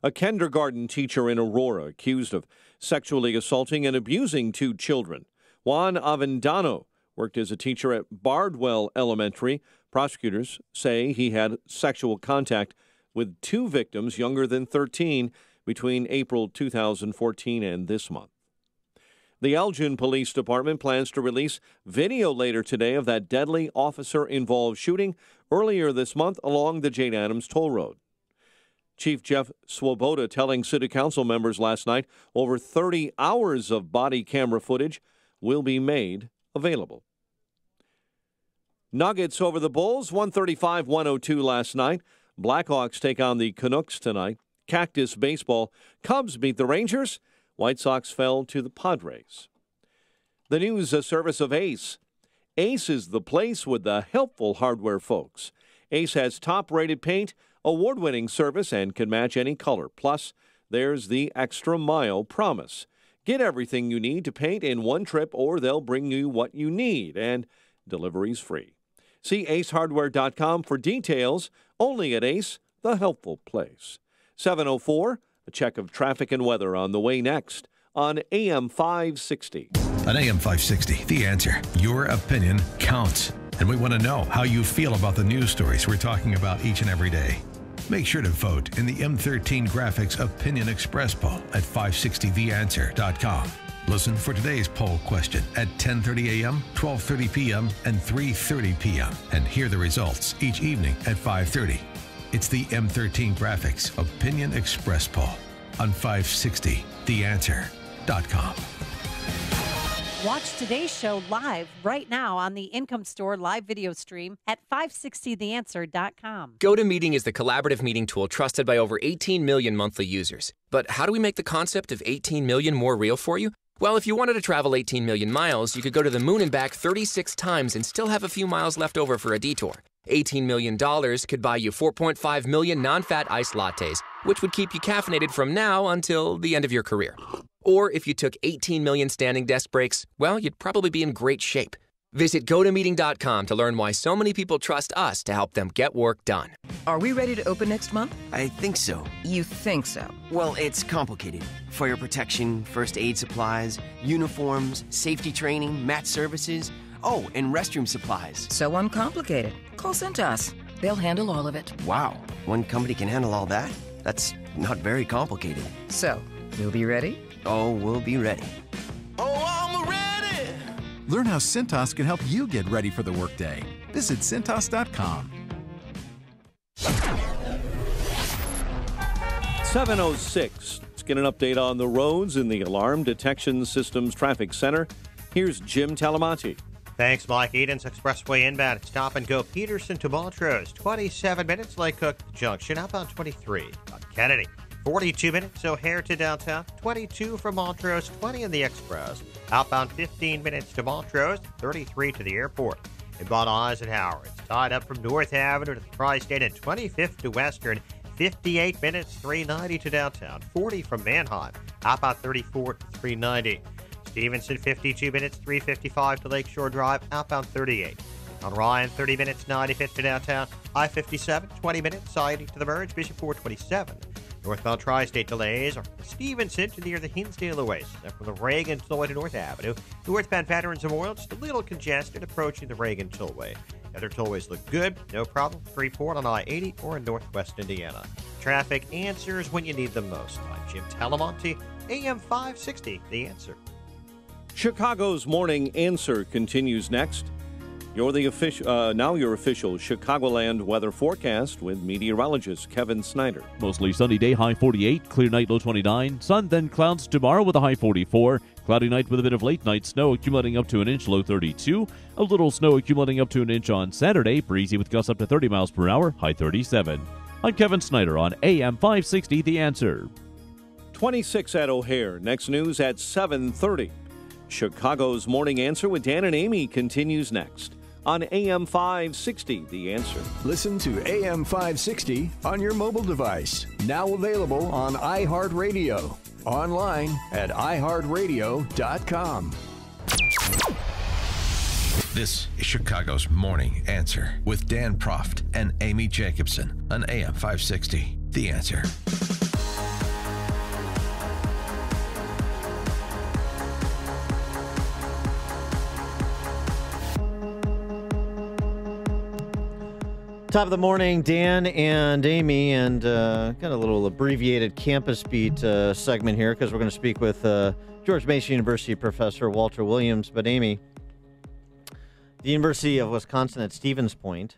A kindergarten teacher in Aurora accused of sexually assaulting and abusing 2 children. Juan Avendano worked as a teacher at Bardwell Elementary. Prosecutors say he had sexual contact with 2 victims younger than 13 between April 2014 and this month. The Elgin Police Department plans to release video later today of that deadly officer-involved shooting earlier this month along the Jane Addams Toll Road. Chief Jeff Swoboda telling City Council members last night over 30 hours of body camera footage will be made available. Nuggets over the Bulls, 135-102 last night. Blackhawks take on the Canucks tonight. Cactus Baseball, Cubs beat the Rangers. White Sox fell to the Padres. The news service of Ace. Ace is the place with the helpful hardware folks. Ace has top-rated paint, award-winning service, and can match any color. Plus, there's the extra mile promise. Get everything you need to paint in one trip, or they'll bring you what you need, and delivery's free. See acehardware.com for details. Only at Ace, the helpful place. 7:04, a check of traffic and weather on the way next on AM 560. On AM 560, The Answer. Your opinion counts. And we want to know how you feel about the news stories we're talking about each and every day. Make sure to vote in the M13 Graphics Opinion Express poll at 560theanswer.com. Listen for today's poll question at 10:30 a.m., 12:30 p.m., and 3:30 p.m. and hear the results each evening at 5:30. It's the M13 Graphics Opinion Express poll on 560theanswer.com. Watch today's show live right now on the Income Store live video stream at 560theanswer.com. GoToMeeting is the collaborative meeting tool trusted by over 18 million monthly users. But how do we make the concept of 18 million more real for you? Well, if you wanted to travel 18 million miles, you could go to the moon and back 36 times and still have a few miles left over for a detour. $18 million could buy you 4.5 million non-fat iced lattes, which would keep you caffeinated from now until the end of your career. Or if you took 18 million standing desk breaks, well, you'd probably be in great shape. Visit GoToMeeting.com to learn why so many people trust us to help them get work done. Are we ready to open next month? I think so. You think so? Well, it's complicated. Fire protection, first aid supplies, uniforms, safety training, mat services. Oh, and restroom supplies. So uncomplicated. Call Cintas. They'll handle all of it. Wow, one company can handle all that? That's not very complicated. So, you'll be ready? Oh, we'll be ready. Learn how Cintas can help you get ready for the workday. Visit Cintas.com. 7:06. Let's get an update on the roads in the Alarm Detection Systems Traffic Center. Here's Jim Talamonte. Thanks, Mike. Edens Expressway inbound. Stop and go Peterson to Montrose. 27 minutes. Lake Cook Junction. Outbound 23. On Kennedy. 42 minutes. O'Hare to downtown. 22 from Montrose. 20 in the Express. Outbound 15 minutes to Montrose. 33 to the airport. Inbound Eisenhower. It's tied up from North Avenue to the Tri-State and 25th to Western. 58 minutes. 390 to downtown. 40 from Manheim. Outbound 34 to 390. Stevenson, 52 minutes, 355 to Lakeshore Drive, outbound 38. On Ryan, 30 minutes, 95th to downtown. I-57, 20 minutes, siding to the merge, Bishop 427. Northbound Tri-State delays are Stevenson to near the Hinsdale Oasis. And from the Reagan Tollway to North Avenue, northbound Veterans Memorial, just a little congested approaching the Reagan Tollway. The other tollways look good, no problem. Freeport on I-80 or in Northwest Indiana. Traffic answers when you need them most. I'm Jim Talamonte, AM 560, The Answer. Chicago's Morning Answer continues next. You're the official, now your official Chicagoland weather forecast with meteorologist Kevin Snyder. Mostly sunny day, high 48, clear night, low 29. Sun, then clouds tomorrow with a high 44. Cloudy night with a bit of late night snow accumulating up to an inch, low 32. A little snow accumulating up to an inch on Saturday. Breezy with gusts up to 30 miles per hour, high 37. I'm Kevin Snyder on AM 560, The Answer. 26 at O'Hare. Next news at 7:30. Chicago's Morning Answer with Dan and Amy continues next on AM 560, The Answer. Listen to AM 560 on your mobile device. Now available on iHeartRadio. Online at iHeartRadio.com. This is Chicago's Morning Answer with Dan Proft and Amy Jacobson on AM 560, The Answer. Top of the morning, Dan and Amy, and got a little abbreviated Campus Beat segment here because we're going to speak with George Mason University professor Walter Williams. But Amy, the University of Wisconsin at Stevens Point,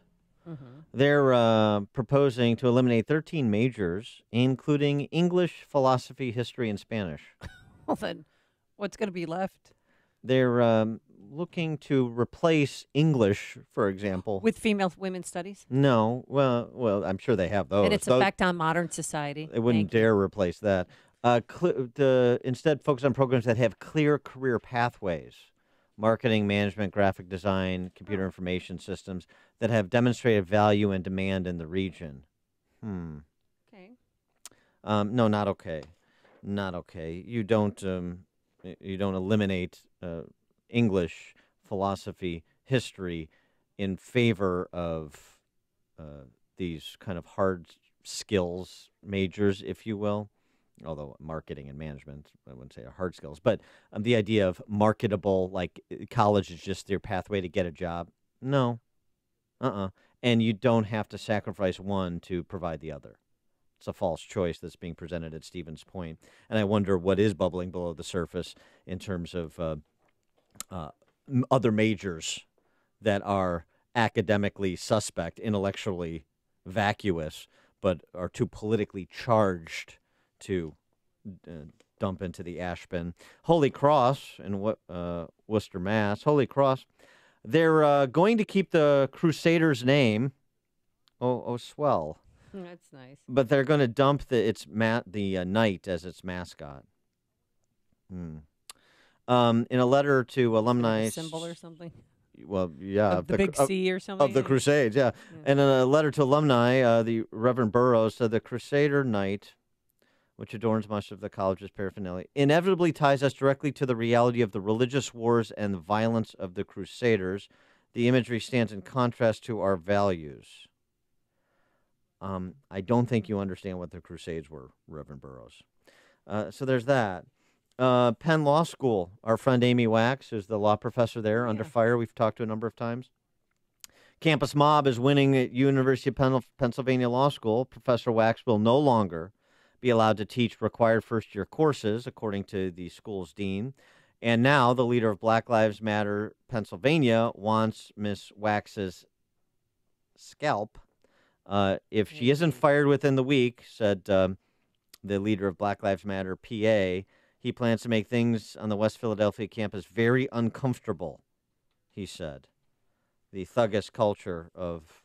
they're proposing to eliminate 13 majors, including English, philosophy, history, and Spanish. Well, then what's going to be left? They're looking to replace English, for example, with women's studies. No, well, I'm sure they have those. And its effect on modern society. They wouldn't dare replace that. Instead, focus on programs that have clear career pathways: marketing, management, graphic design, computer information systems that have demonstrated value and demand in the region. Okay. No, not okay. Not okay. You don't eliminate English, philosophy, history in favor of these kind of hard skills majors, if you will. Although marketing and management, I wouldn't say are hard skills, but the idea of marketable, like college is just their pathway to get a job. No. And you don't have to sacrifice one to provide the other. It's a false choice that's being presented at Stevens Point. And I wonder what is bubbling below the surface in terms of other majors that are academically suspect, intellectually vacuous, but are too politically charged to dump into the ash bin. Holy Cross in Worcester, Mass. Holy Cross. They're going to keep the Crusaders' name. Oh, swell. That's nice. But they're going to dump the knight as its mascot. In a letter to alumni, symbol or something. Well, yeah, of the big C or something of the Crusades, yeah. And in a letter to alumni, the Reverend Burroughs said the Crusader Knight, which adorns much of the college's paraphernalia, inevitably ties us directly to the reality of the religious wars and the violence of the Crusaders. The imagery stands in contrast to our values. I don't think you understand what the Crusades were, Reverend Burroughs. So there's that. Penn Law School, our friend Amy Wax, who's the law professor there, under fire. We've talked to a number of times. Campus mob is winning at University of Pennsylvania Law School. Professor Wax will no longer be allowed to teach required first-year courses, according to the school's dean. And now the leader of Black Lives Matter Pennsylvania wants Miss Wax's scalp. If she isn't fired within the week, said the leader of Black Lives Matter PA, He plans to make things on the West Philadelphia campus very uncomfortable, he said. The thuggish culture of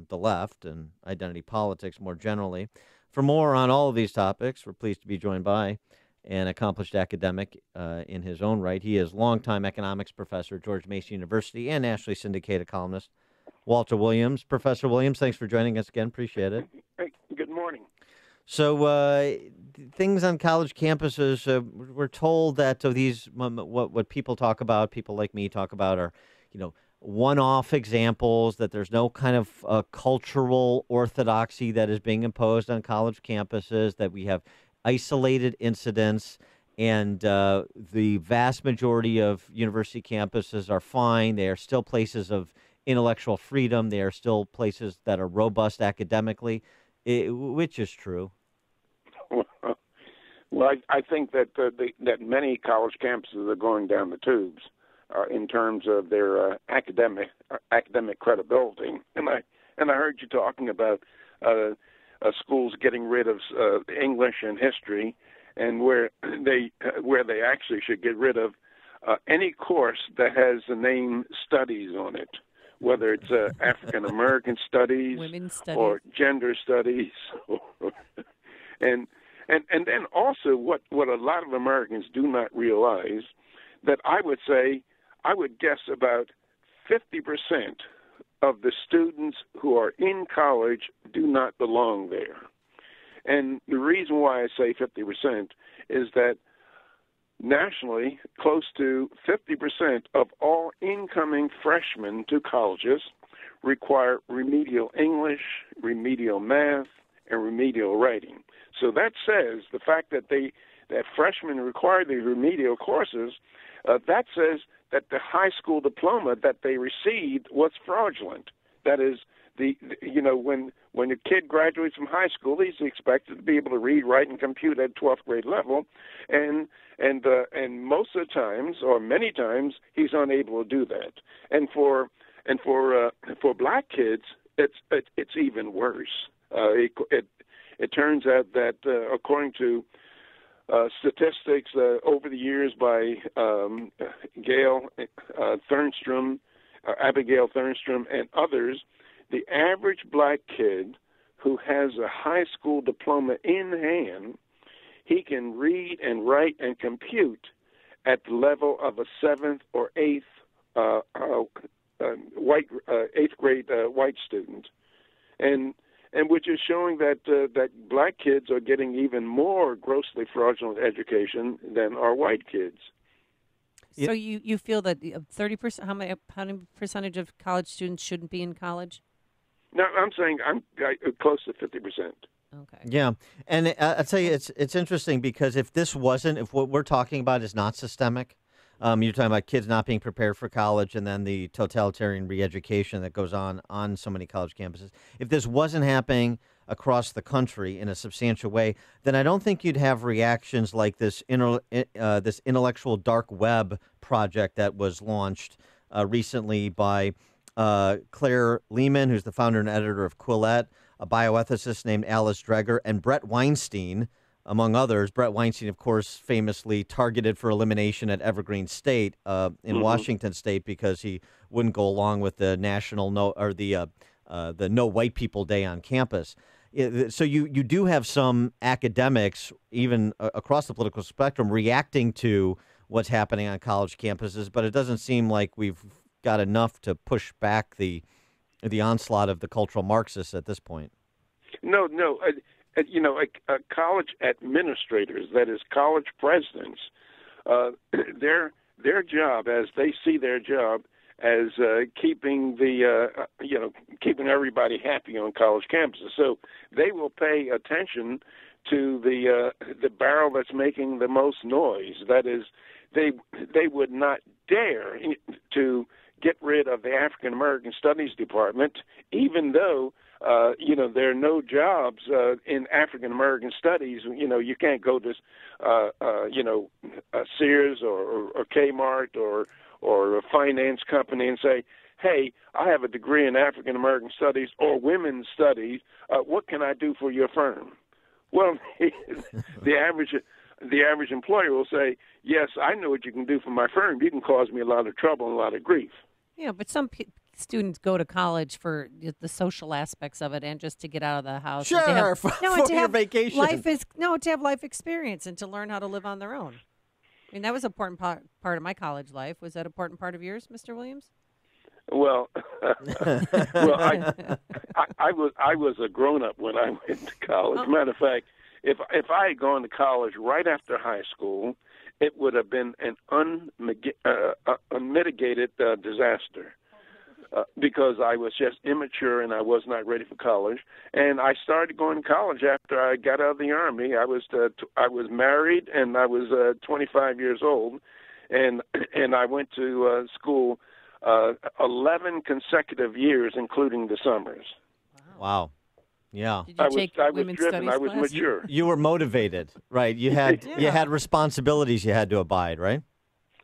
the left and identity politics more generally. For more on all of these topics, we're pleased to be joined by an accomplished academic in his own right. He is longtime economics professor at George Mason University and nationally syndicated columnist Walter Williams. Professor Williams, thanks for joining us again. Appreciate it. Hey, good morning. So things on college campuses, we're told that these what people talk about, people like me talk about, are one-off examples, that there's no kind of cultural orthodoxy that is being imposed on college campuses, that we have isolated incidents, and the vast majority of university campuses are fine. They are still places of intellectual freedom. They are still places that are robust academically. Which is true? Well, I think that that many college campuses are going down the tubes in terms of their academic credibility. And I heard you talking about schools getting rid of English and history, and where they actually should get rid of any course that has the name studies on it, whether it's African American studies, women's studies, or gender studies, and then also what a lot of Americans do not realize, that I would guess about 50% of the students who are in college do not belong there. And the reason why I say 50% is that nationally, close to 50% of all incoming freshmen to colleges require remedial English, remedial math, and remedial writing. So that says the fact that freshmen require these remedial courses, that says that the high school diploma that they received was fraudulent. That is, when a kid graduates from high school, he's expected to be able to read, write, and compute at 12th grade level, and most of the times, or many times, he's unable to do that. And for black kids, it's even worse. It turns out that according to statistics over the years by Abigail Thernstrom, and others, the average black kid who has a high school diploma in hand, he can read and write and compute at the level of a 7th or 8th eighth grade white student, and which is showing that black kids are getting even more grossly fraudulent education than our white kids. So you feel that 30%, how many percentage of college students shouldn't be in college? No, I'm saying I'm close to 50%. Okay. Yeah, and I'll tell you, it's interesting because if what we're talking about is not systemic, you're talking about kids not being prepared for college and then the totalitarian re-education that goes on so many college campuses. If this wasn't happening across the country in a substantial way, then I don't think you'd have reactions like this intellectual dark web project that was launched recently by Claire Lehman, who's the founder and editor of Quillette, a bioethicist named Alice Dreger, and Brett Weinstein, among others. Brett Weinstein, of course, famously targeted for elimination at Evergreen State in Washington State because he wouldn't go along with the national the No White People Day on campus. So you do have some academics, even across the political spectrum, reacting to what's happening on college campuses, but it doesn't seem like we've got enough to push back the onslaught of the cultural Marxists at this point. No. College administrators, that is, college presidents, their job, as they see their job, as keeping keeping everybody happy on college campuses. So they will pay attention to the barrel that's making the most noise. That is, they would not dare to get rid of the African American Studies Department, even though there are no jobs in African American Studies. You can't go to Sears or Kmart or a finance company and say, hey, I have a degree in African American Studies or Women's Studies. What can I do for your firm? Well, the average the average employer will say, yes, I know what you can do for my firm. You can cause me a lot of trouble and a lot of grief. Yeah, but some students go to college for the social aspects of it and just to get out of the house. Sure, and to have, for to your have vacation. to have life experience and to learn how to live on their own. I mean, that was an important part of my college life. Was that an important part of yours, Mr. Williams? Well, I was a grown-up when I went to college. Matter of fact, if I had gone to college right after high school, it would have been an unmitigated disaster because I was just immature and I was not ready for college. And I started going to college after I got out of the Army. I was married and I was 25 years old, and I went to school 11 consecutive years, including the summers. Wow. Yeah. Did you take I was women's driven. studies I was class? mature. You were motivated, right? You had Yeah. you had responsibilities you had to abide, right?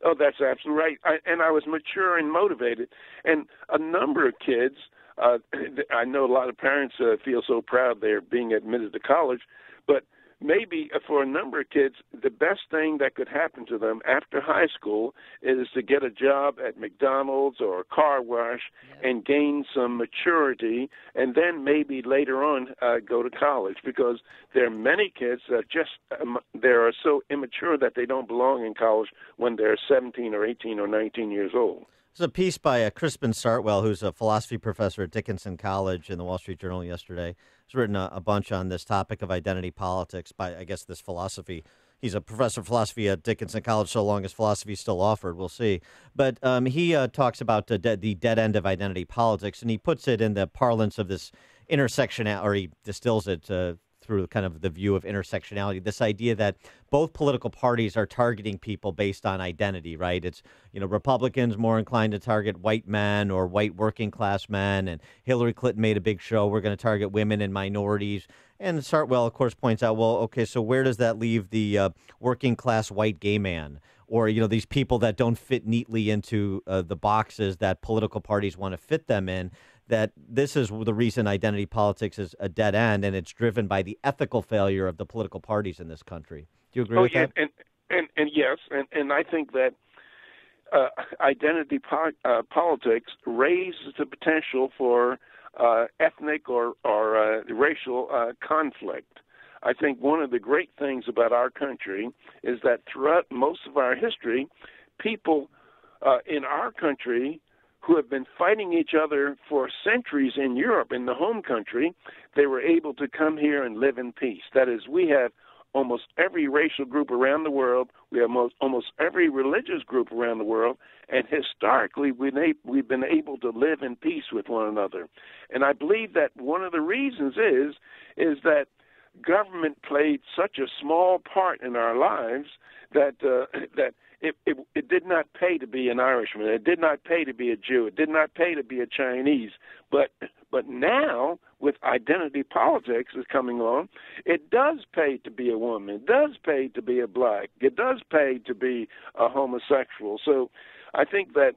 Oh, that's absolutely right. And I was mature and motivated. And a number of kids, I know a lot of parents feel so proud they're being admitted to college, but maybe for a number of kids, the best thing that could happen to them after high school is to get a job at McDonald's or a car wash and gain some maturity, and then maybe later on go to college, because there are many kids that just they are so immature that they don't belong in college when they're 17 or 18 or 19 years old. There's a piece by Crispin Sartwell, who's a philosophy professor at Dickinson College, in the Wall Street Journal yesterday. He's written a bunch on this topic of identity politics by, I guess, this philosophy. He's a professor of philosophy at Dickinson College so long as philosophy is still offered. We'll see. But he talks about the dead end of identity politics, and he puts it in the parlance of this intersectionality, or he distills it through kind of the view of intersectionality, this idea that both political parties are targeting people based on identity, right? It's, Republicans more inclined to target white men or white working class men, and Hillary Clinton made a big show, we're going to target women and minorities. And Sartwell, of course, points out, well, okay, so where does that leave the working class white gay man? Or, these people that don't fit neatly into the boxes that political parties want to fit them in? That this is the reason identity politics is a dead end, and it's driven by the ethical failure of the political parties in this country. Do you agree with that? And yes, and I think that identity politics raises the potential for ethnic or racial conflict. I think one of the great things about our country is that throughout most of our history, people in our country who have been fighting each other for centuries in Europe, in the home country, they were able to come here and live in peace. That is, we have almost every racial group around the world. We have almost every religious group around the world. And historically, we've been able to live in peace with one another. And I believe that one of the reasons is that government played such a small part in our lives that it did not pay to be an Irishman. It did not pay to be a Jew. It did not pay to be a Chinese. But now, with identity politics is coming on, it does pay to be a woman. It does pay to be a black. It does pay to be a homosexual. So I think that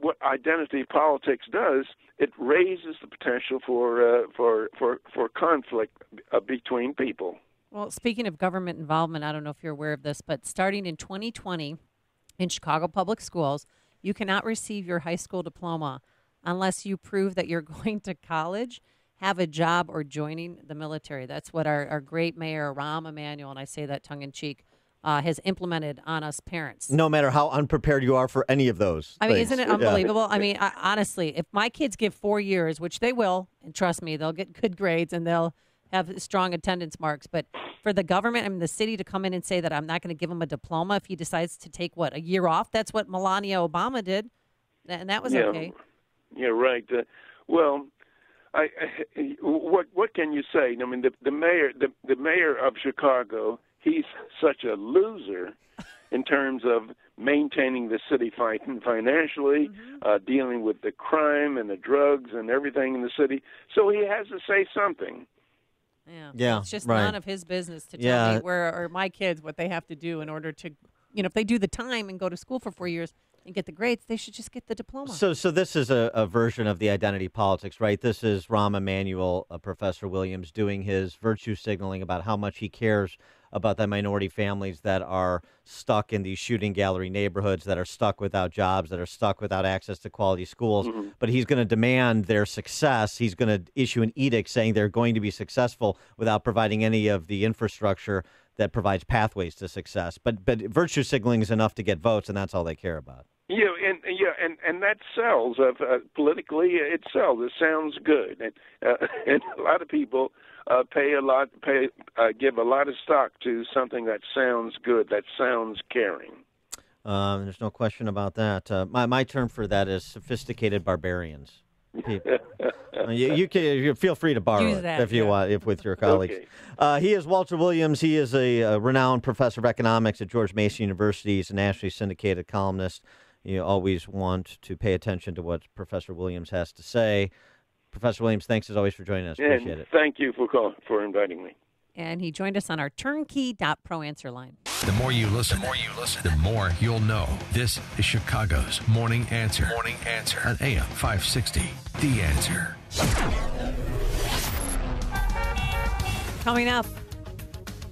what identity politics does, it raises the potential for conflict between people. Well, speaking of government involvement, I don't know if you're aware of this, but starting in 2020 in Chicago Public Schools, you cannot receive your high school diploma unless you prove that you're going to college, have a job, or joining the military. That's what our great mayor, Rahm Emanuel, and I say that tongue-in-cheek, has implemented on us parents. No matter how unprepared you are for any of those I mean, things. isn't it unbelievable? I mean, honestly, if my kids give 4 years, which they will, and trust me, they'll get good grades and they'll have strong attendance marks. But for the government, the city to come in and say that I'm not going to give him a diploma if he decides to take, a year off? That's what Melania Obama did, and that was okay. Yeah, right. Well, what can you say? I mean, the mayor of Chicago, he's such a loser in terms of maintaining the city financially, dealing with the crime and the drugs and everything in the city. So he has to say something. Yeah, it's just none of his business to tell me or my kids what they have to do in order to, if they do the time and go to school for 4 years, and get the grades, they should just get the diploma. So this is a version of the identity politics, right? This is Rahm Emanuel, Professor Williams, doing his virtue signaling about how much he cares about the minority families that are stuck in these shooting gallery neighborhoods, that are stuck without jobs, that are stuck without access to quality schools. Mm-hmm. But he's going to demand their success. He's going to issue an edict saying they're going to be successful without providing any of the infrastructure that provides pathways to success. But virtue signaling is enough to get votes, and that's all they care about. And that sells. Politically, it sells. It sounds good, and a lot of people give a lot of stock to something that sounds good, that sounds caring. There's no question about that. My term for that is sophisticated barbarians. You can feel free to borrow it if you want, if with your colleagues. Okay. He is Walter Williams. He is a renowned professor of economics at George Mason University. He's a nationally syndicated columnist. You always want to pay attention to what Professor Williams has to say. Professor Williams, thanks as always for joining us. Appreciate it. Thank you for inviting me. And he joined us on our turnkey.pro answer line. The more you listen, the more you'll know. This is Chicago's Morning Answer. Morning Answer on AM 560. The Answer. Coming up,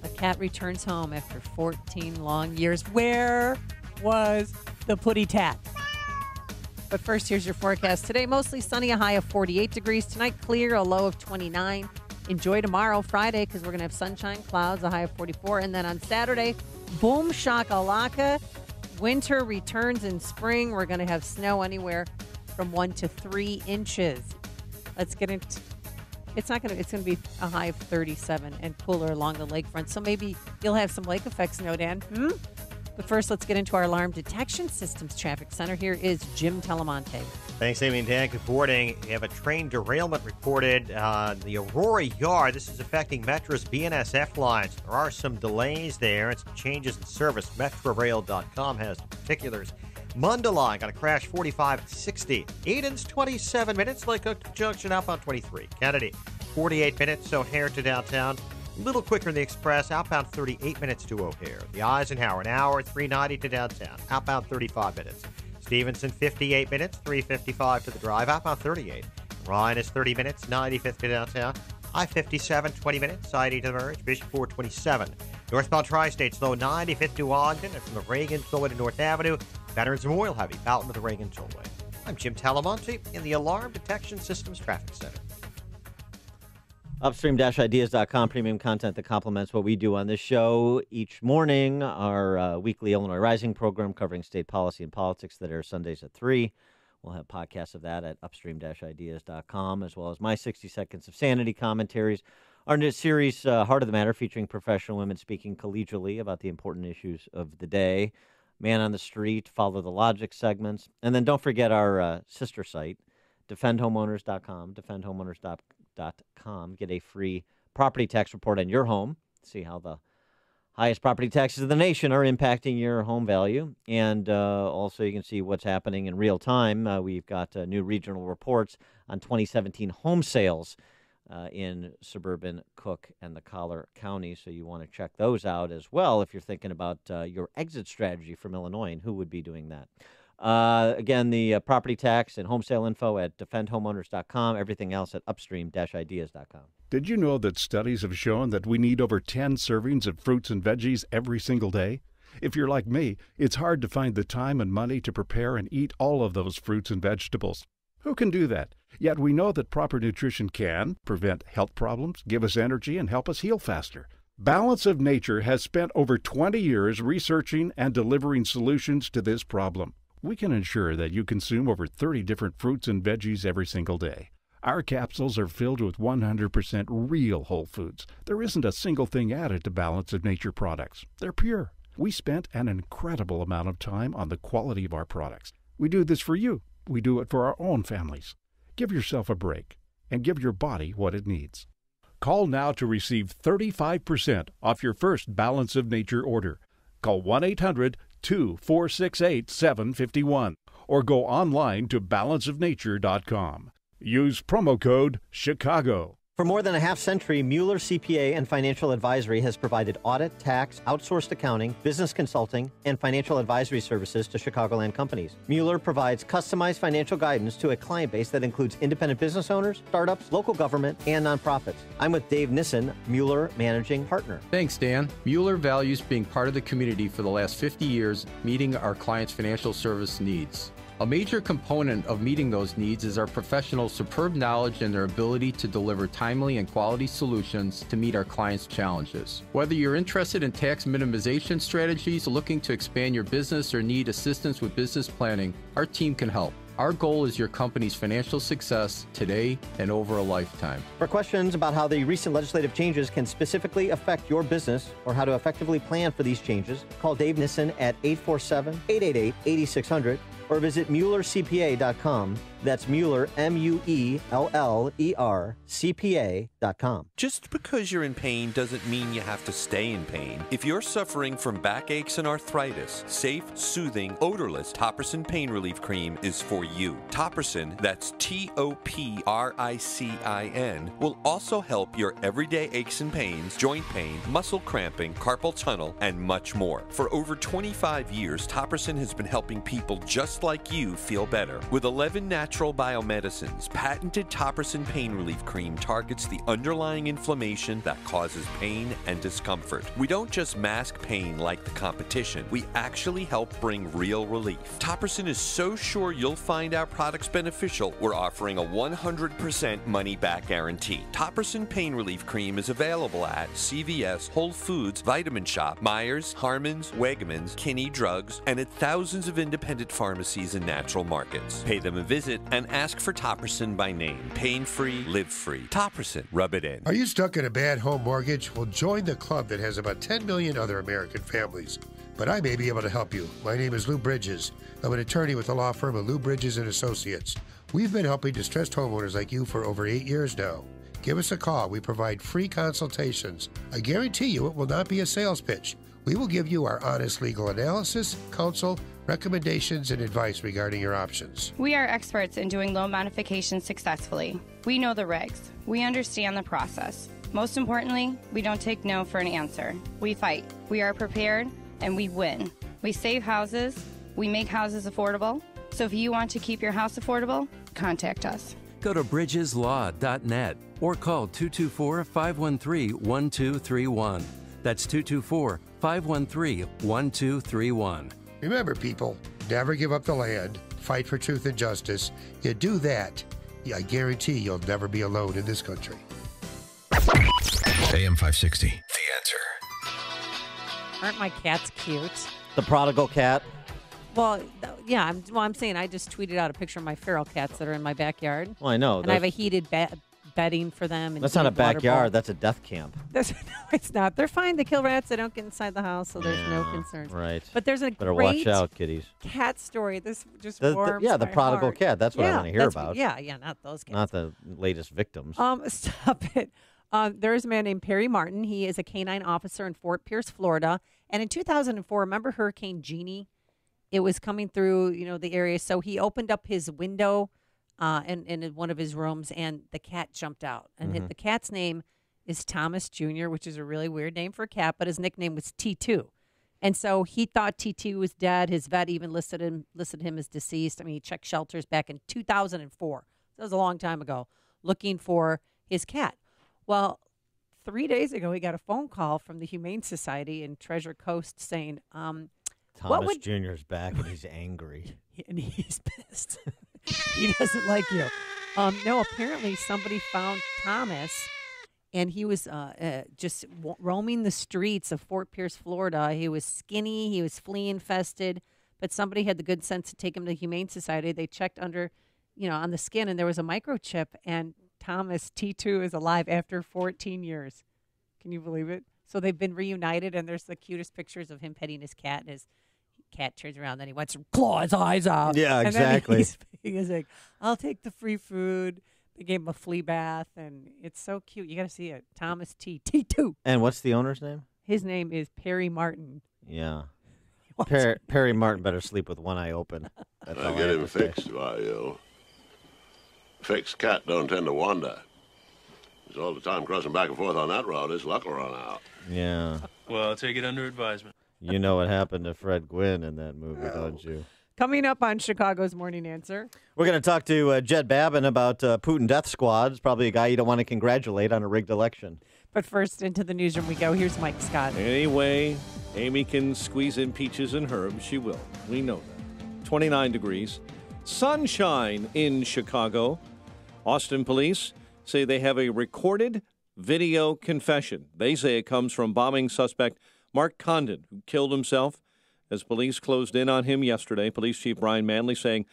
a cat returns home after 14 long years. Where was the putty tat? But first, here's your forecast. Today, mostly sunny, a high of 48 degrees. Tonight, clear, a low of 29. Enjoy tomorrow, Friday, because we're going to have sunshine, clouds, a high of 44. And then on Saturday, boom shakalaka. Winter returns in spring. We're going to have snow anywhere from 1 to 3 inches. Let's get into it's going to be a high of 37 and cooler along the lakefront. So maybe you'll have some lake effects, no, Dan? But first, let's get into our Alarm Detection Systems Traffic Center. Here is Jim Telemonte. Thanks, Amy and Dan. Good morning. We have a train derailment reported on the Aurora Yard. This is affecting Metro's BNSF lines. There are some delays there and some changes in service. Metrorail.com has the particulars. Mundelein got a crash 4560. Eden's 27 minutes. Lake Cook Junction outbound 23. Kennedy 48 minutes. O'Hare to downtown. A little quicker in the express, outbound 38 minutes to O'Hare. The Eisenhower, an hour, 390 to downtown, outbound 35 minutes. Stevenson, 58 minutes, 355 to the drive, outbound 38. Ryan is 30 minutes, 95th to downtown. I-57, 20 minutes, I-80 to the merge, Bishop 427. Northbound Tri-State, slow 95th to Ogden, and from the Reagan Tollway to North Avenue, Veterans Memorial Heavy, Fountain to the Reagan Tollway. I'm Jim Talamonte in the Alarm Detection Systems Traffic Center. Upstream-ideas.com, premium content that complements what we do on this show each morning. Our weekly Illinois Rising program covering state policy and politics that airs Sundays at 3. We'll have podcasts of that at upstream-ideas.com, as well as my 60 Seconds of Sanity commentaries. Our new series, Heart of the Matter, featuring professional women speaking collegially about the important issues of the day. Man on the Street, Follow the Logic segments. And then don't forget our sister site, defendhomeowners.com, defendhomeowners.com. Get a free property tax report on your home. See how the highest property taxes in the nation are impacting your home value. And also you can see what's happening in real time. We've got new regional reports on 2017 home sales in suburban Cook and the Collar counties. So you want to check those out as well if you're thinking about your exit strategy from Illinois and who would be doing that. Again, the property tax and home sale info at defendhomeowners.com. Everything else at upstream-ideas.com. Did you know that studies have shown that we need over 10 servings of fruits and veggies every single day? If you're like me, it's hard to find the time and money to prepare and eat all of those fruits and vegetables. Who can do that? Yet we know that proper nutrition can prevent health problems, give us energy, and help us heal faster. Balance of Nature has spent over 20 years researching and delivering solutions to this problem. We can ensure that you consume over 30 different fruits and veggies every single day. Our capsules are filled with 100% real whole foods. There isn't a single thing added to Balance of Nature products. They're pure. We spent an incredible amount of time on the quality of our products. We do this for you. We do it for our own families. Give yourself a break and give your body what it needs. Call now to receive 35% off your first Balance of Nature order. Call 1-800-2468-751 or go online to balanceofnature.com. Use promo code CHICAGO. For more than a half century, Mueller CPA and Financial Advisory has provided audit, tax, outsourced accounting, business consulting, and financial advisory services to Chicagoland companies. Mueller provides customized financial guidance to a client base that includes independent business owners, startups, local government, and nonprofits. I'm with Dave Nissen, Mueller Managing Partner. Thanks, Dan. Mueller values being part of the community for the last 50 years, meeting our clients' financial service needs. A major component of meeting those needs is our professionals' superb knowledge and their ability to deliver timely and quality solutions to meet our clients' challenges. Whether you're interested in tax minimization strategies, looking to expand your business, or need assistance with business planning, our team can help. Our goal is your company's financial success today and over a lifetime. For questions about how the recent legislative changes can specifically affect your business or how to effectively plan for these changes, call Dave Nissen at 847-888-8600 or visit MuellerCPA.com. That's Mueller, M-U-E-L-L-E-R, CPA.com. Just because you're in pain doesn't mean you have to stay in pain. If you're suffering from backaches and arthritis, safe, soothing, odorless Topricin Pain Relief Cream is for you. Topricin, that's Topricin, will also help your everyday aches and pains, joint pain, muscle cramping, carpal tunnel, and much more. For over 25 years, Topricin has been helping people just like you feel better. With 11 natural biomedicines, patented Topricin Pain Relief Cream targets the underlying inflammation that causes pain and discomfort. We don't just mask pain like the competition, we actually help bring real relief. Topricin is so sure you'll find our products beneficial, we're offering a 100% money-back guarantee. Topricin Pain Relief Cream is available at CVS, Whole Foods, Vitamin Shop, Myers, Harmon's, Wegmans, Kinney Drugs, and at thousands of independent pharmacies and natural markets. Pay them a visit and ask for Topricin by name. Pain-free, live-free. Topricin. Rub it in. Are you stuck in a bad home mortgage? Well, join the club that has about 10 million other American families. But I may be able to help you. My name is Lou Bridges. I'm an attorney with the law firm of Lou Bridges & Associates. We've been helping distressed homeowners like you for over 8 years now. Give us a call. We provide free consultations. I guarantee you it will not be a sales pitch. We will give you our honest legal analysis, counsel, recommendations, and advice regarding your options. We are experts in doing loan modifications successfully. We know the regs. We understand the process. Most importantly, we don't take no for an answer. We fight. We are prepared, and we win. We save houses. We make houses affordable. So if you want to keep your house affordable, contact us. Go to bridgeslaw.net or call 224-513-1231. That's 224-513-1231. Remember, people, never give up the land. Fight for truth and justice. You do that, I guarantee you'll never be alone in this country. AM 560, The Answer. Aren't my cats cute? The prodigal cat. Well, yeah. I'm saying I just tweeted out a picture of my feral cats that are in my backyard. Well, I know. And I have a heated bedding for them. And that's not a water backyard. bowl. That's a death camp. No, it's not. They're fine. They kill rats. They don't get inside the house, so there's no concerns. Right. But there's a Better great watch out, kitties. cat story. This just The warms the my prodigal heart. cat. That's what I want to hear about. Yeah, not those cats. Not the latest victims. Stop it. There's a man named Perry Martin. He is a canine officer in Fort Pierce, Florida. And in 2004, remember Hurricane Jeannie? It was coming through, the area. So he opened up his window in one of his rooms, and the cat jumped out. And the cat's name is Thomas Jr., which is a really weird name for a cat, but his nickname was T2. And so he thought T2 was dead. His vet even listed him as deceased. I mean, he checked shelters back in 2004. That was a long time ago, looking for his cat. Well, 3 days ago, he got a phone call from the Humane Society in Treasure Coast saying, Thomas Jr.'s back and he's angry. And he's pissed. He doesn't like you. No, apparently somebody found Thomas, and he was just roaming the streets of Fort Pierce, Florida. He was skinny. He was flea infested, but somebody had the good sense to take him to the Humane Society. They checked under, on the skin, and there was a microchip, and Thomas T2 is alive after 14 years. Can you believe it? So they've been reunited, and there's the cutest pictures of him petting his cat, and his cat turns around, then he wants to claw his eyes out. Yeah, and exactly. He's like, I'll take the free food. They gave him a flea bath, and it's so cute. You got to see it. Thomas T2. And what's the owner's name? His name is Perry Martin. Yeah. Perry Martin better sleep with one eye open. That's all I get him fixed. Fixed cat don't tend to wander. So all the time crossing back and forth on that road, his luck will run out. Yeah. Well, I'll take it under advisement. You know what happened to Fred Gwynn in that movie, don't you? Coming up on Chicago's Morning Answer. We're going to talk to Jed Babin about Putin Death Squad. It's probably a guy you don't want to congratulate on a rigged election. But first, into the newsroom we go. Here's Mike Scott. Anyway, Amy can squeeze in peaches and herbs. She will. We know that. 29 degrees. Sunshine in Chicago. Austin police say they have a recorded video confession. They say it comes from bombing suspect Mark Condon, who killed himself as police closed in on him yesterday. Police Chief Brian Manley saying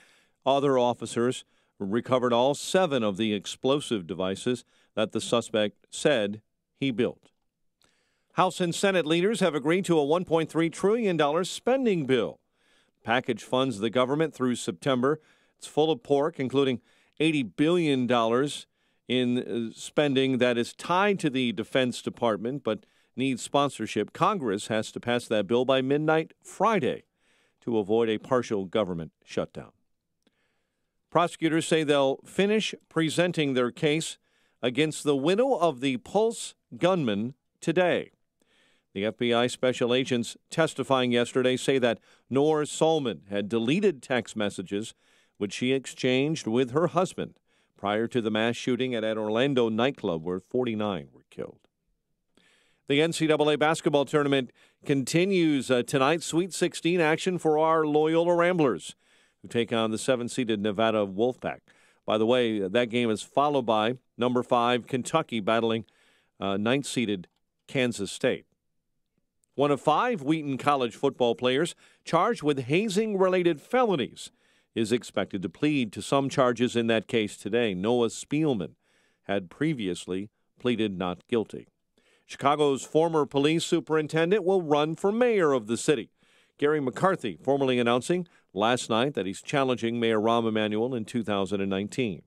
other officers recovered all 7 of the explosive devices that the suspect said he built. House and Senate leaders have agreed to a $1.3 trillion spending bill. The package funds the government through September. It's full of pork, including $80 billion in spending that is tied to the Defense Department but needs sponsorship. Congress has to pass that bill by midnight Friday to avoid a partial government shutdown. Prosecutors say they'll finish presenting their case against the widow of the Pulse gunman today. The FBI special agents testifying yesterday say that Noor Solman had deleted text messages which she exchanged with her husband prior to the mass shooting at an Orlando nightclub where 49 were killed. The NCAA basketball tournament continues tonight. Sweet 16 action for our Loyola Ramblers, who take on the 7-seeded Nevada Wolfpack. By the way, that game is followed by number 5 Kentucky battling 9th-seeded Kansas State. One of 5 Wheaton College football players charged with hazing-related felonies is expected to plead to some charges in that case today. Noah Spielman had previously pleaded not guilty. Chicago's former police superintendent will run for mayor of the city. Gary McCarthy formally announcing last night that he's challenging Mayor Rahm Emanuel in 2019.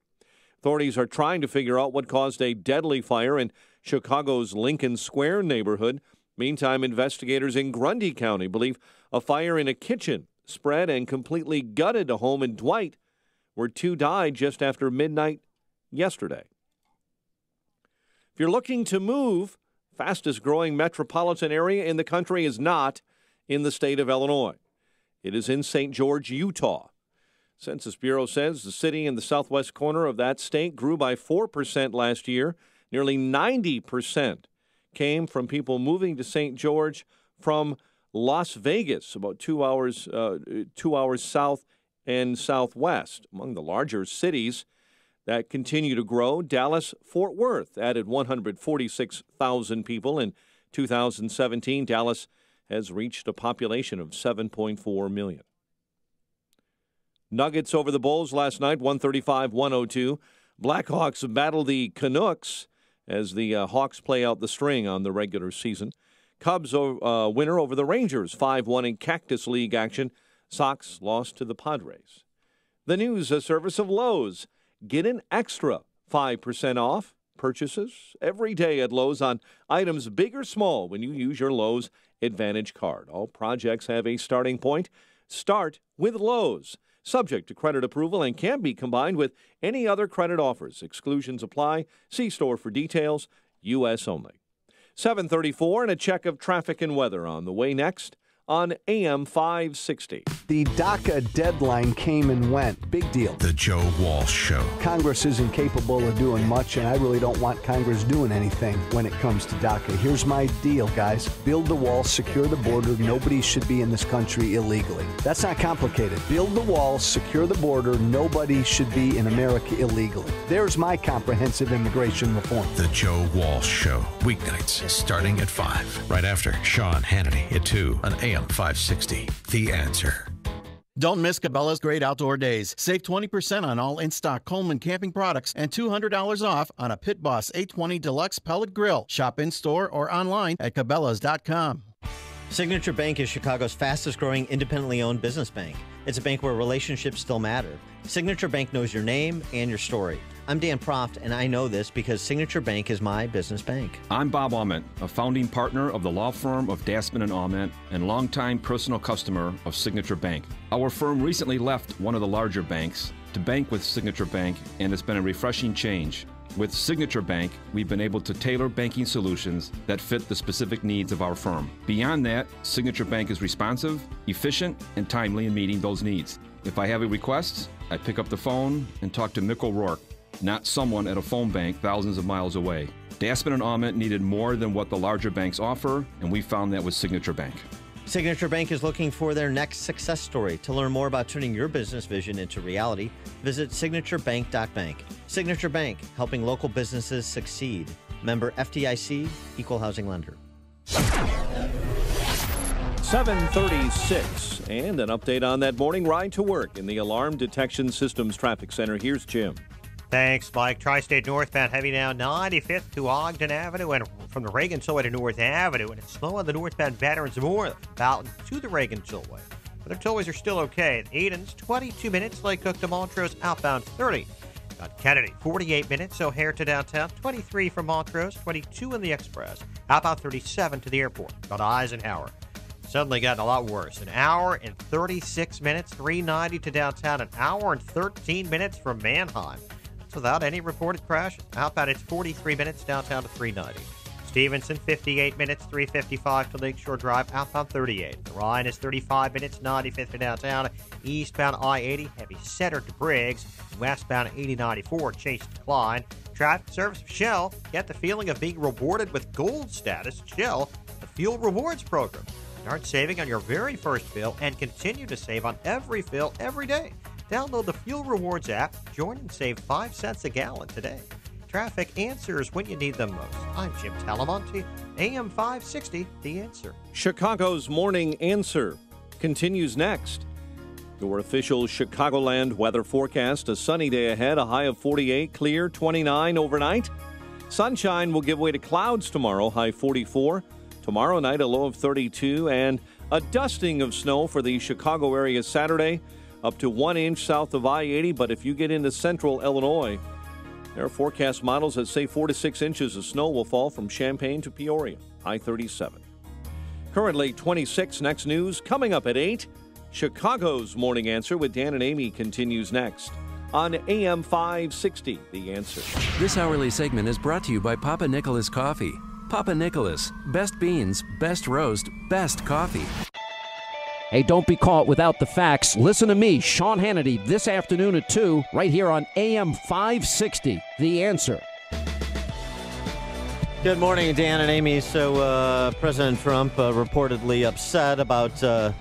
Authorities are trying to figure out what caused a deadly fire in Chicago's Lincoln Square neighborhood. Meantime, investigators in Grundy County believe a fire in a kitchen spread and completely gutted a home in Dwight, where 2 died just after midnight yesterday. If you're looking to move, fastest growing metropolitan area in the country is not in the state of Illinois. It is in St. George, Utah. Census Bureau says the city in the southwest corner of that state grew by 4% last year. Nearly 90% came from people moving to St. George from Las Vegas, about 2 hours south and southwest. Among the larger cities that continue to grow, Dallas-Fort Worth added 146,000 people. In 2017, Dallas has reached a population of 7.4 million. Nuggets over the Bulls last night, 135-102. Blackhawks battle the Canucks as the Hawks play out the string on the regular season. Cubs winner over the Rangers, 5-1 in Cactus League action. Sox lost to the Padres. The news service of Lowe's. Get an extra 5% off purchases every day at Lowe's on items big or small when you use your Lowe's Advantage card. All projects have a starting point. Start with Lowe's. Subject to credit approval and can be combined with any other credit offers. Exclusions apply. See store for details. U.S. only. 7:34 and a check of traffic and weather on the way next on AM 560. The DACA deadline came and went. Big deal. The Joe Walsh Show. Congress isn't capable of doing much, and I really don't want Congress doing anything when it comes to DACA. Here's my deal, guys. Build the wall, secure the border. Nobody should be in this country illegally. That's not complicated. Build the wall, secure the border. Nobody should be in America illegally. There's my comprehensive immigration reform. The Joe Walsh Show. Weeknights starting at 5. Right after Sean Hannity at 2 on AM 560. The Answer. Don't miss Cabela's Great Outdoor Days. Save 20% on all in-stock Coleman camping products and $200 off on a Pit Boss 820 Deluxe Pellet Grill. Shop in-store or online at Cabela's.com. Signature Bank is Chicago's fastest-growing independently owned business bank. It's a bank where relationships still matter. Signature Bank knows your name and your story. I'm Dan Proft, and I know this because Signature Bank is my business bank. I'm Bob Aument, a founding partner of the law firm of Dassman & Aument and longtime personal customer of Signature Bank. Our firm recently left one of the larger banks to bank with Signature Bank, and it's been a refreshing change. With Signature Bank, we've been able to tailor banking solutions that fit the specific needs of our firm. Beyond that, Signature Bank is responsive, efficient, and timely in meeting those needs. If I have a request, I pick up the phone and talk to Mick O'Rourke, not someone at a phone bank thousands of miles away. Daspin and Aument needed more than what the larger banks offer, and we found that with Signature Bank. Signature Bank is looking for their next success story. To learn more about turning your business vision into reality, visit signaturebank.bank. Signature Bank, helping local businesses succeed. Member FDIC, equal housing lender. 7:36, and an update on that morning ride to work in the Alarm Detection Systems Traffic Center. Here's Jim. Thanks, Mike. Tri-State northbound heavy down 95th to Ogden Avenue and from the Reagan Tollway to North Avenue. And it's slow on the northbound Veterans Memorial Fountain to the Reagan Tollway. But the tollways are still okay. Eden's 22 minutes. Lake Cook to Montrose outbound 30. Got Kennedy 48 minutes. O'Hare to downtown 23 from Montrose. 22 in the Express. Outbound 37 to the airport. Got Eisenhower. Suddenly gotten a lot worse. An hour and 36 minutes. 390 to downtown. An hour and 13 minutes from Manheim. Without any reported crashes. Outbound, it's 43 minutes, downtown to 390. Stevenson, 58 minutes, 355 to Lakeshore Drive, outbound 38. The Ryan is 35 minutes, 95th to downtown. Eastbound I-80, heavy center to Briggs. Westbound 8094, Chase to Klein. Traffic service of Shell. Get the feeling of being rewarded with gold status. Shell, the fuel rewards program. Start saving on your very first fill and continue to save on every fill every day. Download the Fuel Rewards app, join and save 5 cents a gallon today. Traffic answers when you need them most. I'm Jim Talamonte, AM 560, The Answer. Chicago's Morning Answer continues next. Your official Chicagoland weather forecast, a sunny day ahead, a high of 48, clear 29 overnight. Sunshine will give way to clouds tomorrow, high 44. Tomorrow night, a low of 32, and a dusting of snow for the Chicago area Saturday. Up to 1 inch south of I-80, but if you get into central Illinois, there are forecast models that say 4 to 6 inches of snow will fall from Champaign to Peoria, I-37. Currently 26. Next news coming up at 8. Chicago's Morning Answer with Dan and Amy continues next on AM 560, The Answer. This hourly segment is brought to you by Papa Nicholas Coffee. Papa Nicholas, best beans, best roast, best coffee. Hey, don't be caught without the facts. Listen to me, Sean Hannity, this afternoon at 2, right here on AM 560, The Answer. Good morning, Dan and Amy. So President Trump reportedly upset about a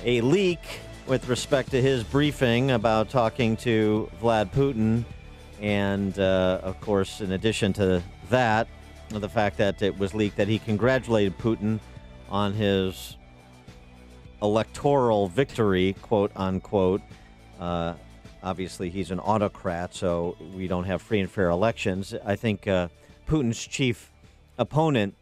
leak with respect to his briefing about talking to Vlad Putin. And, of course, in addition to that, the fact that it was leaked that he congratulated Putin on his electoral victory, quote unquote. Obviously, he's an autocrat, so we don't have free and fair elections. I think Putin's chief opponent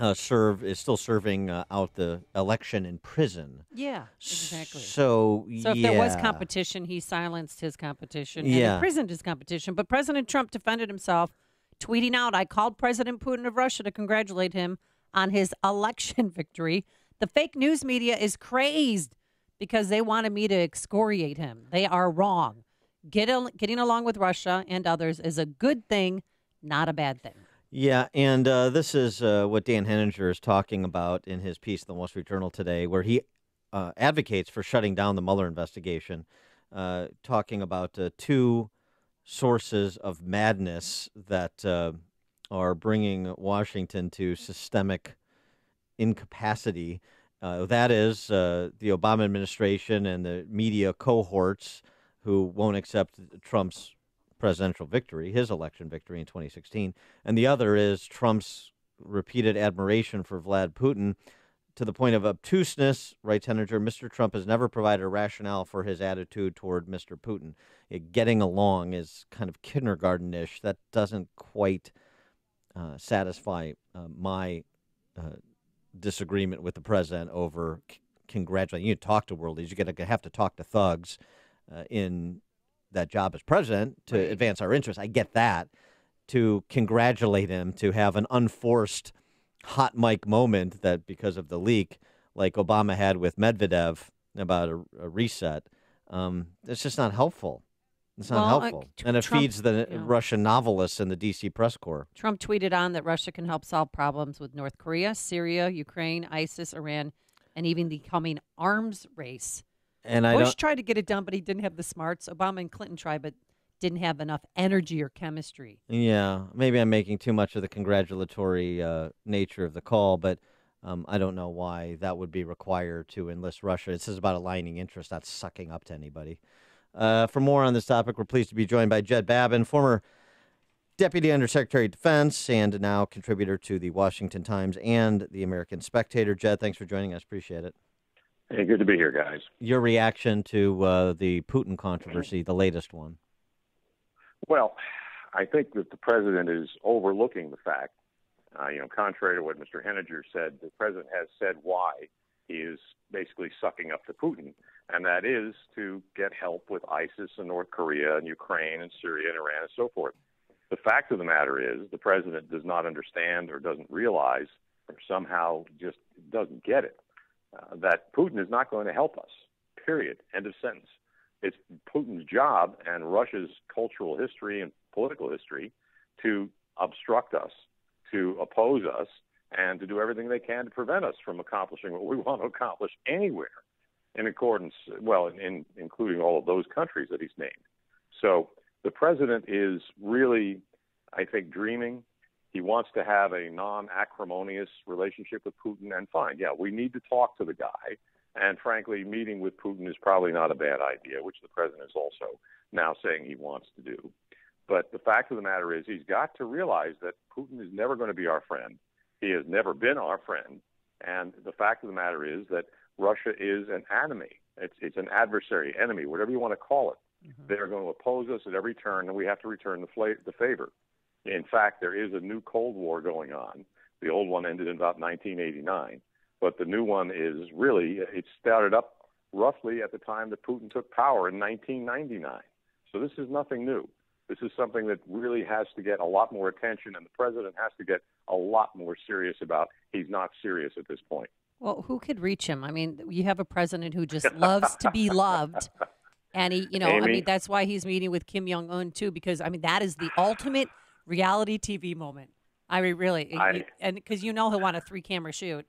is still serving out the election in prison. Yeah, exactly. So if there was competition, he silenced his competition and imprisoned his competition. But President Trump defended himself, tweeting out, "I called President Putin of Russia to congratulate him on his election victory. The fake news media is crazed because they wanted me to excoriate him. They are wrong. Getting along with Russia and others is a good thing, not a bad thing." Yeah, and this is what Dan Henninger is talking about in his piece in the Wall Street Journal today, where he advocates for shutting down the Mueller investigation, talking about two sources of madness that are bringing Washington to systemic incapacity. That is the Obama administration and the media cohorts who won't accept Trump's presidential victory, his election victory in 2016. And the other is Trump's repeated admiration for Vlad Putin to the point of obtuseness. Writes Henninger, Mr. Trump has never provided a rationale for his attitude toward Mr. Putin. Getting along is kind of kindergarten-ish. That doesn't quite satisfy my disagreement with the president over congratulating. You talk to world leaders. You have to talk to thugs in that job as president to advance our interests. I get that. To congratulate him, to have an unforced hot mic moment that because of the leak, like Obama had with Medvedev about a reset, it's just not helpful. It's not helpful. And it Trump, feeds the Russian novelists in the D.C. press corps. Trump tweeted on that Russia can help solve problems with North Korea, Syria, Ukraine, ISIS, Iran, and even the coming arms race. And Bush tried to get it done, but he didn't have the smarts. Obama and Clinton tried, but didn't have enough energy or chemistry. Yeah, maybe I'm making too much of the congratulatory nature of the call, but I don't know why that would be required to enlist Russia. This is about aligning interests, not sucking up to anybody. For more on this topic, we're pleased to be joined by Jed Babin, former Deputy Undersecretary of Defense and now contributor to the Washington Times and the American Spectator. Jed, thanks for joining us. Appreciate it. Hey, good to be here, guys. Your reaction to the Putin controversy, the latest one? Well, I think that the president is overlooking the fact, contrary to what Mr. Henninger said, the president has said why he is basically sucking up to Putin, and that is to get help with ISIS and North Korea and Ukraine and Syria and Iran and so forth. The fact of the matter is the president does not understand or doesn't realize or somehow just doesn't get it, that Putin is not going to help us, period, end of sentence. It's Putin's job and Russia's cultural history and political history to obstruct us, to oppose us, and to do everything they can to prevent us from accomplishing what we want to accomplish anywhere in accordance, including all of those countries that he's named. So the president is really, I think, dreaming. He wants to have a non-acrimonious relationship with Putin, and fine, yeah, we need to talk to the guy. And frankly, meeting with Putin is probably not a bad idea, which the president is also now saying he wants to do. But the fact of the matter is he's got to realize that Putin is never going to be our friend. He has never been our friend. And the fact of the matter is that Russia is an enemy. It's an adversary, enemy, whatever you want to call it. Mm-hmm. They're going to oppose us at every turn, and we have to return the favor. In fact, there is a new Cold War going on. The old one ended in about 1989. But the new one is really, it started up roughly at the time that Putin took power in 1999. So this is nothing new. This is something that really has to get a lot more attention, and the president has to get a lot more serious about. He's not serious at this point. Well, who could reach him? I mean, you have a president who just loves to be loved. And he, Amy? That's why he's meeting with Kim Jong-un too, because that is the ultimate reality TV moment. I mean, really. And because he'll want a 3-camera shoot.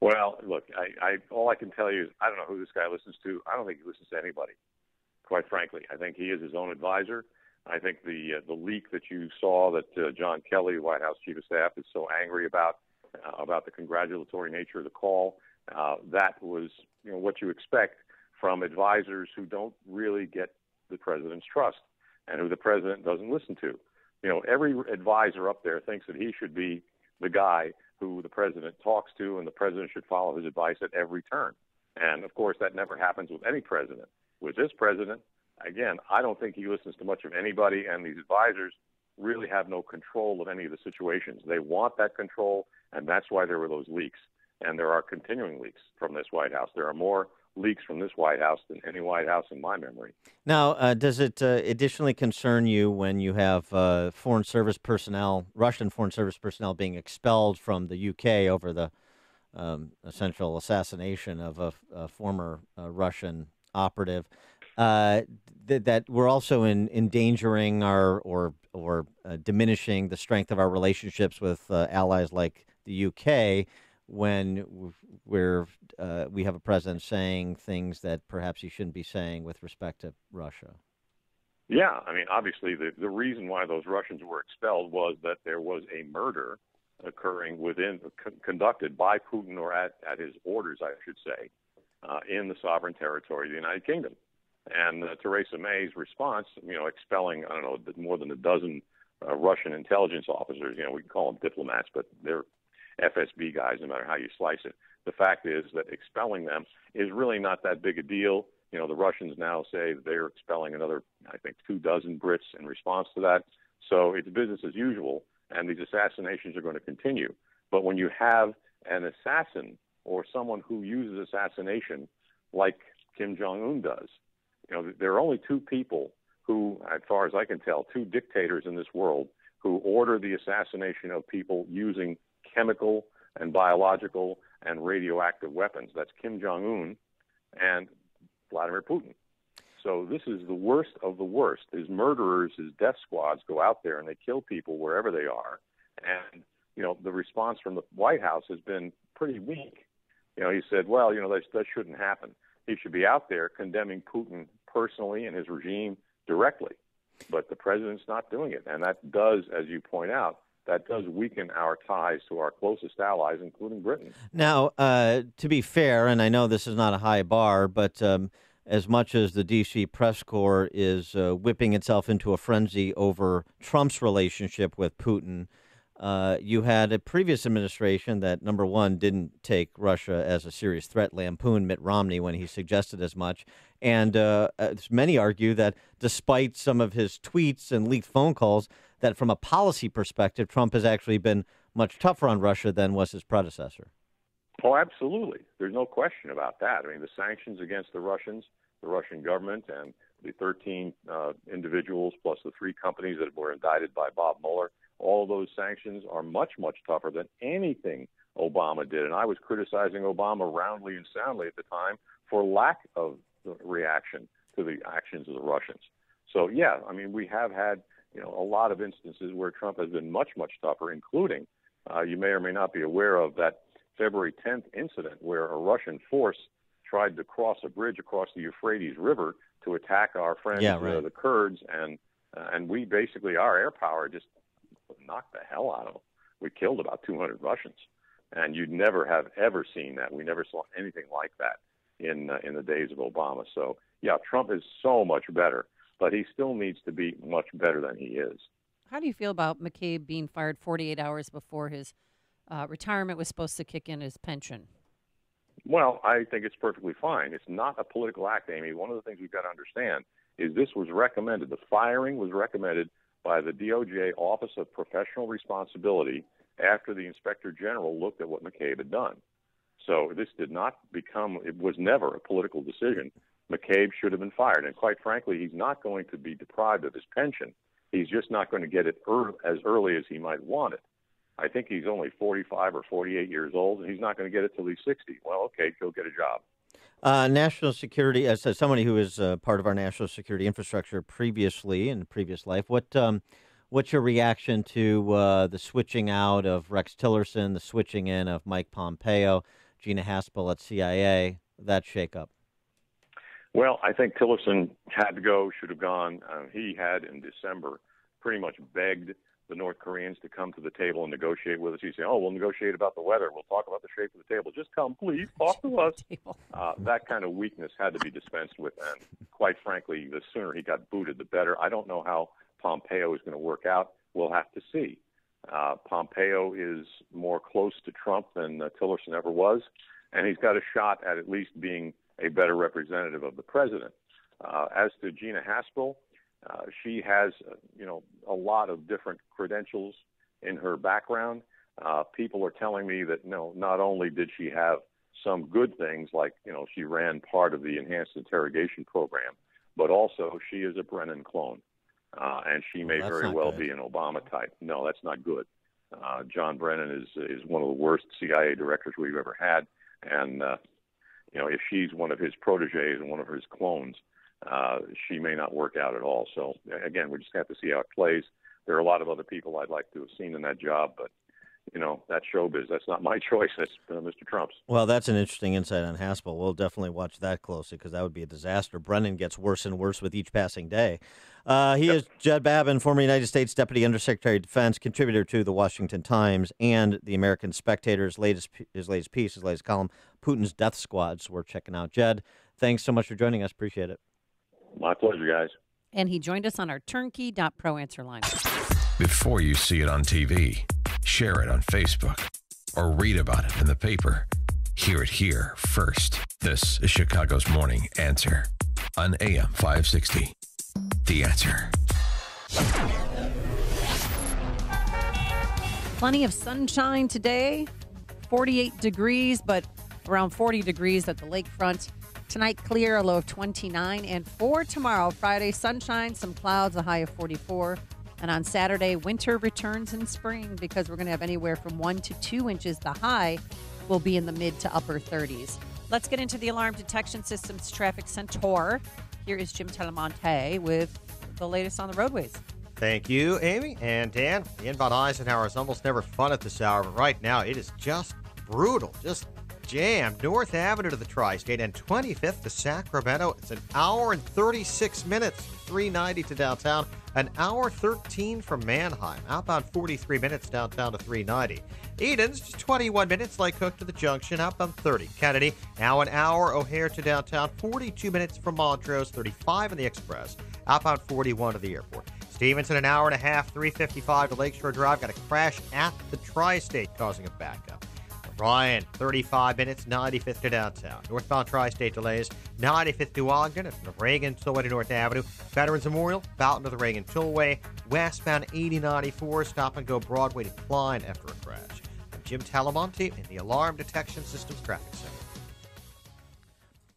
Well, look, I all I can tell you is I don't know who this guy listens to. I don't think he listens to anybody, quite frankly. I think he is his own advisor. I think the leak that you saw that John Kelly, the White House Chief of Staff, is so angry about the congratulatory nature of the call, that was what you expect from advisors who don't really get the president's trust and who the president doesn't listen to. Every advisor up there thinks that he should be the guy who the president talks to, and the president should follow his advice at every turn. And, of course, that never happens with any president. With this president, again, I don't think he listens to much of anybody, and these advisors really have no control of any of the situations. They want that control, and that's why there were those leaks. And there are continuing leaks from this White House. There are more leaks from this White House than any White House in my memory. Now, does it additionally concern you when you have foreign service personnel, Russian foreign service personnel, being expelled from the UK over the essential assassination of a former Russian operative? That we're also endangering or diminishing the strength of our relationships with allies like the UK when we have a president saying things that perhaps he shouldn't be saying with respect to Russia. Yeah, obviously the reason why those Russians were expelled was that there was a murder occurring conducted by Putin, or at his orders, I should say, in the sovereign territory of the United Kingdom. And Theresa May's response, expelling, more than a dozen Russian intelligence officers, we can call them diplomats, but they're FSB guys, no matter how you slice it. The fact is that expelling them is really not that big a deal. The Russians now say that they're expelling another, 24 Brits in response to that. So it's business as usual, and these assassinations are going to continue. But when you have an assassin or someone who uses assassination like Kim Jong-un does, there are only two people who, as far as I can tell, two dictators in this world who order the assassination of people using chemical and biological and radioactive weapons. That's Kim Jong-un and Vladimir Putin. So this is the worst of the worst. His murderers, his death squads go out there and they kill people wherever they are. And, the response from the White House has been pretty weak. He said, well, that shouldn't happen. He should be out there condemning Putin personally and his regime directly. But the president's not doing it. And that does, as you point out, that does weaken our ties to our closest allies, including Britain. Now, to be fair, and I know this is not a high bar, but as much as the D.C. press corps is whipping itself into a frenzy over Trump's relationship with Putin, you had a previous administration that, number one, didn't take Russia as a serious threat, lampooned Mitt Romney when he suggested as much. And many argue that despite some of his tweets and leaked phone calls, that from a policy perspective, Trump has actually been much tougher on Russia than was his predecessor. Oh, absolutely. There's no question about that. I mean, the sanctions against the Russians, the Russian government, and the 13 individuals plus the 3 companies that were indicted by Bob Mueller, all of those sanctions are much, much tougher than anything Obama did. And I was criticizing Obama roundly and soundly at the time for lack of reaction to the actions of the Russians. So, yeah, I mean, we have had, a lot of instances where Trump has been much, much tougher, including, you may or may not be aware of that February 10th incident where a Russian force tried to cross a bridge across the Euphrates River to attack our friends, the Kurds, and we basically, our air power just knocked the hell out of them. We killed about 200 Russians, and you'd never have ever seen that. We never saw anything like that in the days of Obama. So, yeah, Trump is so much better, but he still needs to be much better than he is. How do you feel about McCabe being fired 48 hours before his retirement was supposed to kick in his pension? Well, I think it's perfectly fine. It's not a political act, Amy. One of the things we've got to understand is this was recommended. The firing was recommended by the DOJ Office of Professional Responsibility after the Inspector General looked at what McCabe had done. So this did not become, it was never a political decision. McCabe should have been fired. And quite frankly, he's not going to be deprived of his pension. He's just not going to get it as early as he might want it. I think he's only 45 or 48 years old, and he's not going to get it till he's 60. Well, okay, go get a job. National security, as somebody who is part of our national security infrastructure previously in previous life, what's your reaction to the switching out of Rex Tillerson, the switching in of Mike Pompeo, Gina Haspel at CIA, that shakeup? Well, I think Tillerson had to go, should have gone. He had in December pretty much begged the North Koreans to come to the table and negotiate with us. He's saying, we'll negotiate about the weather. We'll talk about the shape of the table. Just come, please, talk to us. That kind of weakness had to be dispensed with. And quite frankly, the sooner he got booted, the better. I don't know how Pompeo is going to work out. We'll have to see. Pompeo is more close to Trump than Tillerson ever was, and he's got a shot at least being a better representative of the president. As to Gina Haspel, she has, a lot of different credentials in her background. People are telling me that, not only did she have some good things, like, she ran part of the enhanced interrogation program, but also she is a Brennan clone. And she may very well be an Obama type. No, that's not good. John Brennan is one of the worst CIA directors we've ever had. And, if she's one of his proteges and one of his clones, she may not work out at all. So, again, we just have to see how it plays. There are a lot of other people I'd like to have seen in that job, but, that's showbiz. That's not my choice. That's Mr. Trump's. Well, that's an interesting insight on Haspel. We'll definitely watch that closely because that would be a disaster. Brennan gets worse and worse with each passing day. He is Judd Babin, former United States Deputy Undersecretary of Defense, contributor to the Washington Times and the American Spectator. His latest column, Putin's Death Squads. We're checking out. Judd, thanks so much for joining us. Appreciate it. My pleasure, guys. And he joined us on our turnkey.pro answer line. Before you see it on TV, share it on Facebook, or read about it in the paper. Hear it here first. This is Chicago's Morning Answer on AM 560. The Answer. Plenty of sunshine today, 48 degrees, but around 40 degrees at the lakefront. Tonight, clear, a low of 29. And for tomorrow, Friday, sunshine, some clouds, a high of 44. And on Saturday, winter returns in spring because we're going to have anywhere from 1 to 2 inches. The high will be in the mid to upper 30s. Let's get into the Alarm Detection Systems Traffic Centaur. Here is Jim Telemonte with the latest on the roadways. Thank you, Amy. And Dan, the inbound Eisenhower is almost never fun at this hour, but right now it is just brutal, just jammed. North Avenue to the Tri-State and 25th to Sacramento. It's an hour and 36 minutes from 390 to downtown, an hour 13 from Manheim. Outbound 43 minutes downtown to 390. Eden's just 21 minutes, Lake Cook to the Junction, outbound 30. Kennedy, now an hour, O'Hare to downtown, 42 minutes from Montrose, 35 in the Express, outbound 41 to the airport. Stevenson, an hour and a half, 355 to Lakeshore Drive. Got a crash at the Tri-State causing a backup. Ryan, 35 minutes, 95th to downtown. Northbound Tri-State delays, 95th to Ogden, and from the Reagan Tollway to North Avenue. Veterans Memorial, Fountain to the Reagan Tollway. Westbound 8094, stop and go Broadway to Klein after a crash. I'm Jim Talamonte in the Alarm Detection Systems Traffic Center.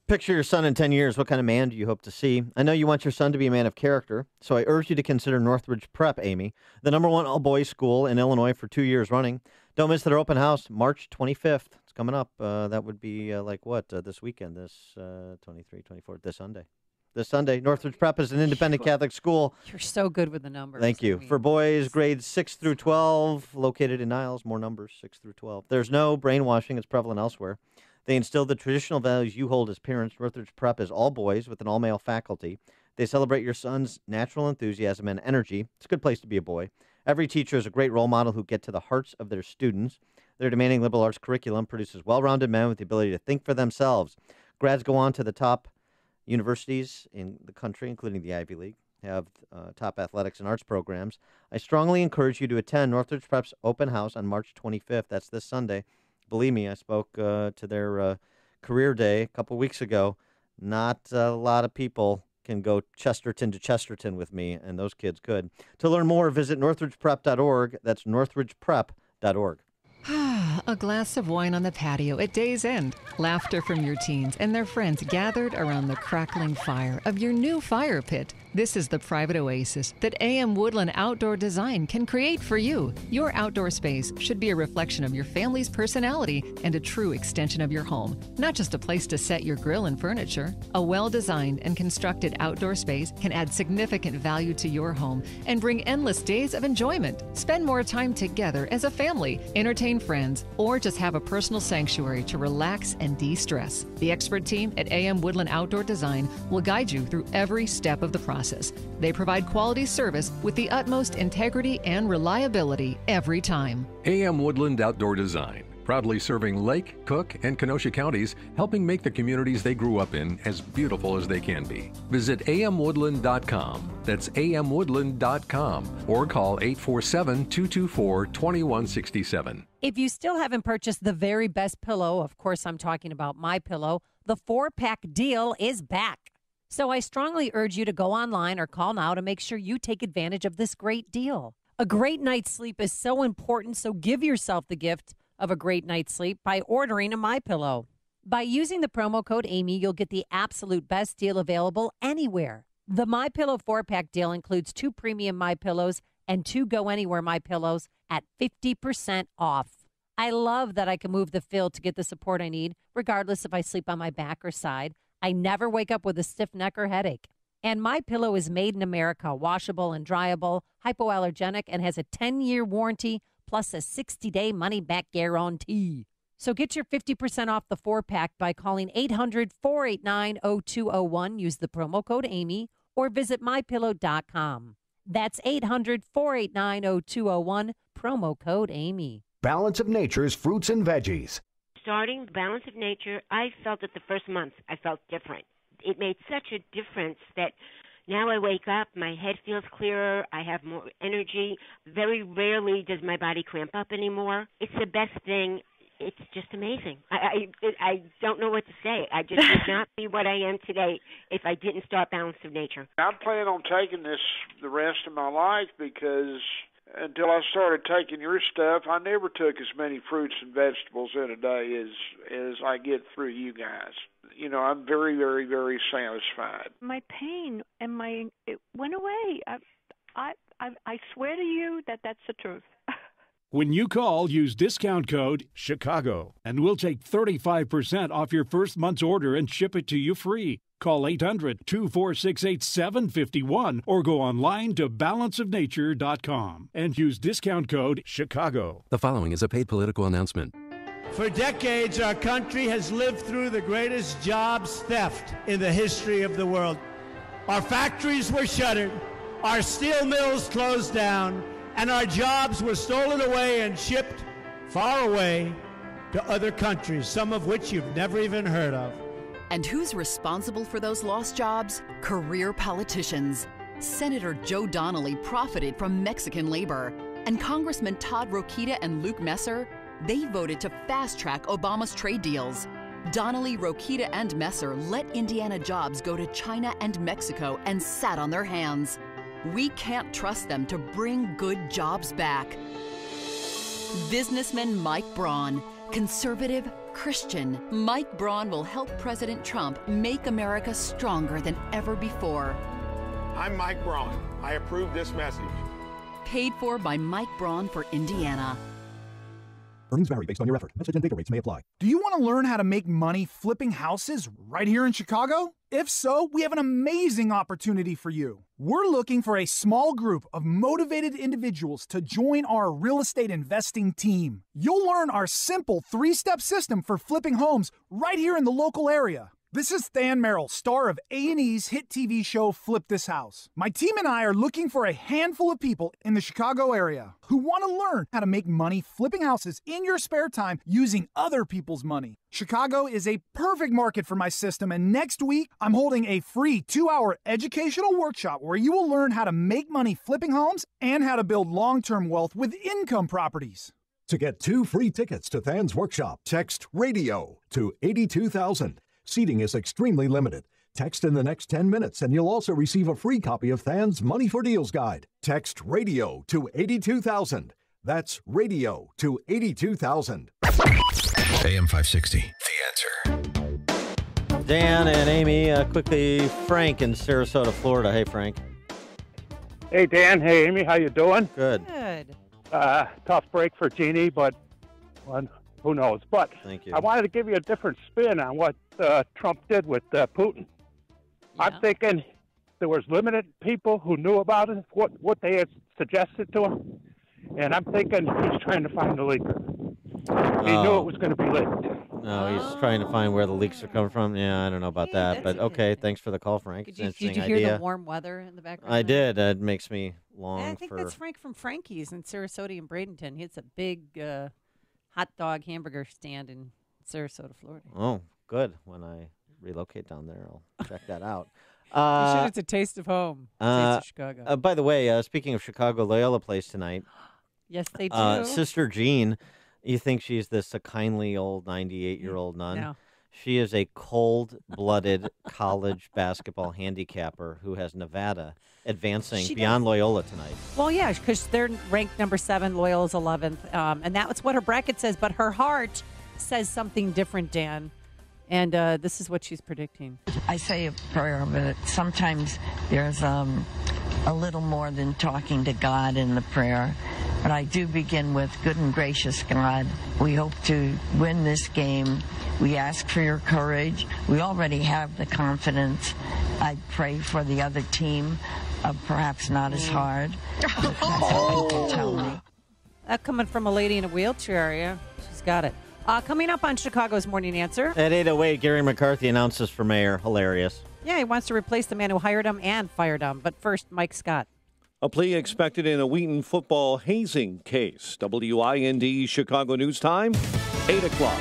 Picture your son in 10 years. What kind of man do you hope to see? I know you want your son to be a man of character, so I urge you to consider Northridge Prep, Amy, the #1 all-boys school in Illinois for 2 years running. Don't miss their open house, March 25th. It's coming up. That would be this weekend, this 23, 24, this Sunday. This Sunday, Northridge Prep is an independent Catholic school. You're so good with the numbers. Thank you. For boys, grades 6 through 12, located in Niles, more numbers, 6 through 12. There's no brainwashing. It's prevalent elsewhere. They instill the traditional values you hold as parents. Northridge Prep is all boys with an all-male faculty. They celebrate your son's natural enthusiasm and energy. It's a good place to be a boy. Every teacher is a great role model who get to the hearts of their students. Their demanding liberal arts curriculum produces well-rounded men with the ability to think for themselves. Grads go on to the top universities in the country, including the Ivy League, have top athletics and arts programs. I strongly encourage you to attend Northridge Prep's open house on March 25th. That's this Sunday. Believe me, I spoke to their career day a couple weeks ago. Not a lot of people can go Chesterton to Chesterton with me, and those kids could. To learn more, visit northridgeprep.org. That's northridgeprep.org. A glass of wine on the patio at day's end. Laughter from your teens and their friends gathered around the crackling fire of your new fire pit. This is the private oasis that AM Woodland Outdoor Design can create for you. Your outdoor space should be a reflection of your family's personality and a true extension of your home, not just a place to set your grill and furniture. A well-designed and constructed outdoor space can add significant value to your home and bring endless days of enjoyment. Spend more time together as a family, entertain friends, or just have a personal sanctuary to relax and de-stress. The expert team at AM Woodland Outdoor Design will guide you through every step of the process. They provide quality service with the utmost integrity and reliability every time. AM Woodland Outdoor Design, proudly serving Lake, Cook, and Kenosha counties, helping make the communities they grew up in as beautiful as they can be. Visit amwoodland.com. That's amwoodland.com, or call 847-224-2167. If you still haven't purchased the very best pillow, of course I'm talking about MyPillow, the 4-pack deal is back. So I strongly urge you to go online or call now to make sure you take advantage of this great deal. A great night's sleep is so important, so give yourself the gift of a great night's sleep by ordering a MyPillow. By using the promo code Amy, you'll get the absolute best deal available anywhere. The MyPillow 4-pack deal includes 2 premium MyPillows and 2 Go Anywhere MyPillows at 50% off. I love that I can move the fill to get the support I need, regardless if I sleep on my back or side. I never wake up with a stiff neck or headache. And MyPillow is made in America, washable and dryable, hypoallergenic, and has a 10-year warranty plus a 60-day money-back guarantee. So get your 50% off the 4-pack by calling 800-489-0201. Use the promo code Amy or visit MyPillow.com. That's 800-489-0201, promo code Amy. Balance of Nature's fruits and veggies. Starting Balance of Nature, I felt that the first month I felt different. It made such a difference that now I wake up, my head feels clearer, I have more energy. Very rarely does my body cramp up anymore. It's the best thing. It's just amazing. I don't know what to say. I just would not be what I am today if I didn't start Balance of Nature. I plan on taking this the rest of my life because until I started taking your stuff, I never took as many fruits and vegetables in a day as I get through you guys. You know, I'm very, very, very satisfied. My pain and it went away. I swear to you that that's the truth. When you call, use discount code CHICAGO, and we'll take 35% off your first month's order and ship it to you free. Call 800-246-8751 or go online to balanceofnature.com and use discount code CHICAGO. The following is a paid political announcement. For decades, our country has lived through the greatest jobs theft in the history of the world. Our factories were shuttered, our steel mills closed down, and our jobs were stolen away and shipped far away to other countries, some of which you've never even heard of. And who's responsible for those lost jobs? Career politicians. Senator Joe Donnelly profited from Mexican labor, and Congressman Todd Rokita and Luke Messer, they voted to fast-track Obama's trade deals. Donnelly, Rokita, and Messer let Indiana jobs go to China and Mexico and sat on their hands. We can't trust them to bring good jobs back. Businessman Mike Braun, conservative, Christian, Mike Braun will help President Trump make America stronger than ever before. I'm Mike Braun. I approve this message. Paid for by Mike Braun for Indiana. Earnings vary based on your effort. Message and data rates may apply. Do you want to learn how to make money flipping houses right here in Chicago? If so, we have an amazing opportunity for you. We're looking for a small group of motivated individuals to join our real estate investing team. You'll learn our simple 3-step system for flipping homes right here in the local area. This is Than Merrill, star of A&E's hit TV show Flip This House. My team and I are looking for a handful of people in the Chicago area who want to learn how to make money flipping houses in your spare time using other people's money. Chicago is a perfect market for my system, and next week I'm holding a free 2-hour educational workshop where you will learn how to make money flipping homes and how to build long-term wealth with income properties. To get 2 free tickets to Than's workshop, text RADIO to 82,000. Seating is extremely limited. Text in the next 10 minutes and you'll also receive a free copy of Than's Money for Deals Guide. Text RADIO to 82,000. That's RADIO to 82,000. AM 560, The Answer. Dan and Amy, quickly, Frank in Sarasota, Florida. Hey, Frank. Hey, Dan. Hey, Amy. How you doing? Good. Good. Tough break for Jeannie, but who knows? But Thank you. I wanted to give you a different spin on what Trump did with Putin. Yeah. I'm thinking there was limited people who knew about it, what they had suggested to him, and I'm thinking he's trying to find the leaker. He knew it was going to be leaked. No, he's trying to find where the leaks are coming from. Yeah, I don't know about that, but okay. Thanks for the call, Frank. Did you Interesting hear idea. the warm weather in the background? I did. It makes me long I think for... that's Frank from Frankie's in Sarasota and Bradenton. It's a big hot dog hamburger stand in Sarasota, Florida. Oh, good. When I relocate down there, I'll check that out. You should. It's a taste of home. Taste of Chicago. By the way, speaking of Chicago, Loyola plays tonight. Yes, they do. Sister Jean, you think she's this kindly old 98-year-old nun? No. She is a cold-blooded college basketball handicapper who has Nevada advancing beyond Loyola tonight. Well, yeah, because they're ranked number 7, Loyola's 11th, and that's what her bracket says. But her heart says something different, Dan. And this is what she's predicting. I say a prayer, but sometimes there's a little more than talking to God in the prayer. But I do begin with, good and gracious God, we hope to win this game. We ask for your courage. We already have the confidence. I pray for the other team, perhaps not as hard. That's what people tell me. That coming from a lady in a wheelchair, yeah. She's got it. Coming up on Chicago's Morning Answer. At 8:08, Gary McCarthy announces for mayor. Hilarious. Yeah, he wants to replace the man who hired him and fired him. But first, Mike Scott. A plea expected in a Wheaton football hazing case. WIND Chicago News Time, 8 o'clock.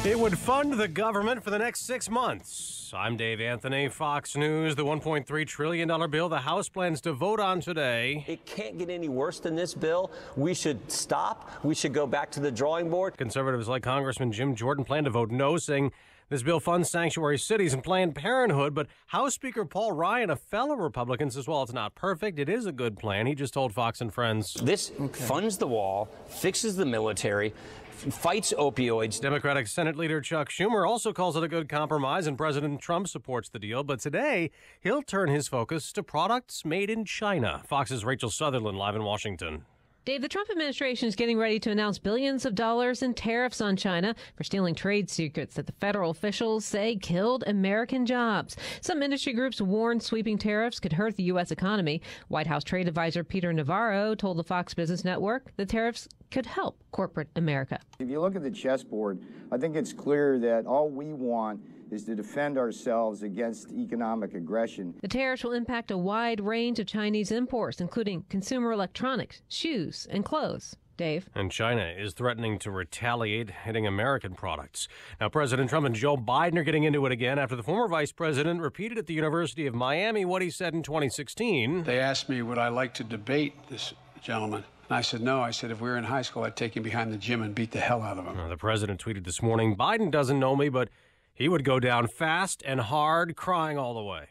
It would fund the government for the next 6 months. I'm Dave Anthony, Fox News. The $1.3 trillion bill the House plans to vote on today. It can't get any worse than this bill. We should stop. We should go back to the drawing board. Conservatives like Congressman Jim Jordan plan to vote no, saying this bill funds sanctuary cities and Planned Parenthood. But House Speaker Paul Ryan, a fellow Republican, says, while it's not perfect, it is a good plan. He just told Fox and Friends. This funds the wall, fixes the military, fights opioids. Democratic Senate Leader Chuck Schumer also calls it a good compromise, and President Trump supports the deal. But today, he'll turn his focus to products made in China. Fox's Rachel Sutherland live in Washington. Dave, the Trump administration is getting ready to announce billions of dollars in tariffs on China for stealing trade secrets that the federal officials say killed American jobs. Some industry groups warn sweeping tariffs could hurt the U.S. economy. White House trade advisor Peter Navarro told the Fox Business Network the tariffs could help corporate America. If you look at the chessboard, I think it's clear that all we want is to defend ourselves against economic aggression. The tariffs will impact a wide range of Chinese imports, including consumer electronics, shoes, and clothes. Dave? And China is threatening to retaliate, hitting American products. Now, President Trump and Joe Biden are getting into it again after the former vice president repeated at the University of Miami what he said in 2016. They asked me, would I like to debate this gentleman? And I said, no. I said, if we were in high school, I'd take him behind the gym and beat the hell out of him. The president tweeted this morning, Biden doesn't know me, but he would go down fast and hard, crying all the way.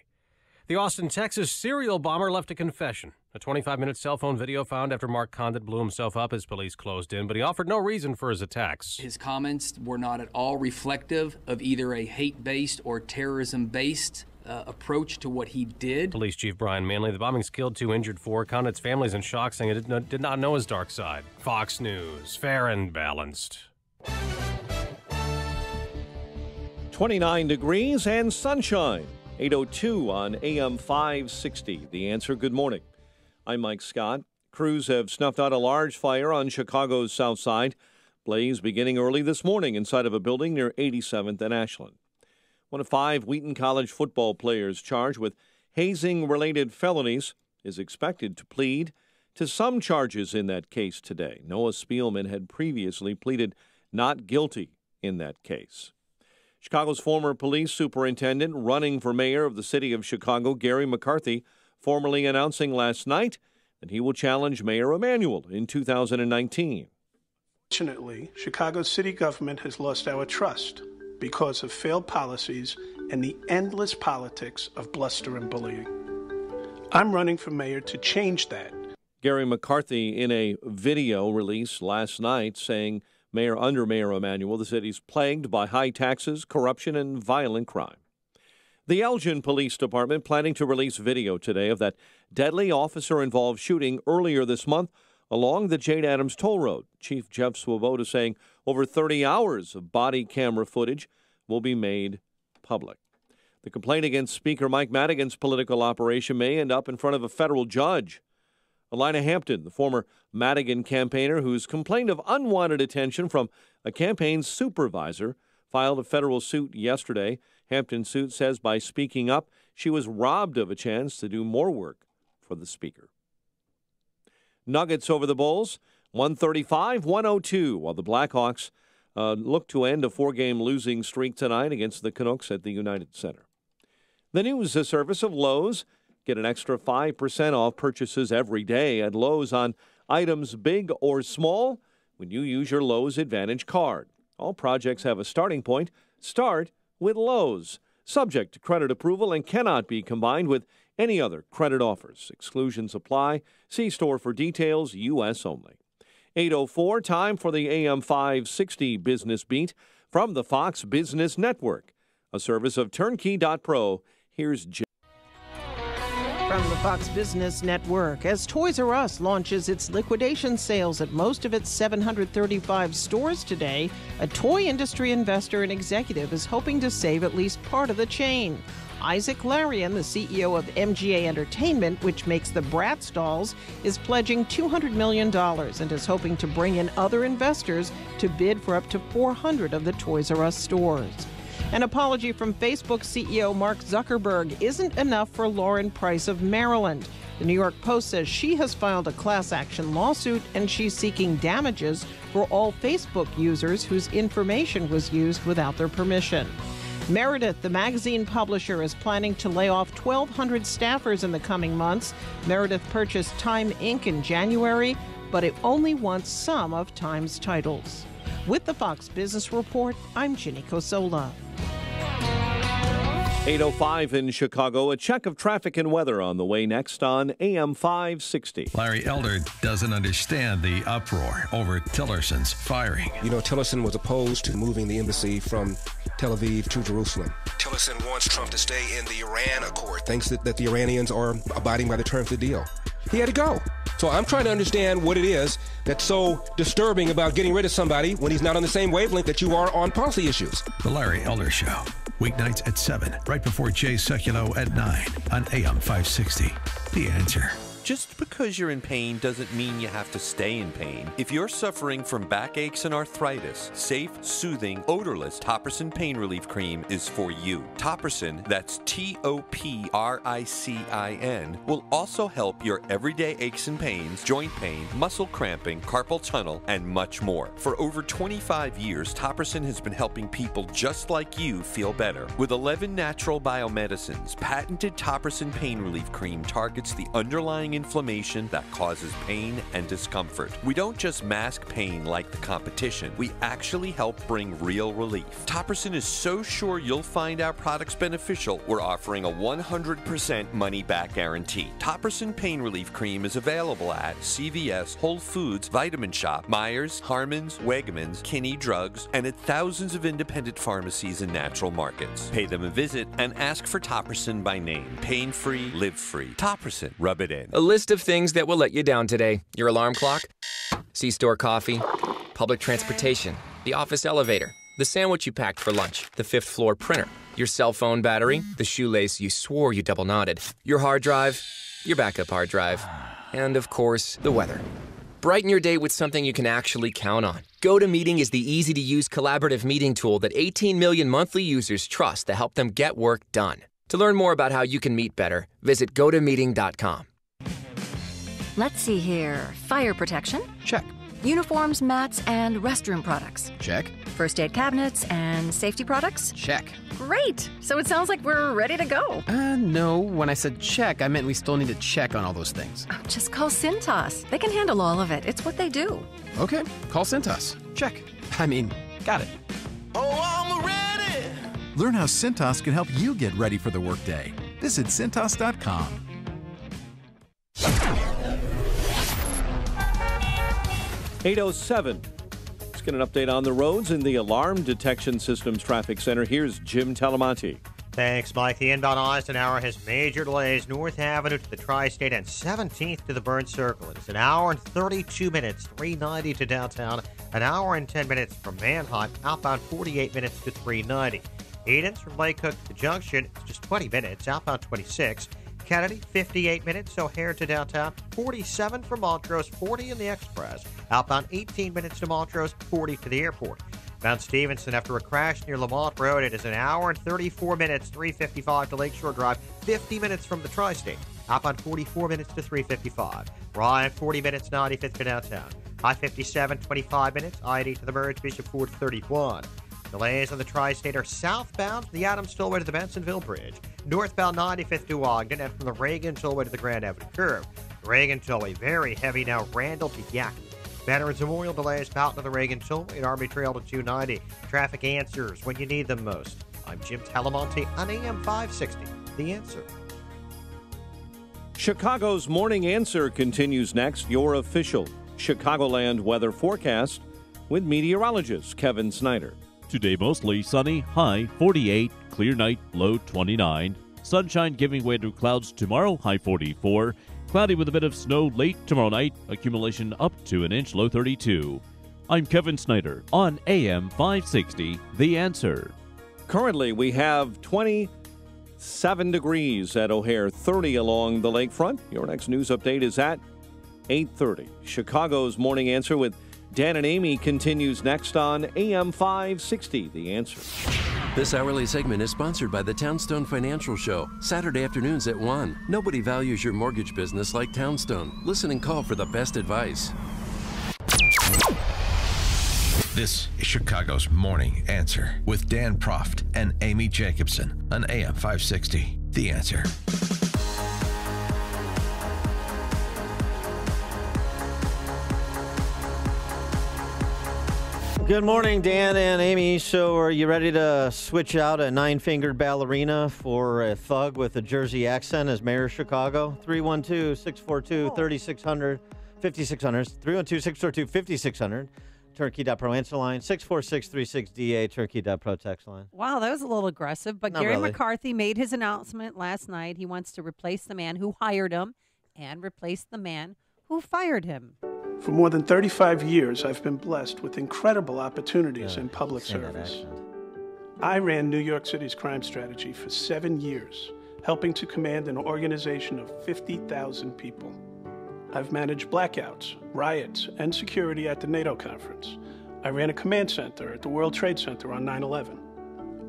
The Austin, Texas serial bomber left a confession. A 25-minute cell phone video found after Mark Condit blew himself up as police closed in, but he offered no reason for his attacks. His comments were not at all reflective of either a hate-based or terrorism-based approach to what he did. Police Chief Brian Manley, the bombings killed 2, injured 4. Condit's family's in shock, saying it did not know his dark side. Fox News, fair and balanced. 29 degrees and sunshine. 8:02 on AM 560. The Answer. Good morning. I'm Mike Scott. Crews have snuffed out a large fire on Chicago's south side. Blaze beginning early this morning inside of a building near 87th and Ashland. One of 5 Wheaton College football players charged with hazing-related felonies is expected to plead to some charges in that case today. Noah Spielman had previously pleaded not guilty in that case. Chicago's former police superintendent running for mayor of the city of Chicago, Gary McCarthy, formally announcing last night that he will challenge Mayor Emanuel in 2019. Fortunately, Chicago's city government has lost our trust because of failed policies and the endless politics of bluster and bullying. I'm running for mayor to change that. Gary McCarthy in a video released last night saying under Mayor Emanuel, the city's plagued by high taxes, corruption, and violent crime. The Elgin Police Department planning to release video today of that deadly officer-involved shooting earlier this month along the Jade Adams Toll Road. Chief Jeff Swoboda saying over 30 hours of body camera footage will be made public. The complaint against Speaker Mike Madigan's political operation may end up in front of a federal judge. Alina Hampton, the former Madigan campaigner who's complained of unwanted attention from a campaign supervisor, filed a federal suit yesterday. Hampton's suit says by speaking up, she was robbed of a chance to do more work for the speaker. Nuggets over the Bulls, 135-102, while the Blackhawks look to end a 4-game losing streak tonight against the Canucks at the United Center. The news service of Lowe's. Get an extra 5% off purchases every day at Lowe's on items big or small when you use your Lowe's Advantage card. All projects have a starting point. Start with Lowe's. Subject to credit approval and cannot be combined with any other credit offers. Exclusions apply. See store for details. U.S. only. 8:04, time for the AM 560 Business Beat from the Fox Business Network, a service of Turnkey.pro. Here's Jim. From the Fox Business Network, as Toys R Us launches its liquidation sales at most of its 735 stores today, a toy industry investor and executive is hoping to save at least part of the chain. Isaac Larian, the CEO of MGA Entertainment, which makes the Bratz dolls, is pledging $200 million and is hoping to bring in other investors to bid for up to 400 of the Toys R Us stores. An apology from Facebook CEO Mark Zuckerberg isn't enough for Lauren Price of Maryland. The New York Post says she has filed a class action lawsuit and she's seeking damages for all Facebook users whose information was used without their permission. Meredith, the magazine publisher, is planning to lay off 1,200 staffers in the coming months. Meredith purchased Time Inc. in January, but it only wants some of Time's titles. With the Fox Business Report, I'm Ginny Cosola. 8:05 in Chicago. A check of traffic and weather on the way next on AM 560. Larry Elder doesn't understand the uproar over Tillerson's firing. You know, Tillerson was opposed to moving the embassy from Tel Aviv to Jerusalem. Tillerson wants Trump to stay in the Iran Accord, thinks that the Iranians are abiding by the terms of the deal. He had to go. So I'm trying to understand what it is that's so disturbing about getting rid of somebody when he's not on the same wavelength that you are on policy issues. The Larry Elder Show. Weeknights at 7, right before Jay Sekulow at 9 on AM 560. The Answer. Just because you're in pain doesn't mean you have to stay in pain. If you're suffering from backaches and arthritis, safe, soothing, odorless Topricin Pain Relief Cream is for you. Topricin, that's Topricin, will also help your everyday aches and pains, joint pain, muscle cramping, carpal tunnel, and much more. For over 25 years, Topricin has been helping people just like you feel better. With 11 natural biomedicines, patented Topricin Pain Relief Cream targets the underlying inflammation that causes pain and discomfort. We don't just mask pain like the competition, we actually help bring real relief. Topricin is so sure you'll find our products beneficial, we're offering a 100% money-back guarantee. Topricin Pain Relief Cream is available at CVS, Whole Foods, Vitamin Shop, Myers, Harmon's, Wegmans, Kinney Drugs, and at thousands of independent pharmacies and natural markets. Pay them a visit and ask for Topricin by name. Pain-free, live-free. Topricin. Rub it in. A list of things that will let you down today. Your alarm clock, C-store coffee, public transportation, the office elevator, the sandwich you packed for lunch, the fifth floor printer, your cell phone battery, the shoelace you swore you double knotted, your hard drive, your backup hard drive, and of course, the weather. Brighten your day with something you can actually count on. GoToMeeting is the easy-to-use collaborative meeting tool that 18 million monthly users trust to help them get work done. To learn more about how you can meet better, visit GoToMeeting.com. Let's see here. Fire protection? Check. Uniforms, mats, and restroom products? Check. First aid cabinets and safety products? Check. Great! So it sounds like we're ready to go. No. When I said check, I meant we still need to check on all those things. Oh, just call Cintas. They can handle all of it. It's what they do. Okay. Call Cintas. Check. Got it. Oh, I'm ready! Learn how Cintas can help you get ready for the workday. Visit Cintas.com. 8:07. Let's get an update on the roads in the Alarm Detection Systems Traffic Center. Here's Jim Talamonte. Thanks, Mike. The inbound Eisenhower has major delays. North Avenue to the Tri-State and 17th to the Burns Circle. It's an hour and 32 minutes, 390 to downtown. An hour and 10 minutes from Manheim. Outbound 48 minutes to 390. Edens from Lake Hook to the Junction. It's just 20 minutes. Outbound 26. Kennedy, 58 minutes, O'Hare to downtown, 47 from Montrose, 40 in the Express. Outbound 18 minutes to Montrose, 40 to the airport. Mount Stevenson, after a crash near Lamont Road, it is an hour and 34 minutes, 355 to Lakeshore Drive, 50 minutes from the Tri-State. Outbound 44 minutes to 355. Ryan, 40 minutes, 95th to downtown. I-57, 25 minutes, I-80 to the Merge Bishop Ford, 31. Delays on the Tri-State are southbound from the Adams Tollway to the Bensonville Bridge, northbound 95th to Ogden, and from the Reagan Tollway to the Grand Avenue Curve. The Reagan Tollway very heavy now, Randall to Yakima. Veterans Memorial delays out to the Reagan Tollway and Army Trail to 290. Traffic answers when you need them most. I'm Jim Talamonte on AM 560. The Answer. Chicago's Morning Answer continues next. Your official Chicagoland weather forecast with meteorologist Kevin Snyder. Today mostly sunny, high 48, clear night, low 29. Sunshine giving way to clouds tomorrow, high 44. Cloudy with a bit of snow late tomorrow night, accumulation up to an inch, low 32. I'm Kevin Snyder on AM 560, The Answer. Currently, we have 27 degrees at O'Hare, 30 along the lakefront. Your next news update is at 8:30. Chicago's Morning Answer with Dan and Amy continues next on AM 560, The Answer. This hourly segment is sponsored by the Townstone Financial Show, Saturday afternoons at 1. Nobody values your mortgage business like Townstone. Listen and call for the best advice. This is Chicago's Morning Answer with Dan Proft and Amy Jacobson on AM 560, The Answer. Good morning, Dan and Amy. So are you ready to switch out a nine-fingered ballerina for a thug with a Jersey accent as mayor of Chicago? 312-642-3600, 5600, 312-642-5600, turnkey.pro answer line, 64636DA, turnkey.pro text line. Wow, that was a little aggressive, but Not Gary really. McCarthy made his announcement last night. He wants to replace the man who hired him and replace the man Who fired him? For more than 35 years, I've been blessed with incredible opportunities in public service. I ran New York City's crime strategy for 7 years, helping to command an organization of 50,000 people. I've managed blackouts, riots, and security at the NATO conference. I ran a command center at the World Trade Center on 9/11.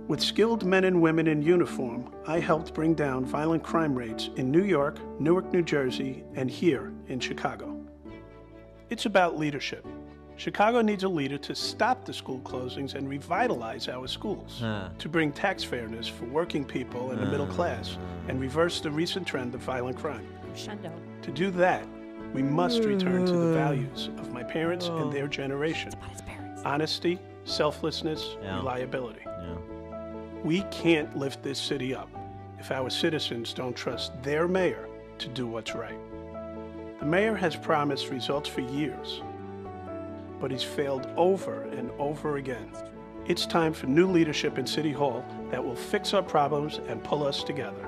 With skilled men and women in uniform, I helped bring down violent crime rates in New York, Newark, New Jersey, and here in Chicago. It's about leadership. Chicago needs a leader to stop the school closings and revitalize our schools, to bring tax fairness for working people and the middle class, and reverse the recent trend of violent crime. Crescendo. To do that, we must return to the values of my parents and their generation. Honesty, selflessness, reliability. We can't lift this city up if our citizens don't trust their mayor to do what's right. The mayor has promised results for years, but he's failed over and over again. It's time for new leadership in City Hall that will fix our problems and pull us together.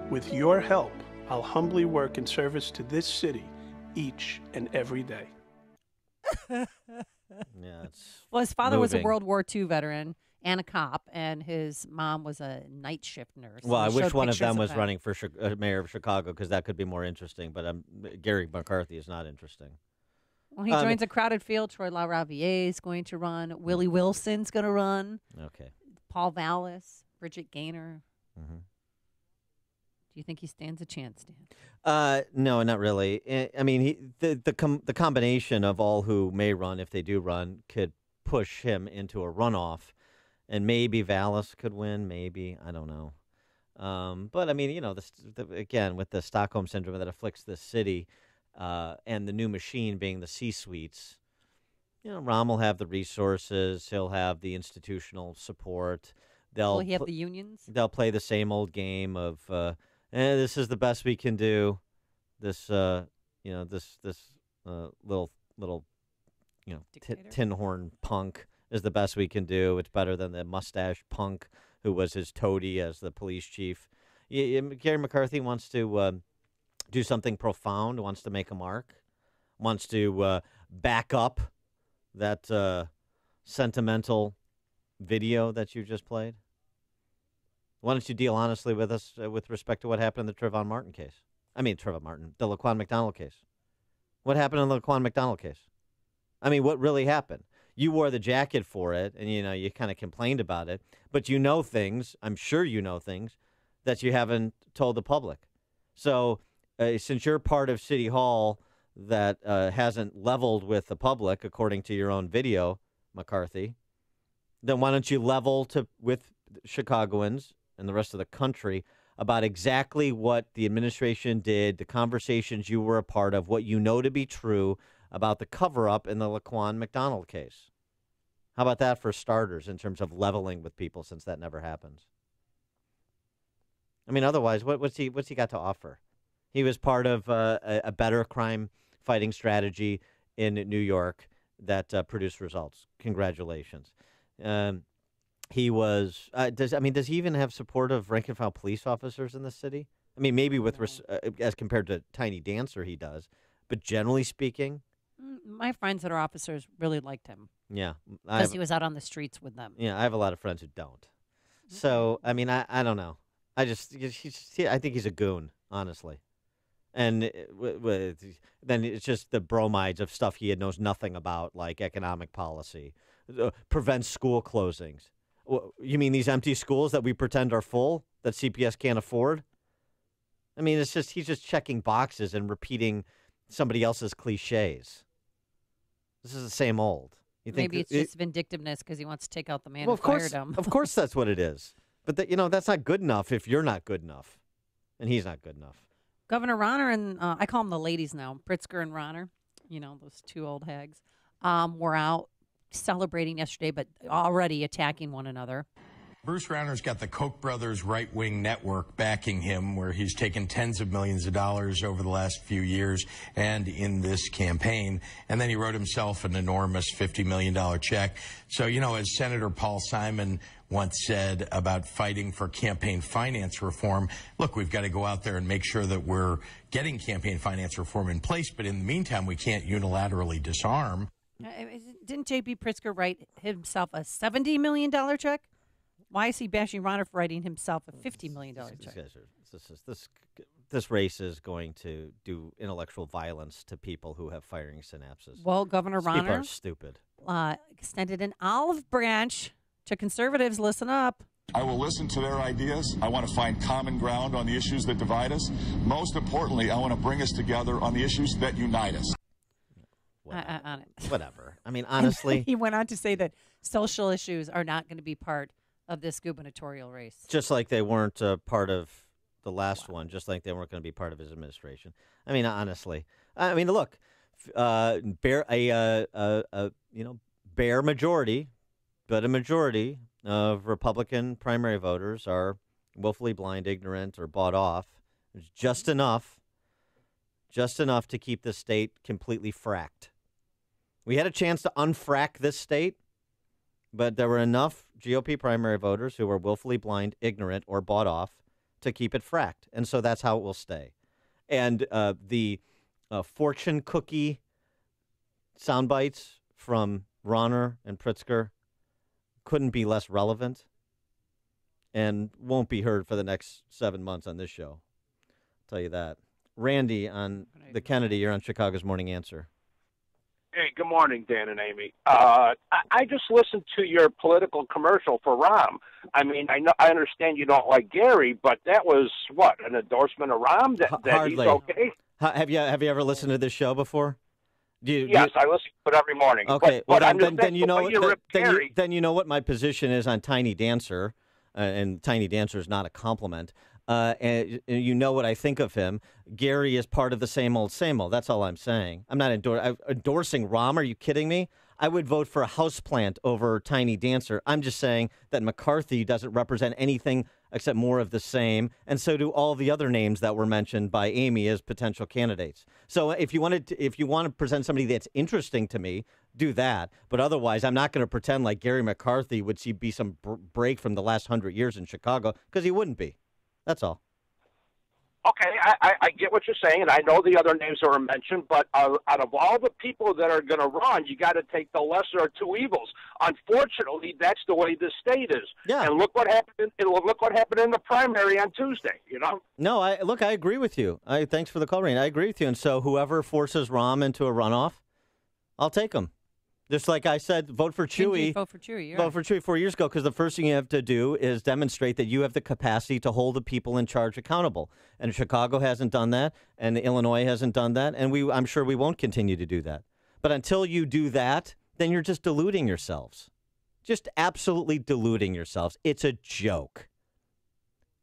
With your help, I'll humbly work in service to this city each and every day. Well, his father was a World War II veteran and a cop, and his mom was a night shift nurse. Well, I wish one of them was running for mayor of Chicago, because that could be more interesting, but Gary McCarthy is not interesting. Well, he joins a crowded field. Troy LaRaviere is going to run. Willie Wilson's going to run. Okay. Paul Vallis, Bridget Gaynor. Mm-hmm. Do you think he stands a chance, Dan? No, not really. I mean, the combination of all who may run, if they do run, could push him into a runoff, and maybe Vallis could win. Maybe, I don't know. But I mean, you know, again, with the Stockholm syndrome that afflicts this city, and the new machine being the C-suites, you know, Rahm will have the resources. He'll have the institutional support. Will he have the unions? They'll play the same old game of, this is the best we can do. This, you know, this little, you know, tin horn punk is the best we can do. It's better than the mustache punk who was his toady as the police chief. Gary McCarthy wants to do something profound, wants to make a mark, wants to back up that sentimental video that you just played. Why don't you deal honestly with us with respect to what happened in the Trayvon Martin case? I mean, Trayvon Martin, the Laquan McDonald case. What happened in the Laquan McDonald case? I mean, what really happened? You wore the jacket for it, and, you know, you kind of complained about it, but you know things, I'm sure you know things, that you haven't told the public. So since you're part of City Hall that hasn't leveled with the public, according to your own video, McCarthy, then why don't you level with Chicagoans and the rest of the country about exactly what the administration did, the conversations you were a part of, what you know to be true about the cover-up in the Laquan McDonald case. How about that for starters in terms of leveling with people, since that never happens? I mean, otherwise, what's he got to offer? He was part of a better crime-fighting strategy in New York that produced results. Congratulations. He was. Does he even have support of rank-and-file police officers in the city? I mean, maybe as compared to Tiny Dancer, he does. But generally speaking, my friends that are officers really liked him. Yeah, because he was out on the streets with them. Yeah, I have a lot of friends who don't. So I mean, I don't know. I think he's a goon, honestly. And then it's just the bromides of stuff he knows nothing about, like economic policy, prevents school closings. You mean these empty schools that we pretend are full, that CPS can't afford? I mean, it's just he's just checking boxes and repeating somebody else's cliches. This is the same old. You think maybe it's just vindictiveness because he wants to take out the man who fired him. Of course that's what it is. But that's not good enough if you're not good enough, and he's not good enough. Governor Rauner and I call them the ladies now, Pritzker and Rauner, you know, those two old hags, were out celebrating yesterday, but already attacking one another. Bruce Rauner's got the Koch brothers right-wing network backing him, where he's taken tens of millions of dollars over the last few years and in this campaign. And then he wrote himself an enormous $50 million check. So, you know, as Senator Paul Simon once said about fighting for campaign finance reform. Look, we've got to go out there and make sure that we're getting campaign finance reform in place, but in the meantime, we can't unilaterally disarm. Didn't J.B. Pritzker write himself a $70 million check? Why is he bashing Rauner for writing himself a $50 million check? This race is going to do intellectual violence to people who have firing synapses. Well, Governor These people Rauner are stupid. Extended an olive branch to conservatives. Listen up. I will listen to their ideas. I want to find common ground on the issues that divide us. Most importantly, I want to bring us together on the issues that unite us. Whatever. I mean, honestly. He went on to say that social issues are not going to be part of this gubernatorial race. Just like they weren't part of the last one, just like they weren't going to be part of his administration. I mean, honestly. I mean, look, bare majority, but a majority of Republican primary voters are willfully blind, ignorant, or bought off. There's just enough to keep the state completely fracked. We had a chance to unfrack this state, but there were enough GOP primary voters who were willfully blind, ignorant, or bought off to keep it fracked. And so that's how it will stay. And the fortune cookie sound bites from Rauner and Pritzker couldn't be less relevant and won't be heard for the next 7 months on this show. I'll tell you that. Randy on the Kennedy, you're on Chicago's Morning Answer. Hey, good morning, Dan and Amy. I just listened to your political commercial for Rahm. I mean, I understand you don't like Gary, but that was, what, an endorsement of Rahm? That he's okay? Have you ever listened to this show before? Yes, I listen to it every morning. Okay, but then you know then you know what my position is on Tiny Dancer, and Tiny Dancer is not a compliment. And you know what I think of him. Gary is part of the same old, same old. That's all I'm saying. I'm not endorsing Rahm. Are you kidding me? I would vote for a houseplant over Tiny Dancer. I'm just saying that McCarthy doesn't represent anything except more of the same, and so do all the other names that were mentioned by Amy as potential candidates. So if you want to present somebody that's interesting to me, do that. But otherwise, I'm not going to pretend like Gary McCarthy would be some break from the last 100 years in Chicago, because he wouldn't be. That's all. Okay, I get what you're saying, and I know the other names that were mentioned, but out of all the people that are going to run, you got to take the lesser of two evils. Unfortunately, that's the way this state is. Yeah. And look what happened. Look what happened in the primary on Tuesday. You know. No, I agree with you. Thanks for the call, Rain. I agree with you. And so whoever forces Rahm into a runoff, I'll take him. Just like I said, vote for Chewy. Vote for Chewy. Vote for Chewy 4 years ago, because the first thing you have to do is demonstrate that you have the capacity to hold the people in charge accountable. And Chicago hasn't done that, and Illinois hasn't done that, and I'm sure we won't continue to do that. But until you do that, then you're just deluding yourselves. Just absolutely deluding yourselves. It's a joke.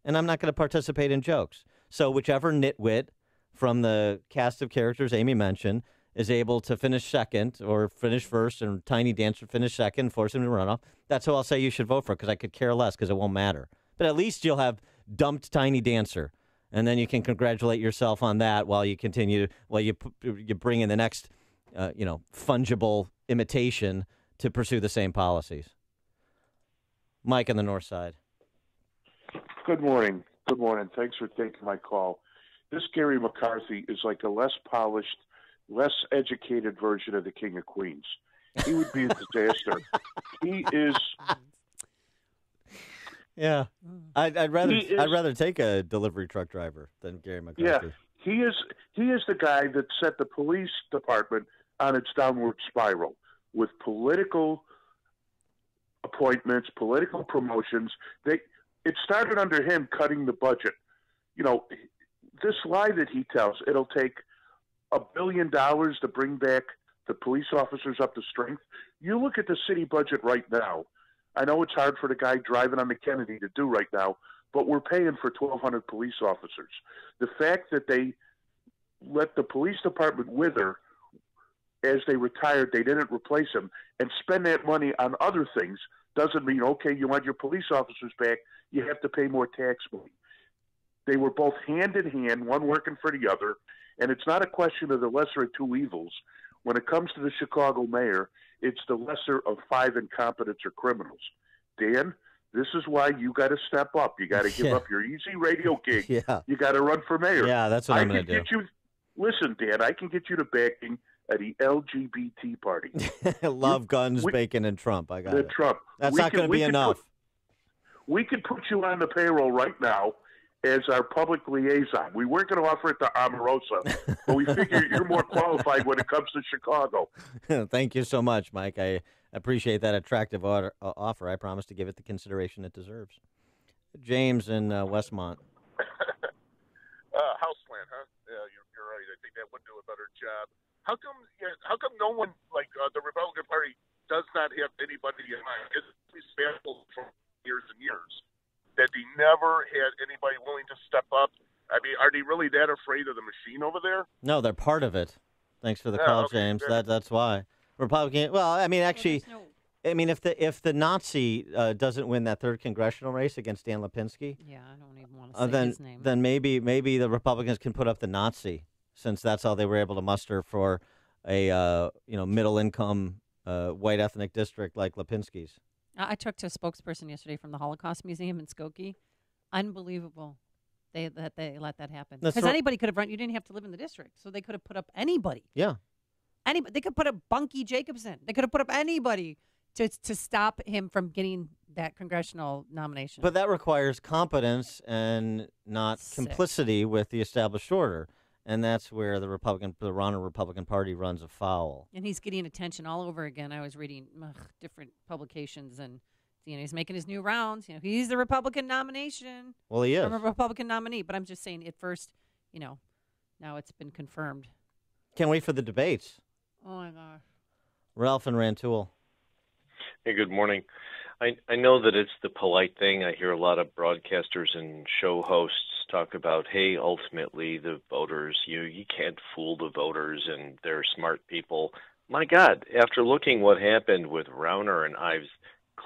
And I'm not going to participate in jokes. So whichever nitwit from the cast of characters Amy mentioned is able to finish second or finish first, and Tiny Dancer finish second, force him to run off, that's who I'll say you should vote for, because I could care less, because it won't matter. But at least you'll have dumped Tiny Dancer, and then you can congratulate yourself on that while you continue, while you bring in the next, fungible imitation to pursue the same policies. Mike on the north side. Good morning. Good morning. Thanks for taking my call. This Gary McCarthy is like a less polished, less educated version of the King of Queens. He would be a disaster. He is. Yeah, I'd rather take a delivery truck driver than Gary McCarthy. Yeah, he is the guy that set the police department on its downward spiral with political appointments, political promotions. It started under him cutting the budget. You know, this lie that he tells, it'll take $1 billion to bring back the police officers up to strength. You look at the city budget right now. I know it's hard for the guy driving on the Kennedy to do right now, but we're paying for 1,200 police officers. The fact that they let the police department wither as they retired, they didn't replace them, and spend that money on other things doesn't mean, okay, you want your police officers back, you have to pay more tax money. They were both hand in hand, one working for the other, and it's not a question of the lesser of two evils. When it comes to the Chicago mayor, it's the lesser of 5 incompetents or criminals. Dan, This is why you got to step up. You got to give up your easy radio gig. Yeah. You got to run for mayor. Yeah, that's what I'm going to do. Listen, Dan, I can get you to backing at the LGBT party. Love, guns, bacon, and Trump. I got it. Trump. That's not going to be enough. We could put you on the payroll right now as our public liaison. We weren't going to offer it to Omarosa, but we figure you're more qualified when it comes to Chicago. Thank you so much, Mike. I appreciate that attractive offer. I promise to give it the consideration it deserves. James in Westmont. Houseplant, huh? Yeah, you're right. I think that would do a better job. How come no one, like the Republican Party, does not have anybody in mind? It's baffled for years and years that they never had anybody willing to step up. I mean, are they really that afraid of the machine over there? No, they're part of it. Thanks for the call, okay, James. yeah. That's why. Republican. Well, I mean, actually, if the Nazi doesn't win that third congressional race against Dan Lipinski, yeah, I don't even want to say his name. Then maybe the Republicans can put up the Nazi, since that's all they were able to muster for a middle income white ethnic district like Lipinski's. I talked to a spokesperson yesterday from the Holocaust Museum in Skokie. Unbelievable that they let that happen. Because anybody could have run. You didn't have to live in the district, so they could have put up anybody. Yeah. Anybody. They could put up Bunky Jacobson. They could have put up anybody to stop him from getting that congressional nomination. But that requires competence and not complicity with the established order. And that's where the Ronald Republican Party runs afoul. And he's getting attention all over again. I was reading different publications, and he's making his new rounds. He's the Republican nomination. Well, he is. I'm a Republican nominee, but I'm just saying at first, now it's been confirmed. Can't wait for the debates. Oh, my gosh. Ralph and Rantoul. Hey, good morning. I know that it's the polite thing. I hear a lot of broadcasters and show hosts talk about, hey, ultimately the voters, you can't fool the voters and they're smart people. My God, after looking what happened with Rauner and Ives,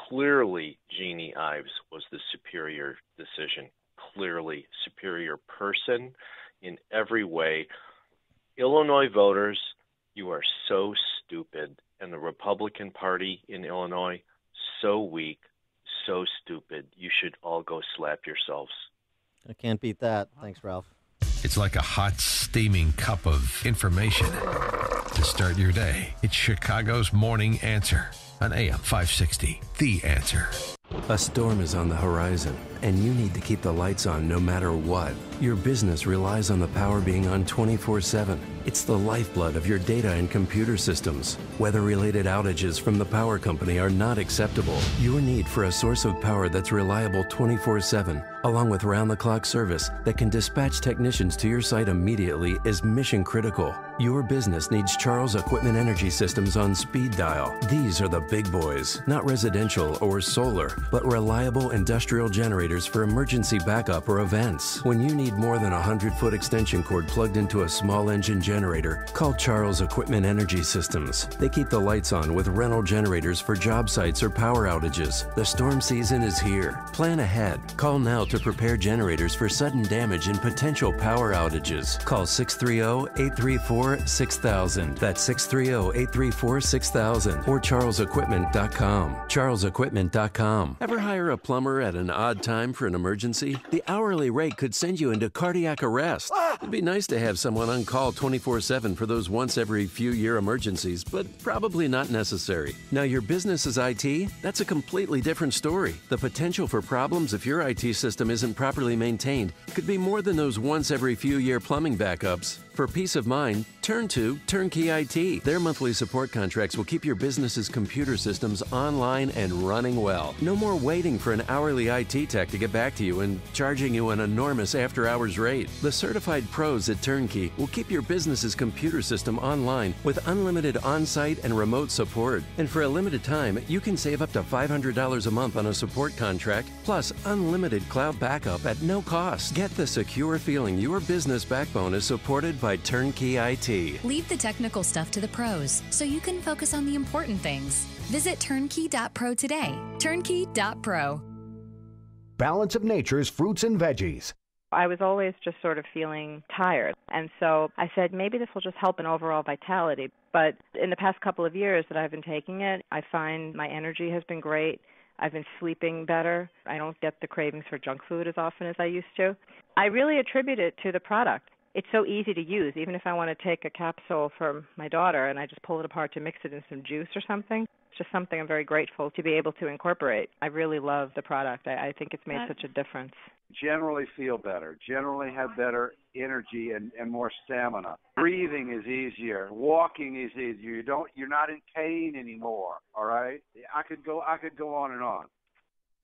clearly Jeannie Ives was the superior decision, clearly superior person in every way. Illinois voters, you are so stupid, and the Republican Party in Illinois, so weak, so stupid. You should all go slap yourselves. I can't beat that. Thanks, Ralph. It's like a hot, steaming cup of information to start your day. It's Chicago's Morning Answer on AM 560. The Answer. A storm is on the horizon, and you need to keep the lights on no matter what. Your business relies on the power being on 24/7. It's the lifeblood of your data and computer systems. Weather-related outages from the power company are not acceptable. Your need for a source of power that's reliable 24/7, along with round-the-clock service that can dispatch technicians to your site immediately, is mission critical. Your business needs Charles Equipment Energy Systems on speed dial. These are the big boys, not residential or solar, but reliable industrial generators for emergency backup or events. When you need more than a 100-foot extension cord plugged into a small engine generator, call Charles Equipment Energy Systems. They keep the lights on with rental generators for job sites or power outages. The storm season is here. Plan ahead. Call now to prepare generators for sudden damage and potential power outages. Call 630-834-6000. That's 630-834-6000 or charlesequipment.com. charlesequipment.com. Ever hire a plumber at an odd time for an emergency? The hourly rate could send you into cardiac arrest. It'd be nice to have someone on call 24/7 for those once every few year emergencies, but probably not necessary. Now your business is IT? That's a completely different story. The potential for problems if your IT system isn't properly maintained could be more than those once every few year plumbing backups. For peace of mind, turn to Turnkey IT. Their monthly support contracts will keep your business's computer systems online and running well. No more waiting for an hourly IT tech to get back to you and charging you an enormous after-hours rate. The certified pros at Turnkey will keep your business's computer system online with unlimited on-site and remote support. And for a limited time, you can save up to $500 a month on a support contract, plus unlimited cloud backup at no cost. Get the secure feeling your business backbone is supported by Turnkey IT. Leave the technical stuff to the pros so you can focus on the important things. Visit turnkey.pro today. Turnkey.pro. Balance of Nature's fruits and veggies. I was always just sort of feeling tired. And so I said, maybe this will just help in overall vitality. But in the past couple of years that I've been taking it, I find my energy has been great. I've been sleeping better. I don't get the cravings for junk food as often as I used to. I really attribute it to the product. It's so easy to use. Even if I want to take a capsule for my daughter and I just pull it apart to mix it in some juice or something, it's just something I'm very grateful to be able to incorporate. I really love the product. I think it's made such a difference. Generally feel better, generally have better energy and more stamina. Breathing is easier, walking is easier. You're not in pain anymore, all right? I could go on and on.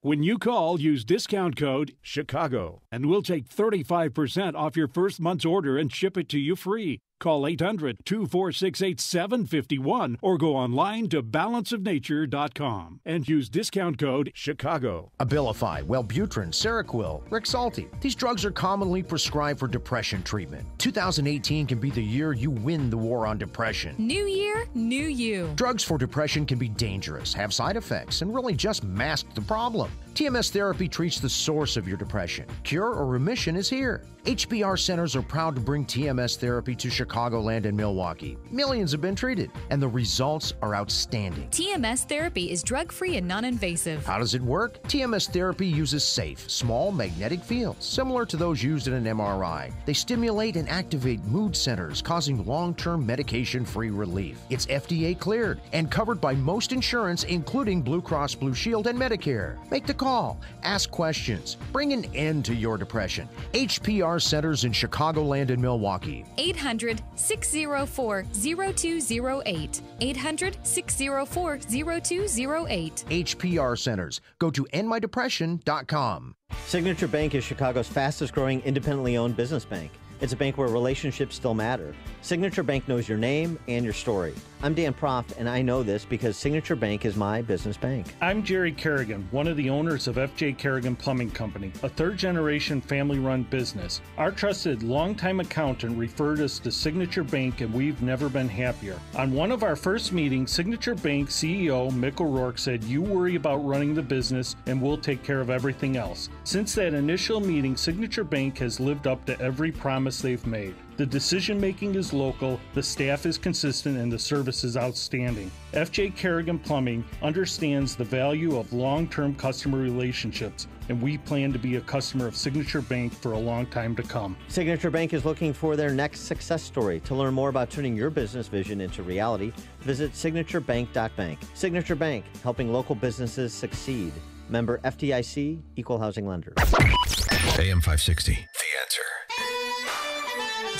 When you call, use discount code CHICAGO, and we'll take 35% off your first month's order and ship it to you free. Call 800-246-8751 or go online to balanceofnature.com and use discount code CHICAGO. Abilify, Wellbutrin, Seroquel, Rexulti. These drugs are commonly prescribed for depression treatment. 2018 can be the year you win the war on depression. New year, new you. Drugs for depression can be dangerous, have side effects, and really just mask the problem. TMS therapy treats the source of your depression. Cure or remission is here. HBR centers are proud to bring TMS therapy to Chicagoland and Milwaukee. Millions have been treated, and the results are outstanding. TMS therapy is drug-free and non-invasive. How does it work? TMS therapy uses safe, small magnetic fields, similar to those used in an MRI. They stimulate and activate mood centers, causing long-term medication-free relief. It's FDA cleared and covered by most insurance, including Blue Cross Blue Shield and Medicare. Make the call. Ask questions. Bring an end to your depression. HPR centers in Chicagoland and Milwaukee. 800-604-0208. 800-604-0208. HPR centers. Go to endmydepression.com. Signature Bank is Chicago's fastest growing independently owned business bank. It's a bank where relationships still matter. Signature Bank knows your name and your story. I'm Dan Proft, and I know this because Signature Bank is my business bank. I'm Jerry Kerrigan, one of the owners of F.J. Kerrigan Plumbing Company, a third-generation family-run business. Our trusted longtime accountant referred us to Signature Bank, and we've never been happier. On one of our first meetings, Signature Bank CEO Mick O'Rourke said, "You worry about running the business, and we'll take care of everything else." Since that initial meeting, Signature Bank has lived up to every promise they've made. The decision-making is local, the staff is consistent, and the service is outstanding. F.J. Kerrigan Plumbing understands the value of long-term customer relationships, and we plan to be a customer of Signature Bank for a long time to come. Signature Bank is looking for their next success story. To learn more about turning your business vision into reality, visit signaturebank.bank. Signature Bank, helping local businesses succeed. Member FDIC, Equal Housing Lender. AM 560, The Answer.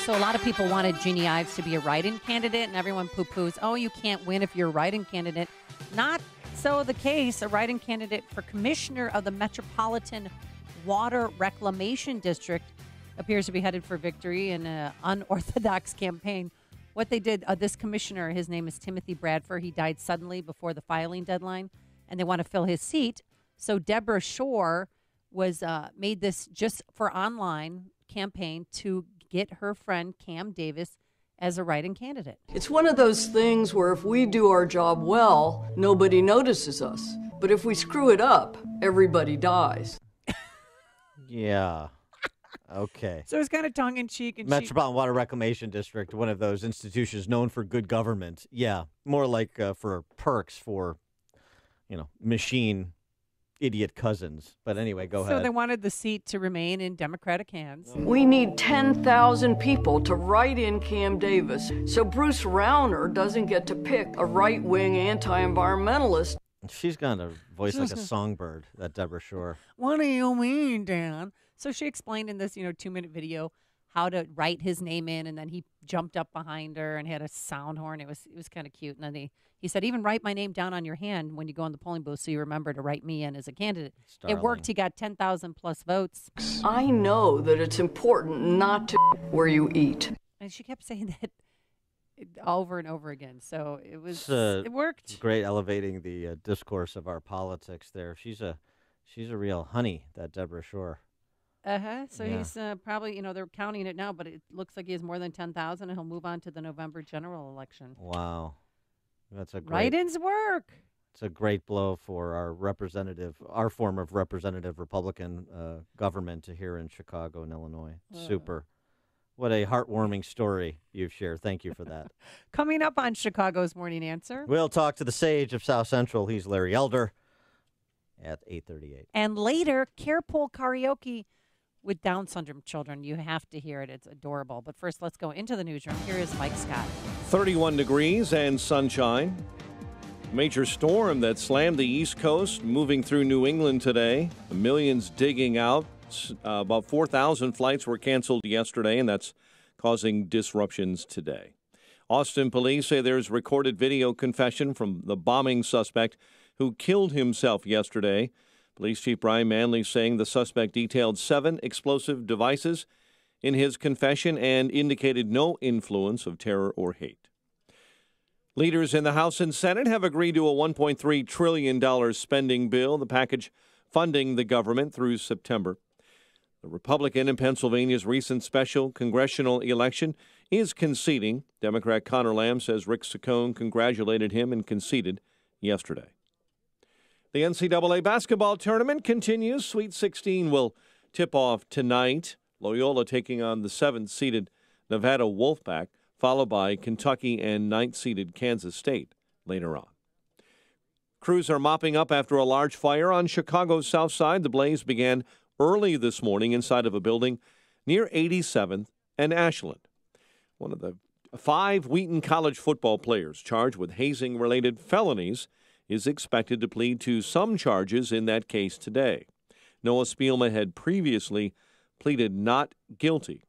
So a lot of people wanted Jeannie Ives to be a write-in candidate, and everyone poo-poos, oh, you can't win if you're a write-in candidate. Not so the case. A write-in candidate for commissioner of the Metropolitan Water Reclamation District appears to be headed for victory in an unorthodox campaign. What they did, this commissioner, his name is Timothy Bradford. He died suddenly before the filing deadline, and they want to fill his seat. So Deborah Shore was made this just for online campaign to get her friend Cam Davis as a write-in candidate. It's one of those things where if we do our job well, nobody notices us. But if we screw it up, everybody dies. Yeah. Okay. So it's kind of tongue-in-cheek. And Metropolitan Water Reclamation District, one of those institutions known for good government. Yeah. More like for perks for, machine idiot cousins. But anyway, go ahead. So they wanted the seat to remain in Democratic hands. We need 10,000 people to write in Cam Davis so Bruce Rauner doesn't get to pick a right-wing anti-environmentalist. She's got a voice like a songbird, that Deborah Shore. What do you mean, Dan? So she explained in this, 2-minute video how to write his name in, and then he jumped up behind her and had a sound horn. It was kind of cute. And then he said, even write my name down on your hand when you go in the polling booth so you remember to write me in as a candidate. Starling. It worked. He got 10,000 plus votes. I know that it's important not to where you eat. And she kept saying that over and over again. So it worked. Great elevating the discourse of our politics there. She's a real honey, that Deborah Shore. So he's probably, they're counting it now, but it looks like he has more than 10,000, and he'll move on to the November general election. Wow. That's a great... Write-ins work. It's a great blow for our form of representative Republican government here in Chicago and Illinois. Super. What a heartwarming story you've shared. Thank you for that. Coming up on Chicago's Morning Answer. We'll talk to the sage of South Central. He's Larry Elder. at 8:38. And later, carpool karaoke with Down syndrome children. You have to hear it. It's adorable. But first, let's go into the newsroom. Here is Mike Scott. 31 degrees and sunshine. Major storm that slammed the East Coast, moving through New England today. The millions digging out. About 4,000 flights were canceled yesterday, and that's causing disruptions today. Austin police say there's recorded video confession from the bombing suspect who killed himself yesterday. Police Chief Brian Manley saying the suspect detailed 7 explosive devices in his confession and indicated no influence of terror or hate. Leaders in the House and Senate have agreed to a $1.3 trillion spending bill, the package funding the government through September. The Republican in Pennsylvania's recent special congressional election is conceding. Democrat Connor Lamb says Rick Saccone congratulated him and conceded yesterday. The NCAA basketball tournament continues. Sweet 16 will tip off tonight. Loyola taking on the 7th-seeded Nevada Wolfpack, followed by Kentucky and 9th-seeded Kansas State later on. Crews are mopping up after a large fire on Chicago's south side. The blaze began early this morning inside of a building near 87th and Ashland. One of the 5 Wheaton College football players charged with hazing-related felonies is expected to plead to some charges in that case today. Noah Spielman had previously pleaded not guilty.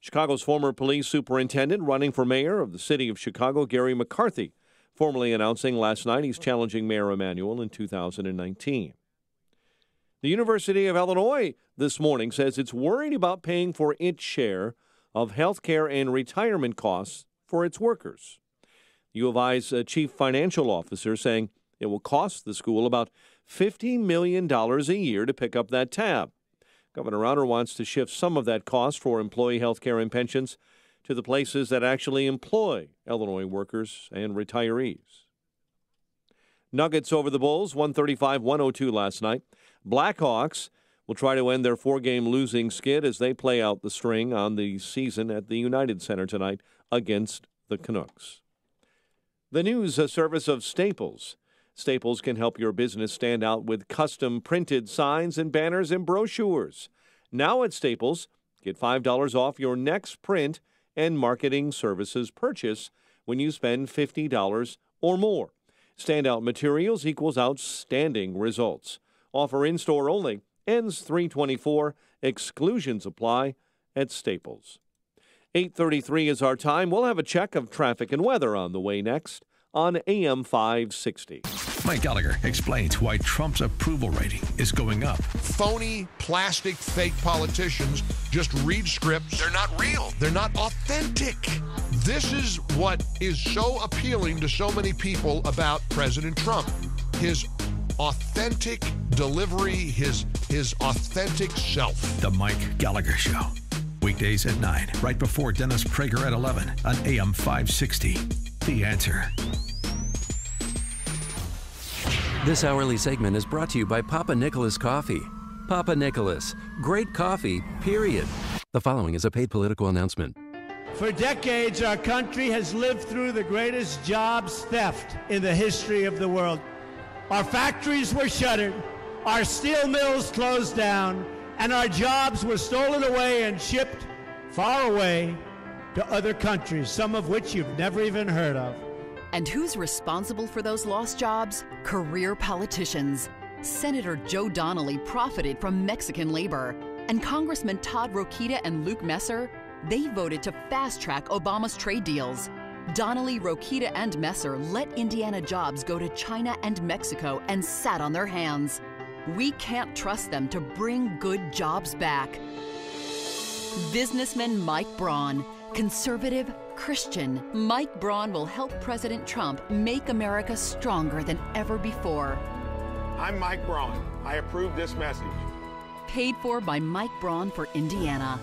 Chicago's former police superintendent running for mayor of the city of Chicago, Gary McCarthy, formally announcing last night he's challenging Mayor Emanuel in 2019. The University of Illinois this morning says it's worried about paying for its share of health care and retirement costs for its workers. U of I's chief financial officer saying it will cost the school about $50 million a year to pick up that tab. Governor Rauner wants to shift some of that cost for employee health care and pensions to the places that actually employ Illinois workers and retirees. Nuggets over the Bulls, 135-102 last night. Blackhawks will try to end their 4-game losing skid as they play out the string on the season at the United Center tonight against the Canucks. The news service of Staples. Staples can help your business stand out with custom printed signs and banners and brochures. Now at Staples, get $5 off your next print and marketing services purchase when you spend $50 or more. Standout materials equals outstanding results. Offer in-store only. Ends 3/24. Exclusions apply at Staples. 8:33 is our time. We'll have a check of traffic and weather on the way next on AM 560. Mike Gallagher explains why Trump's approval rating is going up. Phony, plastic, fake politicians just read scripts. They're not real. They're not authentic. This is what is so appealing to so many people about President Trump. His authentic delivery, his authentic self. The Mike Gallagher Show. Weekdays at 9, right before Dennis Prager at 11 on AM 560. The Answer. This hourly segment is brought to you by Papa Nicholas Coffee. Papa Nicholas, great coffee, period. The following is a paid political announcement. For decades, our country has lived through the greatest jobs theft in the history of the world. Our factories were shuttered, our steel mills closed down, and our jobs were stolen away and shipped far away to other countries, some of which you've never even heard of. And who's responsible for those lost jobs? Career politicians. Senator Joe Donnelly profited from Mexican labor, and Congressman Todd Rokita and Luke Messer, they voted to fast-track Obama's trade deals. Donnelly, Rokita, and Messer let Indiana jobs go to China and Mexico and sat on their hands. We can't trust them to bring good jobs back. Businessman Mike Braun, conservative, Christian. Mike Braun will help President Trump make America stronger than ever before. I'm Mike Braun. I approve this message. Paid for by Mike Braun for Indiana.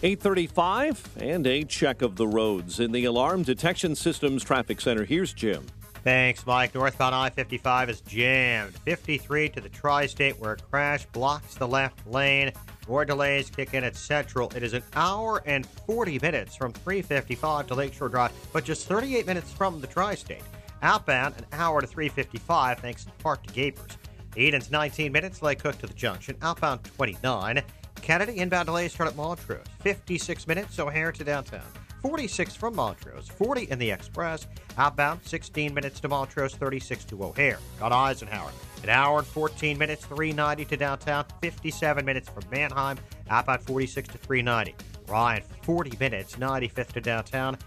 8:35 and a check of the roads in the Alarm Detection Systems Traffic Center. Here's Jim. Thanks, Mike. Northbound I-55 is jammed. 53 to the Tri-State where a crash blocks the left lane. More delays kick in at Central. It is an hour and 40 minutes from 355 to Lakeshore Drive, but just 38 minutes from the Tri-State. Outbound, an hour to 355, thanks in part to Gapers. Eden's 19 minutes, Lake Cook to the junction. Outbound 29. Kennedy inbound delays start at Montrose. 56 minutes, O'Hare to downtown. 46 from Montrose. 40 in the Express. Outbound 16 minutes to Montrose, 36 to O'Hare. Got Eisenhower. An hour and 14 minutes, 390 to downtown. 57 minutes from Manheim. Outbound 46 to 390. Ryan, 40 minutes, 95th to downtown.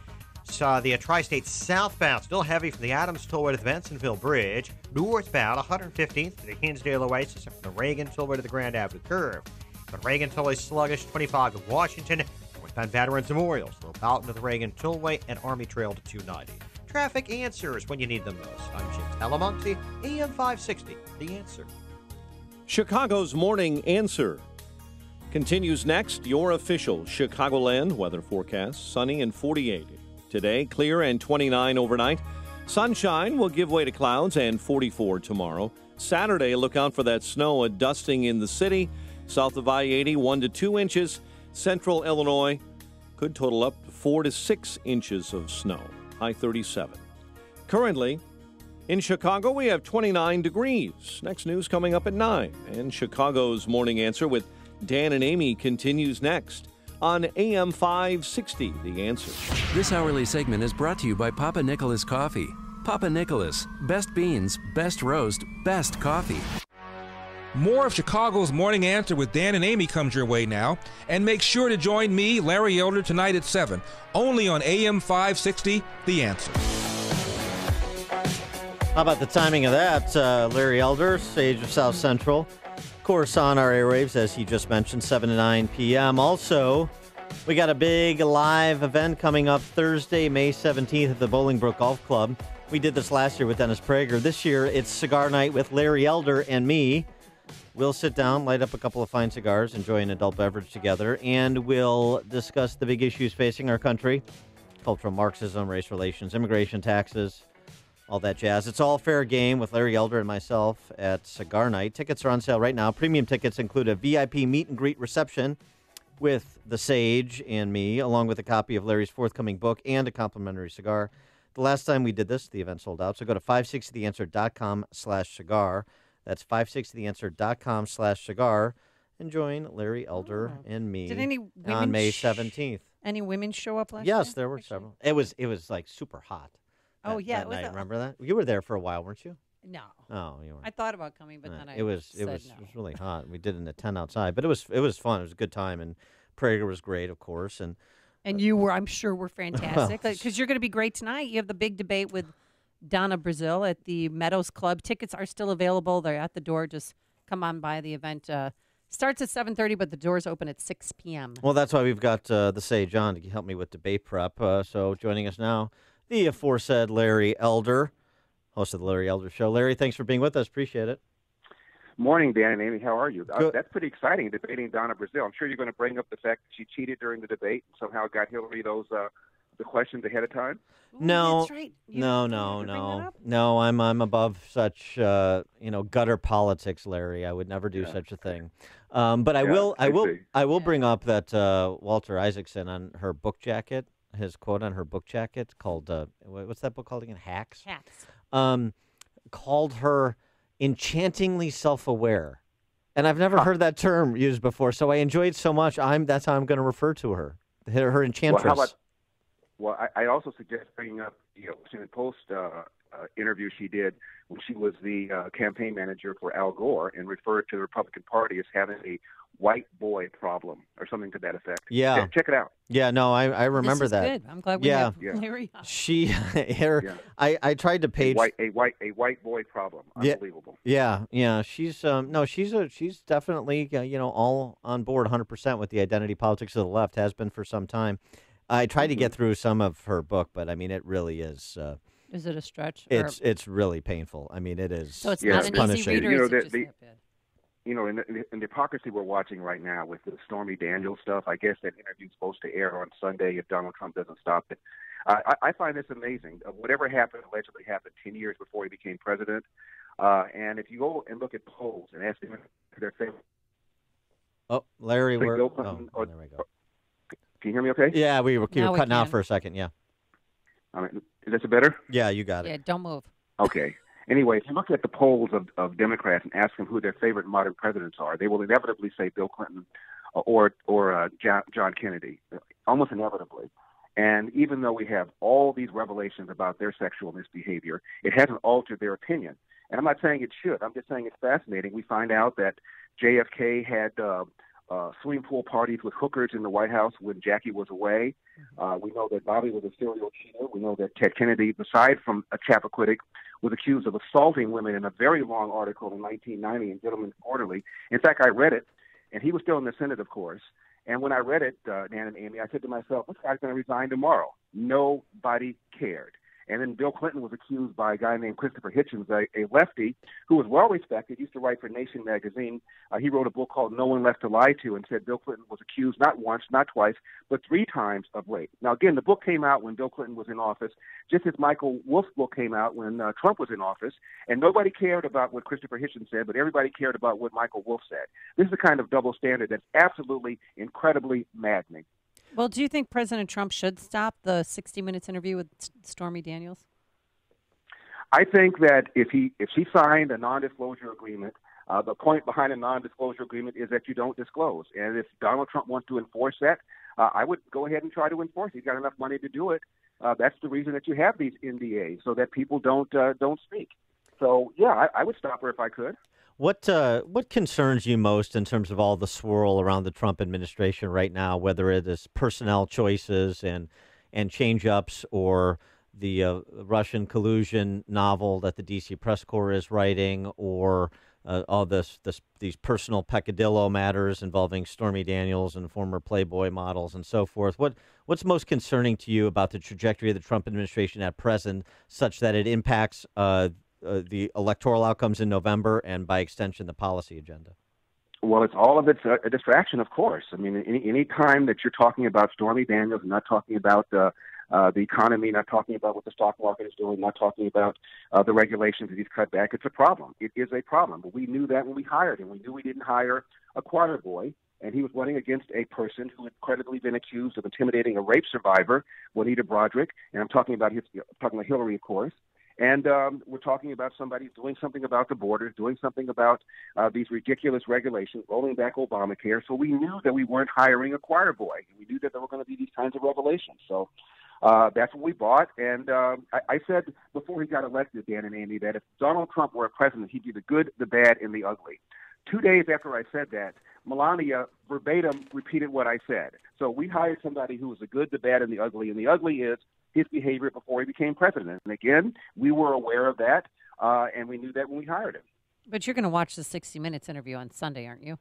The Tri-State southbound, still heavy from the Adams Tollway to the Bensonville Bridge. Northbound, 115th to the Hinsdale Oasis, and from the Reagan Tollway to the Grand Avenue Curve. But Reagan Tollway sluggish, 25 to Washington. Northbound Veterans Memorial, slow out to the Reagan Tollway and Army Trail to 290. Traffic answers when you need them most. I'm Jim Talamonte, AM 560, The Answer. Chicago's Morning Answer continues next. Your official Chicagoland weather forecast, sunny and 48. Today, clear and 29 overnight. Sunshine will give way to clouds and 44 tomorrow. Saturday, look out for that snow, a dusting in the city. South of I-80, 1 to 2 inches. Central Illinois could total up to 4 to 6 inches of snow. High 37. Currently, in Chicago, we have 29 degrees. Next news coming up at 9. And Chicago's Morning Answer with Dan and Amy continues next on AM 560, The Answer. This hourly segment is brought to you by Papa Nicholas Coffee. Papa Nicholas, best beans, best roast, best coffee. More of Chicago's Morning Answer with Dan and Amy comes your way now. And make sure to join me, Larry Elder, tonight at 7, only on AM 560, The Answer. How about the timing of that? Larry Elder, Sage of South Central. Of course, on our airwaves, as he just mentioned, 7 to 9 p.m. Also, we got a big live event coming up Thursday, May 17th at the Bolingbrook Golf Club. We did this last year with Dennis Prager. This year, it's Cigar Night with Larry Elder and me. We'll sit down, light up a couple of fine cigars, enjoy an adult beverage together, and we'll discuss the big issues facing our country: cultural Marxism, race relations, immigration, taxes, all that jazz. It's all fair game with Larry Elder and myself at Cigar Night. Tickets are on sale right now. Premium tickets include a VIP meet and greet reception with the Sage and me, along with a copy of Larry's forthcoming book and a complimentary cigar. The last time we did this, the event sold out. So go to 560theanswer.com/cigar. That's 560theanswer.com/cigar. And join Larry Elder and me on May 17th. Any women show up last Yes, year? there were several. It was like super hot. Oh, yeah. That night. Remember that? You were there for a while, weren't you? No. Oh, you weren't. I thought about coming, but then I It was said no. really hot. We did it in a tent outside, but it was fun. It was a good time, and Prager was great, of course, and you were, I'm sure, were fantastic because you're going to be great tonight. You have the big debate with Donna Brazil at the Meadows Club. Tickets are still available. They're at the door. Just come on by. The event starts at 7:30, but the doors open at 6 p.m. Well, that's why we've got the Sage on to help me with debate prep. So joining us now, the aforesaid Larry Elder, host of the Larry Elder Show. Larry, thanks for being with us. Appreciate it. Morning, Dan and Amy. How are you? That's pretty exciting, debating Donna Brazil. I'm sure you're going to bring up the fact that she cheated during the debate and somehow got Hillary the questions ahead of time. No, that's right. No. I'm above such gutter politics, Larry. I would never do such a thing. But I will bring up that Walter Isaacson on her book jacket, his quote on her book jacket called what's that book called again? Hacks. Called her enchantingly self-aware, and I've never heard that term used before. So I enjoyed so much. That's how I'm going to refer to her. Her enchantress. I also suggest bringing up the Washington Post interview she did when she was the campaign manager for Al Gore and referred to the Republican Party as having a white boy problem or something to that effect. Yeah. Check it out. Yeah, no, I remember this is that. Good. I'm glad we have Larry on. I tried to page a white boy problem. Unbelievable. Yeah. She's she's definitely all on board 100% with the identity politics of the left. Has been for some time. I tried to get through some of her book, but I mean it really is. Is it a stretch? It's really painful. I mean it is. So it's not an easy reader. In the hypocrisy we're watching right now with the Stormy Daniels stuff, I guess that interview's supposed to air on Sunday if Donald Trump doesn't stop it. I find this amazing. Whatever happened allegedly happened 10 years before he became president. And if you go and look at polls and ask them their favorite, Oh, Larry, Think we're... Bill Clinton there we go. Can you hear me okay? Yeah, you were Now we cutting out can. for a second, yeah. All right. Is that better? Yeah, you got it. Yeah, don't move. Okay. Anyway, if you look at the polls of Democrats and ask them who their favorite modern presidents are, they will inevitably say Bill Clinton or John Kennedy, almost inevitably. And even though we have all these revelations about their sexual misbehavior, it hasn't altered their opinion. And I'm not saying it should. I'm just saying it's fascinating. We find out that JFK had swimming pool parties with hookers in the White House when Jackie was away. We know that Bobby was a serial cheater. We know that Ted Kennedy, aside from a Chappaquiddick, was accused of assaulting women in a very long article in 1990 in Gentleman's Quarterly. In fact, I read it, and he was still in the Senate, of course. And when I read it, Dan and Amy, I said to myself, this guy's going to resign tomorrow. Nobody cared. And then Bill Clinton was accused by a guy named Christopher Hitchens, a lefty who was well-respected, used to write for Nation magazine. He wrote a book called No One Left to Lie To and said Bill Clinton was accused not once, not twice, but 3 times of rape. Now, again, the book came out when Bill Clinton was in office, just as Michael Wolff's book came out when Trump was in office, and nobody cared about what Christopher Hitchens said, but everybody cared about what Michael Wolff said. This is the kind of double standard that's absolutely, incredibly maddening. Well, do you think President Trump should stop the 60 Minutes interview with Stormy Daniels? I think that if she signed a non-disclosure agreement, the point behind a non-disclosure agreement is that you don't disclose. And if Donald Trump wants to enforce that, I would go ahead and try to enforce it. He's got enough money to do it. That's the reason that you have these NDAs, so that people don't speak. So, yeah, I would stop her if I could. What concerns you most in terms of all the swirl around the Trump administration right now, whether it is personnel choices and change-ups or the Russian collusion novel that the D.C. Press Corps is writing, or all these personal peccadillo matters involving Stormy Daniels and former Playboy models and so forth? What's most concerning to you about the trajectory of the Trump administration at present, such that it impacts the electoral outcomes in November and, by extension, the policy agenda? Well, it's all of it's a distraction, of course. I mean, any time that you're talking about Stormy Daniels and not talking about the economy, not talking about what the stock market is doing, not talking about the regulations that he's cut back, it's a problem. It is a problem. But we knew that when we hired him. We knew we didn't hire a choir boy, and he was running against a person who had credibly been accused of intimidating a rape survivor, Juanita Broderick, and I'm talking about Hillary, of course. And we're talking about somebody doing something about the border, doing something about these ridiculous regulations, rolling back Obamacare. So we knew that we weren't hiring a choir boy. We knew that there were going to be these kinds of revelations. So that's what we bought. And I said before he got elected, Dan and Amy, that if Donald Trump were a president, he'd be the good, the bad, and the ugly. 2 days after I said that, Melania verbatim repeated what I said. So we hired somebody who was the good, the bad, and the ugly. And the ugly is his behavior before he became president. And again, we were aware of that, and we knew that when we hired him. But you're going to watch the 60 Minutes interview on Sunday, aren't you?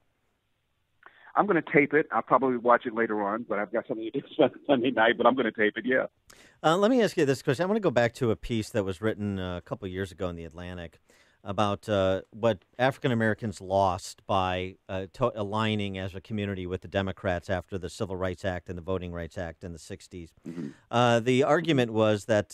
I'm going to tape it. I'll probably watch it later on, but I've got something to do Sunday night, but I'm going to tape it, yeah. Let me ask you this question. I want to go back to a piece that was written a couple of years ago in The Atlantic about what African Americans lost by aligning as a community with the Democrats after the Civil Rights Act and the Voting Rights Act in the 60s. Mm-hmm. The argument was that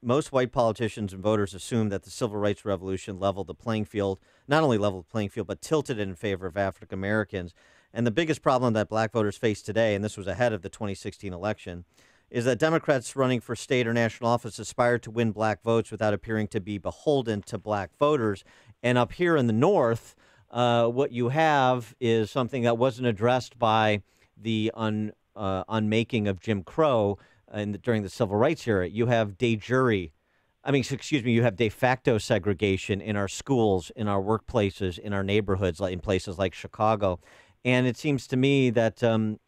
most white politicians and voters assumed that the Civil Rights Revolution leveled the playing field, not only leveled the playing field, but tilted it in favor of African Americans. And the biggest problem that black voters face today, and this was ahead of the 2016 election, is that Democrats running for state or national office aspire to win black votes without appearing to be beholden to black voters. And up here in the North, what you have is something that wasn't addressed by the unmaking of Jim Crow during the Civil Rights era. You have you have de facto segregation in our schools, in our workplaces, in our neighborhoods, like in places like Chicago. And it seems to me that and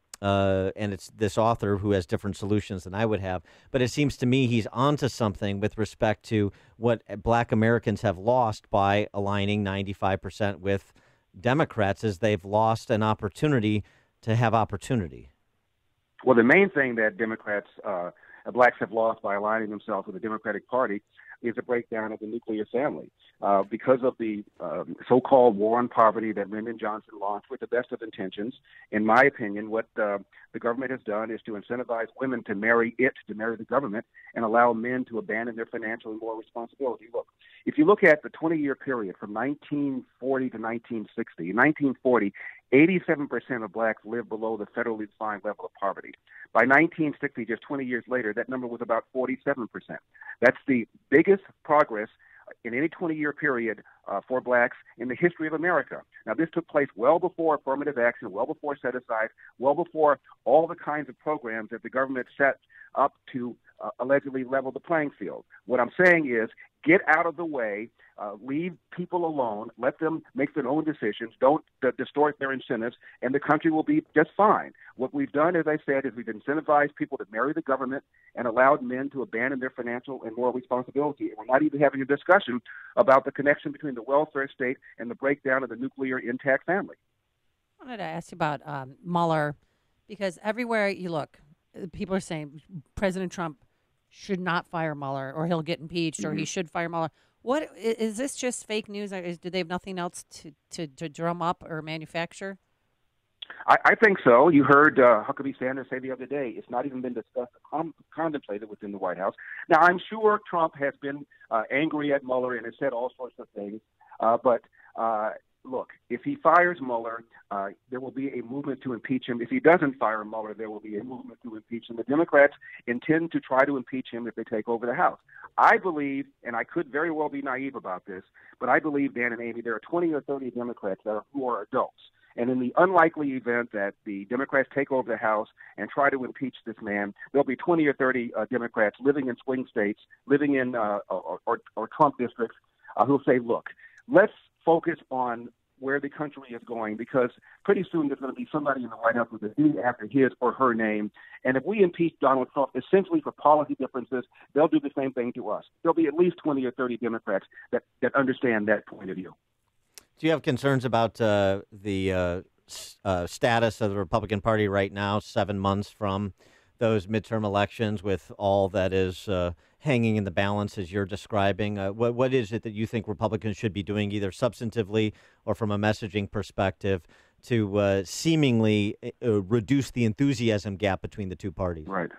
it's this author who has different solutions than I would have, but it seems to me he's onto something with respect to what black Americans have lost by aligning 95% with Democrats, is they've lost an opportunity to have opportunity. Well, the main thing that blacks have lost by aligning themselves with the Democratic Party is a breakdown of the nuclear family. Because of the so-called war on poverty that Lyndon Johnson launched with the best of intentions, in my opinion, what the government has done is to incentivize women to marry the government, and allow men to abandon their financial and moral responsibility. Look, if you look at the 20-year period from 1940 to 1960, in 1940, 87% of blacks lived below the federally defined level of poverty. By 1960, just 20 years later, that number was about 47%. That's the biggest progress in any 20-year period for blacks in the history of America. Now, this took place well before affirmative action, well before set-aside, well before all the kinds of programs that the government set up to allegedly level the playing field. What I'm saying is, get out of the way, leave people alone, let them make their own decisions, don't distort their incentives, and the country will be just fine. What we've done, as I said, is we've incentivized people to marry the government and allowed men to abandon their financial and moral responsibility. And we're not even having a discussion about the connection between the welfare state and the breakdown of the nuclear intact family. I wanted to ask you about Mueller, because everywhere you look, people are saying President Trump should not fire Mueller, or he'll get impeached, or he should fire Mueller. What is this? Just fake news? Do they have nothing else to drum up or manufacture? I think so. You heard Huckabee Sanders say the other day, it's not even been discussed or contemplated within the White House. Now, I'm sure Trump has been angry at Mueller and has said all sorts of things, but look, if he fires Mueller, there will be a movement to impeach him. If he doesn't fire Mueller, there will be a movement to impeach him. The Democrats intend to try to impeach him if they take over the House. I believe, and I could very well be naive about this, but I believe, Dan and Amy, there are 20 or 30 Democrats who are adults. And in the unlikely event that the Democrats take over the House and try to impeach this man, there'll be 20 or 30 Democrats living in swing states, living in or Trump districts, who'll say, look, let's focus on where the country is going, because pretty soon there's going to be somebody in the White House with a D after his or her name. And if we impeach Donald Trump essentially for policy differences, they'll do the same thing to us. There'll be at least 20 or 30 Democrats that understand that point of view. Do you have concerns about the status of the Republican Party right now, 7 months from those midterm elections, with all that is hanging in the balance as you're describing? What is it that you think Republicans should be doing, either substantively or from a messaging perspective, to seemingly reduce the enthusiasm gap between the two parties? Right.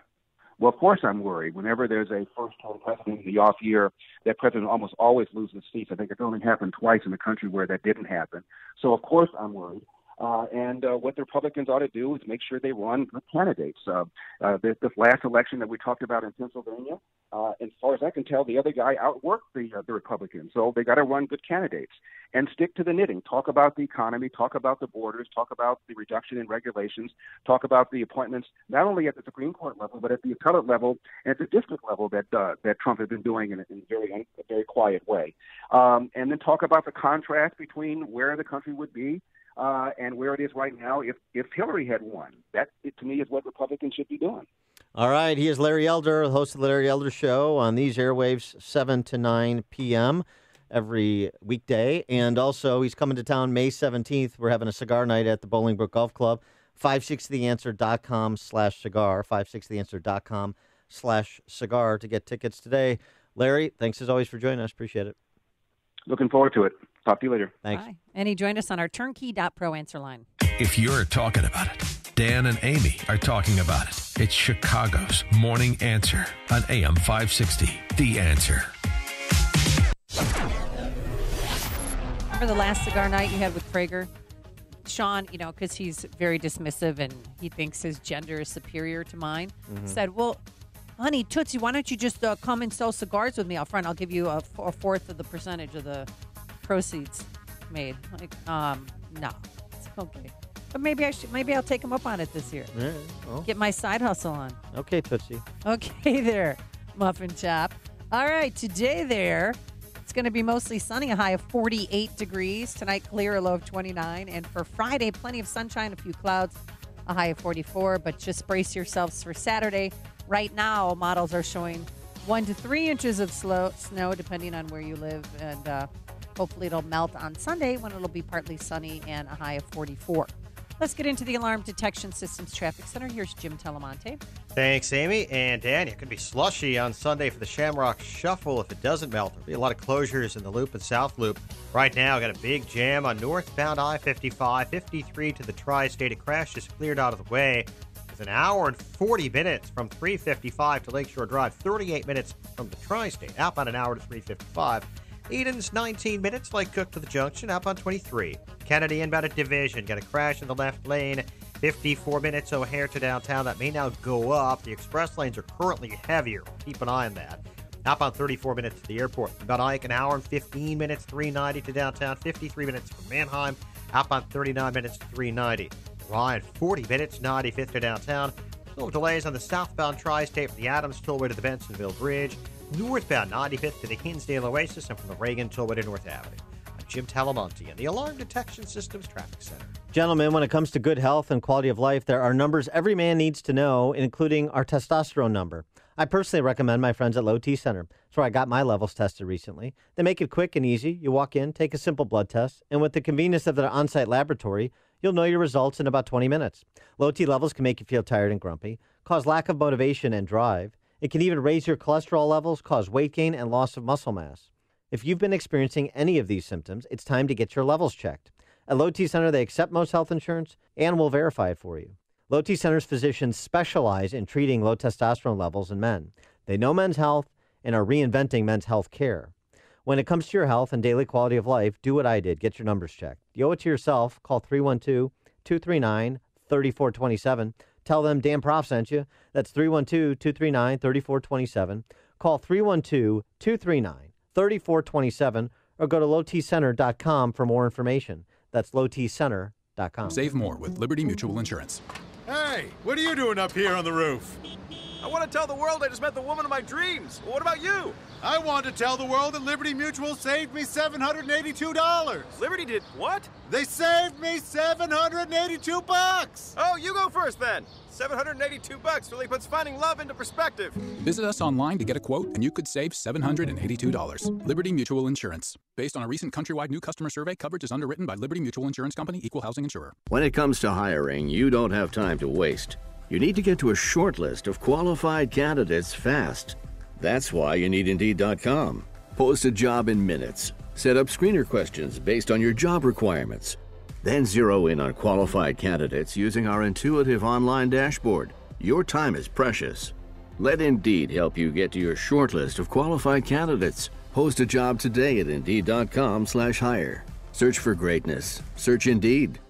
Well, of course I'm worried. Whenever there's a first-term president in the off year, that president almost always loses seats. I think it's only happened twice in the country where that didn't happen. So, of course, I'm worried. And what the Republicans ought to do is make sure they run good candidates. This last election that we talked about in Pennsylvania, as far as I can tell, the other guy outworked the Republicans. So they got to run good candidates and stick to the knitting. Talk about the economy, talk about the borders, talk about the reduction in regulations, talk about the appointments, not only at the Supreme Court level, but at the appellate level and at the district level that Trump has been doing in a very quiet way. And then talk about the contrast between where the country would be and where it is right now if Hillary had won. That, to me, is what Republicans should be doing. All right. He is Larry Elder, the host of the Larry Elder Show on these airwaves, 7 to 9 p.m. every weekday. And also, he's coming to town May 17th. We're having a cigar night at the Bolingbrook Golf Club. 560theanswer.com/cigar, 560theanswer.com/cigar to get tickets today. Larry, thanks as always for joining us. Appreciate it. Looking forward to it. Talk to you later. Thanks. Bye. And he joined us on our turnkey.pro answer line. If you're talking about it, Dan and Amy are talking about it. It's Chicago's Morning Answer on AM 560. The Answer. Remember the last cigar night you had with Prager? Sean, because he's very dismissive and he thinks his gender is superior to mine, said, well, honey, Tootsie, why don't you just come and sell cigars with me out front? I'll give you a fourth of the percentage of the proceeds made. Like, no, it's okay. But maybe I'll take him up on it this year. Yeah, well. Get my side hustle on. Okay, Tootsie. Okay there, Muffin Chop. All right, today there, it's going to be mostly sunny, a high of 48 degrees. Tonight, clear, a low of 29. And for Friday, plenty of sunshine, a few clouds, a high of 44. But just brace yourselves for Saturday. Right now, models are showing 1 to 3 inches of snow, depending on where you live. And hopefully it'll melt on Sunday when it'll be partly sunny and a high of 44. Let's get into the Alarm Detection Systems Traffic Center. Here's Jim Telemonte. Thanks, Amy. And Dan, it could be slushy on Sunday for the Shamrock Shuffle if it doesn't melt. There'll be a lot of closures in the Loop and South Loop. Right now, got a big jam on northbound I-55, 53 to the Tri-State. A crash just cleared out of the way. It's an hour and 40 minutes from 355 to Lakeshore Drive, 38 minutes from the Tri-State. Outbound an hour to 355. Eden's 19 minutes, Lake Cook to the junction, outbound 23. Kennedy inbound at Division, got a crash in the left lane, 54 minutes O'Hare to downtown. That may now go up. The express lanes are currently heavier. Keep an eye on that. Outbound 34 minutes to the airport. About Ike, an hour and 15 minutes, 390 to downtown, 53 minutes from Manheim. Outbound 39 minutes to 390. Ryan, 40 minutes, 95th to downtown. Little delays on the southbound Tri-State from the Adams Tollway to the Bensonville Bridge. Northbound 95th to the Hinsdale Oasis and from the Reagan Tollway to North Avenue. I'm Jim Talamonte in the Alarm Detection Systems Traffic Center. Gentlemen, when it comes to good health and quality of life, there are numbers every man needs to know, including our testosterone number. I personally recommend my friends at Low T Center. That's where I got my levels tested recently. They make it quick and easy. You walk in, take a simple blood test, and with the convenience of their on-site laboratory, you'll know your results in about 20 minutes. Low T levels can make you feel tired and grumpy, cause lack of motivation and drive. It can even raise your cholesterol levels, cause weight gain, and loss of muscle mass. If you've been experiencing any of these symptoms, it's time to get your levels checked. At Low T Center, they accept most health insurance and will verify it for you. Low T Center's physicians specialize in treating low testosterone levels in men. They know men's health and are reinventing men's health care. When it comes to your health and daily quality of life, do what I did. Get your numbers checked. You owe it to yourself. Call 312-239-3427. Tell them Dan Prof sent you. That's 312-239-3427. Call 312-239-3427 or go to lowtcenter.com for more information. That's lowtcenter.com. Save more with Liberty Mutual Insurance. Hey, what are you doing up here on the roof? I want to tell the world I just met the woman of my dreams. What about you? I want to tell the world that Liberty Mutual saved me $782. Liberty did what? They saved me $782. Oh, you go first then. $782 really puts finding love into perspective. Visit us online to get a quote, and you could save $782. Liberty Mutual Insurance. Based on a recent countrywide new customer survey, coverage is underwritten by Liberty Mutual Insurance Company, Equal Housing Insurer. When it comes to hiring, you don't have time to waste. You need to get to a short list of qualified candidates fast. That's why you need Indeed.com. Post a job in minutes. Set up screener questions based on your job requirements. Then zero in on qualified candidates using our intuitive online dashboard. Your time is precious. Let Indeed help you get to your short list of qualified candidates. Post a job today at Indeed.com/hire. Search for greatness. Search Indeed.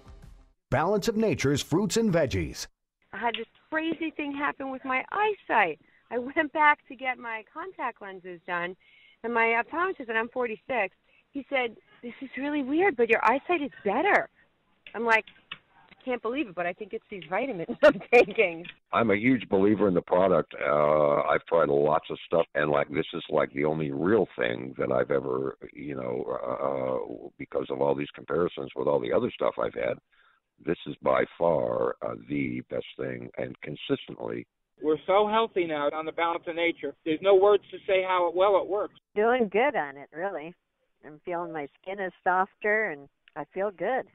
Balance of Nature's fruits and veggies. I had this crazy thing happen with my eyesight. I went back to get my contact lenses done, and my optometrist, and I'm 46, he said, "This is really weird, but your eyesight is better." I'm like, I can't believe it, but I think it's these vitamins I'm taking. I'm a huge believer in the product. I've tried lots of stuff, and this is the only real thing that I've ever, because of all these comparisons with all the other stuff I've had, this is by far the best thing, and consistently. We're so healthy now on the Balance of Nature. There's no words to say how well it works. Doing good on it, really. I'm feeling my skin is softer, and I feel good.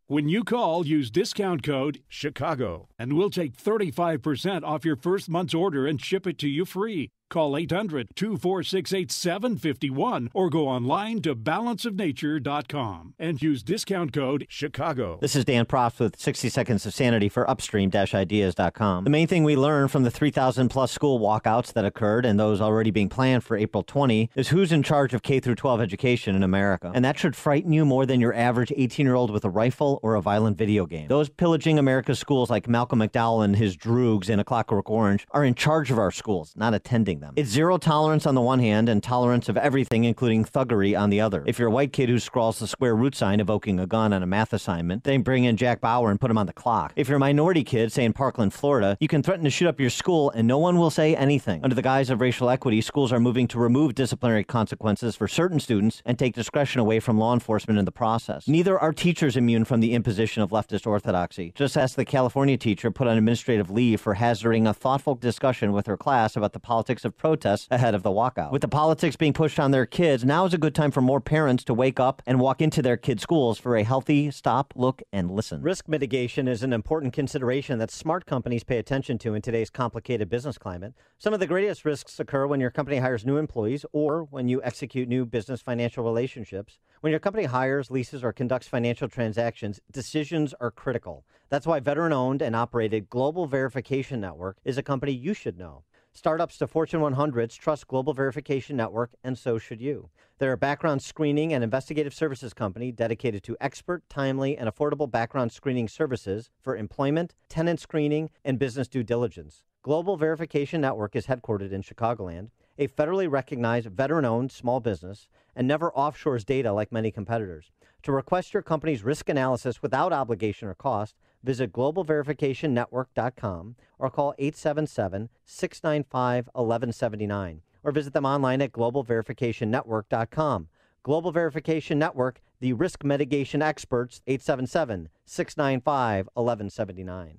When you call, use discount code CHICAGO, and we'll take 35% off your first month's order and ship it to you free. Call 800-246-8751 or go online to balanceofnature.com and use discount code CHICAGO. This is Dan Proft with 60 Seconds of Sanity for Upstream-Ideas.com. The main thing we learned from the 3,000-plus school walkouts that occurred and those already being planned for April 20 is who's in charge of K-12 education in America. And that should frighten you more than your average 18-year-old with a rifle or a violent video game. Those pillaging America's schools like Malcolm McDowell and his droogs in A Clockwork Orange are in charge of our schools, not attending them. It's zero tolerance on the one hand and tolerance of everything, including thuggery, on the other. If you're a white kid who scrawls the square root sign evoking a gun on a math assignment, then bring in Jack Bauer and put him on the clock. If you're a minority kid, say in Parkland, Florida, you can threaten to shoot up your school and no one will say anything. Under the guise of racial equity, schools are moving to remove disciplinary consequences for certain students and take discretion away from law enforcement in the process. Neither are teachers immune from the imposition of leftist orthodoxy. Just ask the California teacher put on administrative leave for hazarding a thoughtful discussion with her class about the politics weeks of protests ahead of the walkout. With the politics being pushed on their kids, now is a good time for more parents to wake up and walk into their kids' schools for a healthy stop, look, and listen. Risk mitigation is an important consideration that smart companies pay attention to in today's complicated business climate. Some of the greatest risks occur when your company hires new employees or when you execute new business financial relationships. When your company hires, leases, or conducts financial transactions, decisions are critical. That's why veteran-owned and operated Global Verification Network is a company you should know. Startups to Fortune 100s trust Global Verification Network, and so should you. They're a background screening and investigative services company dedicated to expert, timely, and affordable background screening services for employment, tenant screening, and business due diligence. Global Verification Network is headquartered in Chicagoland, a federally recognized veteran-owned small business, and never offshores data like many competitors. To request your company's risk analysis without obligation or cost, visit globalverificationnetwork.com or call 877-695-1179 or visit them online at globalverificationnetwork.com. Global Verification Network, the risk mitigation experts, 877-695-1179.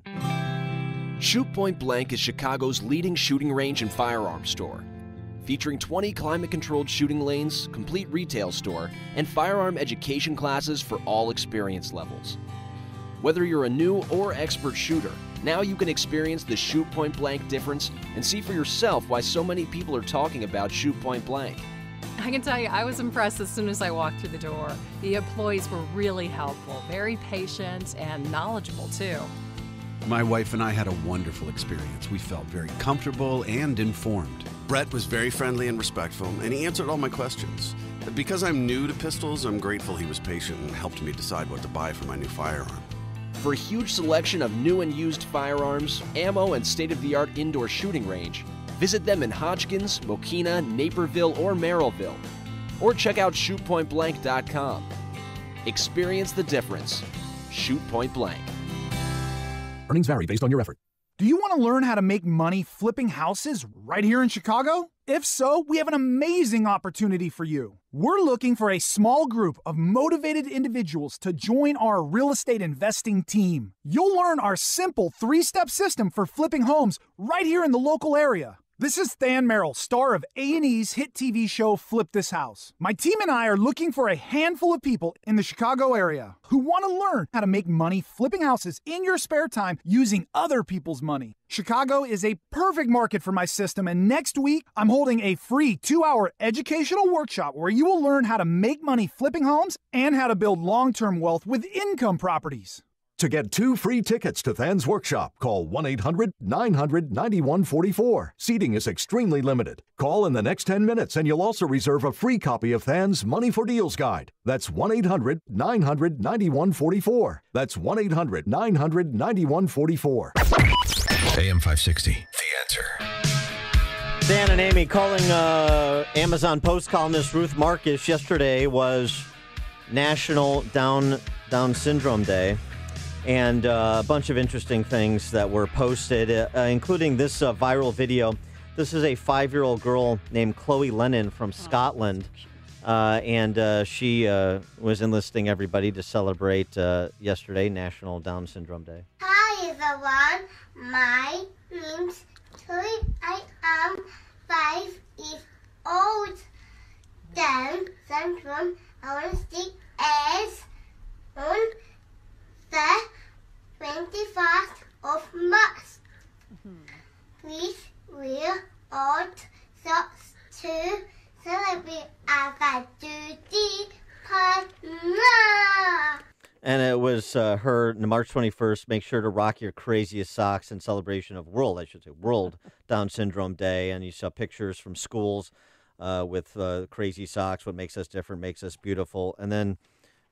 Shoot Point Blank is Chicago's leading shooting range and firearms store. Featuring 20 climate-controlled shooting lanes, complete retail store, and firearm education classes for all experience levels. Whether you're a new or expert shooter, now you can experience the Shoot Point Blank difference and see for yourself why so many people are talking about Shoot Point Blank. I can tell you, I was impressed as soon as I walked through the door. The employees were really helpful, very patient, and knowledgeable, too. My wife and I had a wonderful experience. We felt very comfortable and informed. Brett was very friendly and respectful, and he answered all my questions. Because I'm new to pistols, I'm grateful he was patient and helped me decide what to buy for my new firearm. For a huge selection of new and used firearms, ammo, and state-of-the-art indoor shooting range, visit them in Hodgkins, Mokina, Naperville, or Merrillville. Or check out shootpointblank.com. Experience the difference. Shoot Point Blank. Earnings vary based on your effort. Do you want to learn how to make money flipping houses right here in Chicago? If so, we have an amazing opportunity for you. We're looking for a small group of motivated individuals to join our real estate investing team. You'll learn our simple 3-step system for flipping homes right here in the local area. This is Than Merrill, star of A&E's hit TV show Flip This House. My team and I are looking for a handful of people in the Chicago area who want to learn how to make money flipping houses in your spare time using other people's money. Chicago is a perfect market for my system, and next week I'm holding a free 2-hour educational workshop where you will learn how to make money flipping homes and how to build long-term wealth with income properties. To get 2 free tickets to Than's workshop, call 1-800-900-9144. Seating is extremely limited. Call in the next 10 minutes and you'll also reserve a free copy of Than's Money for Deals Guide. That's 1-800-900-9144. That's 1-800-900-9144. AM 560, The Answer. Dan and Amy calling Amazon Post columnist Ruth Marcus. Yesterday was National Down Syndrome Day. And a bunch of interesting things that were posted, including this viral video. This is a 5-year-old girl named Chloe Lennon from Scotland. And she was enlisting everybody to celebrate yesterday, National Down Syndrome Day. Hi, everyone. My name's Chloe. I am 5 years old. Down syndrome, honesty is on the 21st of March. Please wear odd socks to celebrate our duty partner. And it was her March 21st. Make sure to rock your craziest socks in celebration of World Down Syndrome Day. And you saw pictures from schools with crazy socks. What makes us different makes us beautiful. And then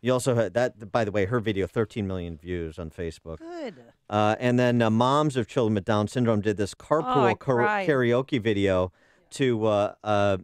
you also had that, by the way, her video, 13 million views on Facebook. Good. And then moms of children with Down syndrome did this carpool karaoke video to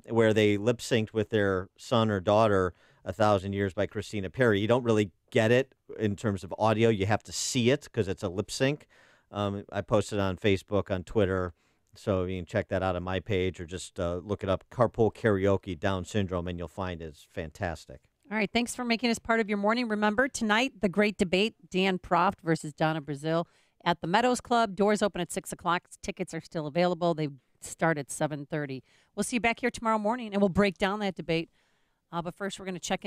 where they lip synced with their son or daughter, 1,000 Years by Christina Perri. You don't really get it in terms of audio. You have to see it because it's a lip sync. I posted on Facebook, on Twitter, so you can check that out on my page or just look it up, carpool karaoke Down syndrome, and you'll find it's fantastic. All right, thanks for making us part of your morning. Remember, tonight, the great debate, Dan Proft versus Donna Brazile at the Meadows Club. Doors open at 6 o'clock. Tickets are still available. They've start at 7:30. We'll see you back here tomorrow morning, and we'll break down that debate. But first, we're going to check in.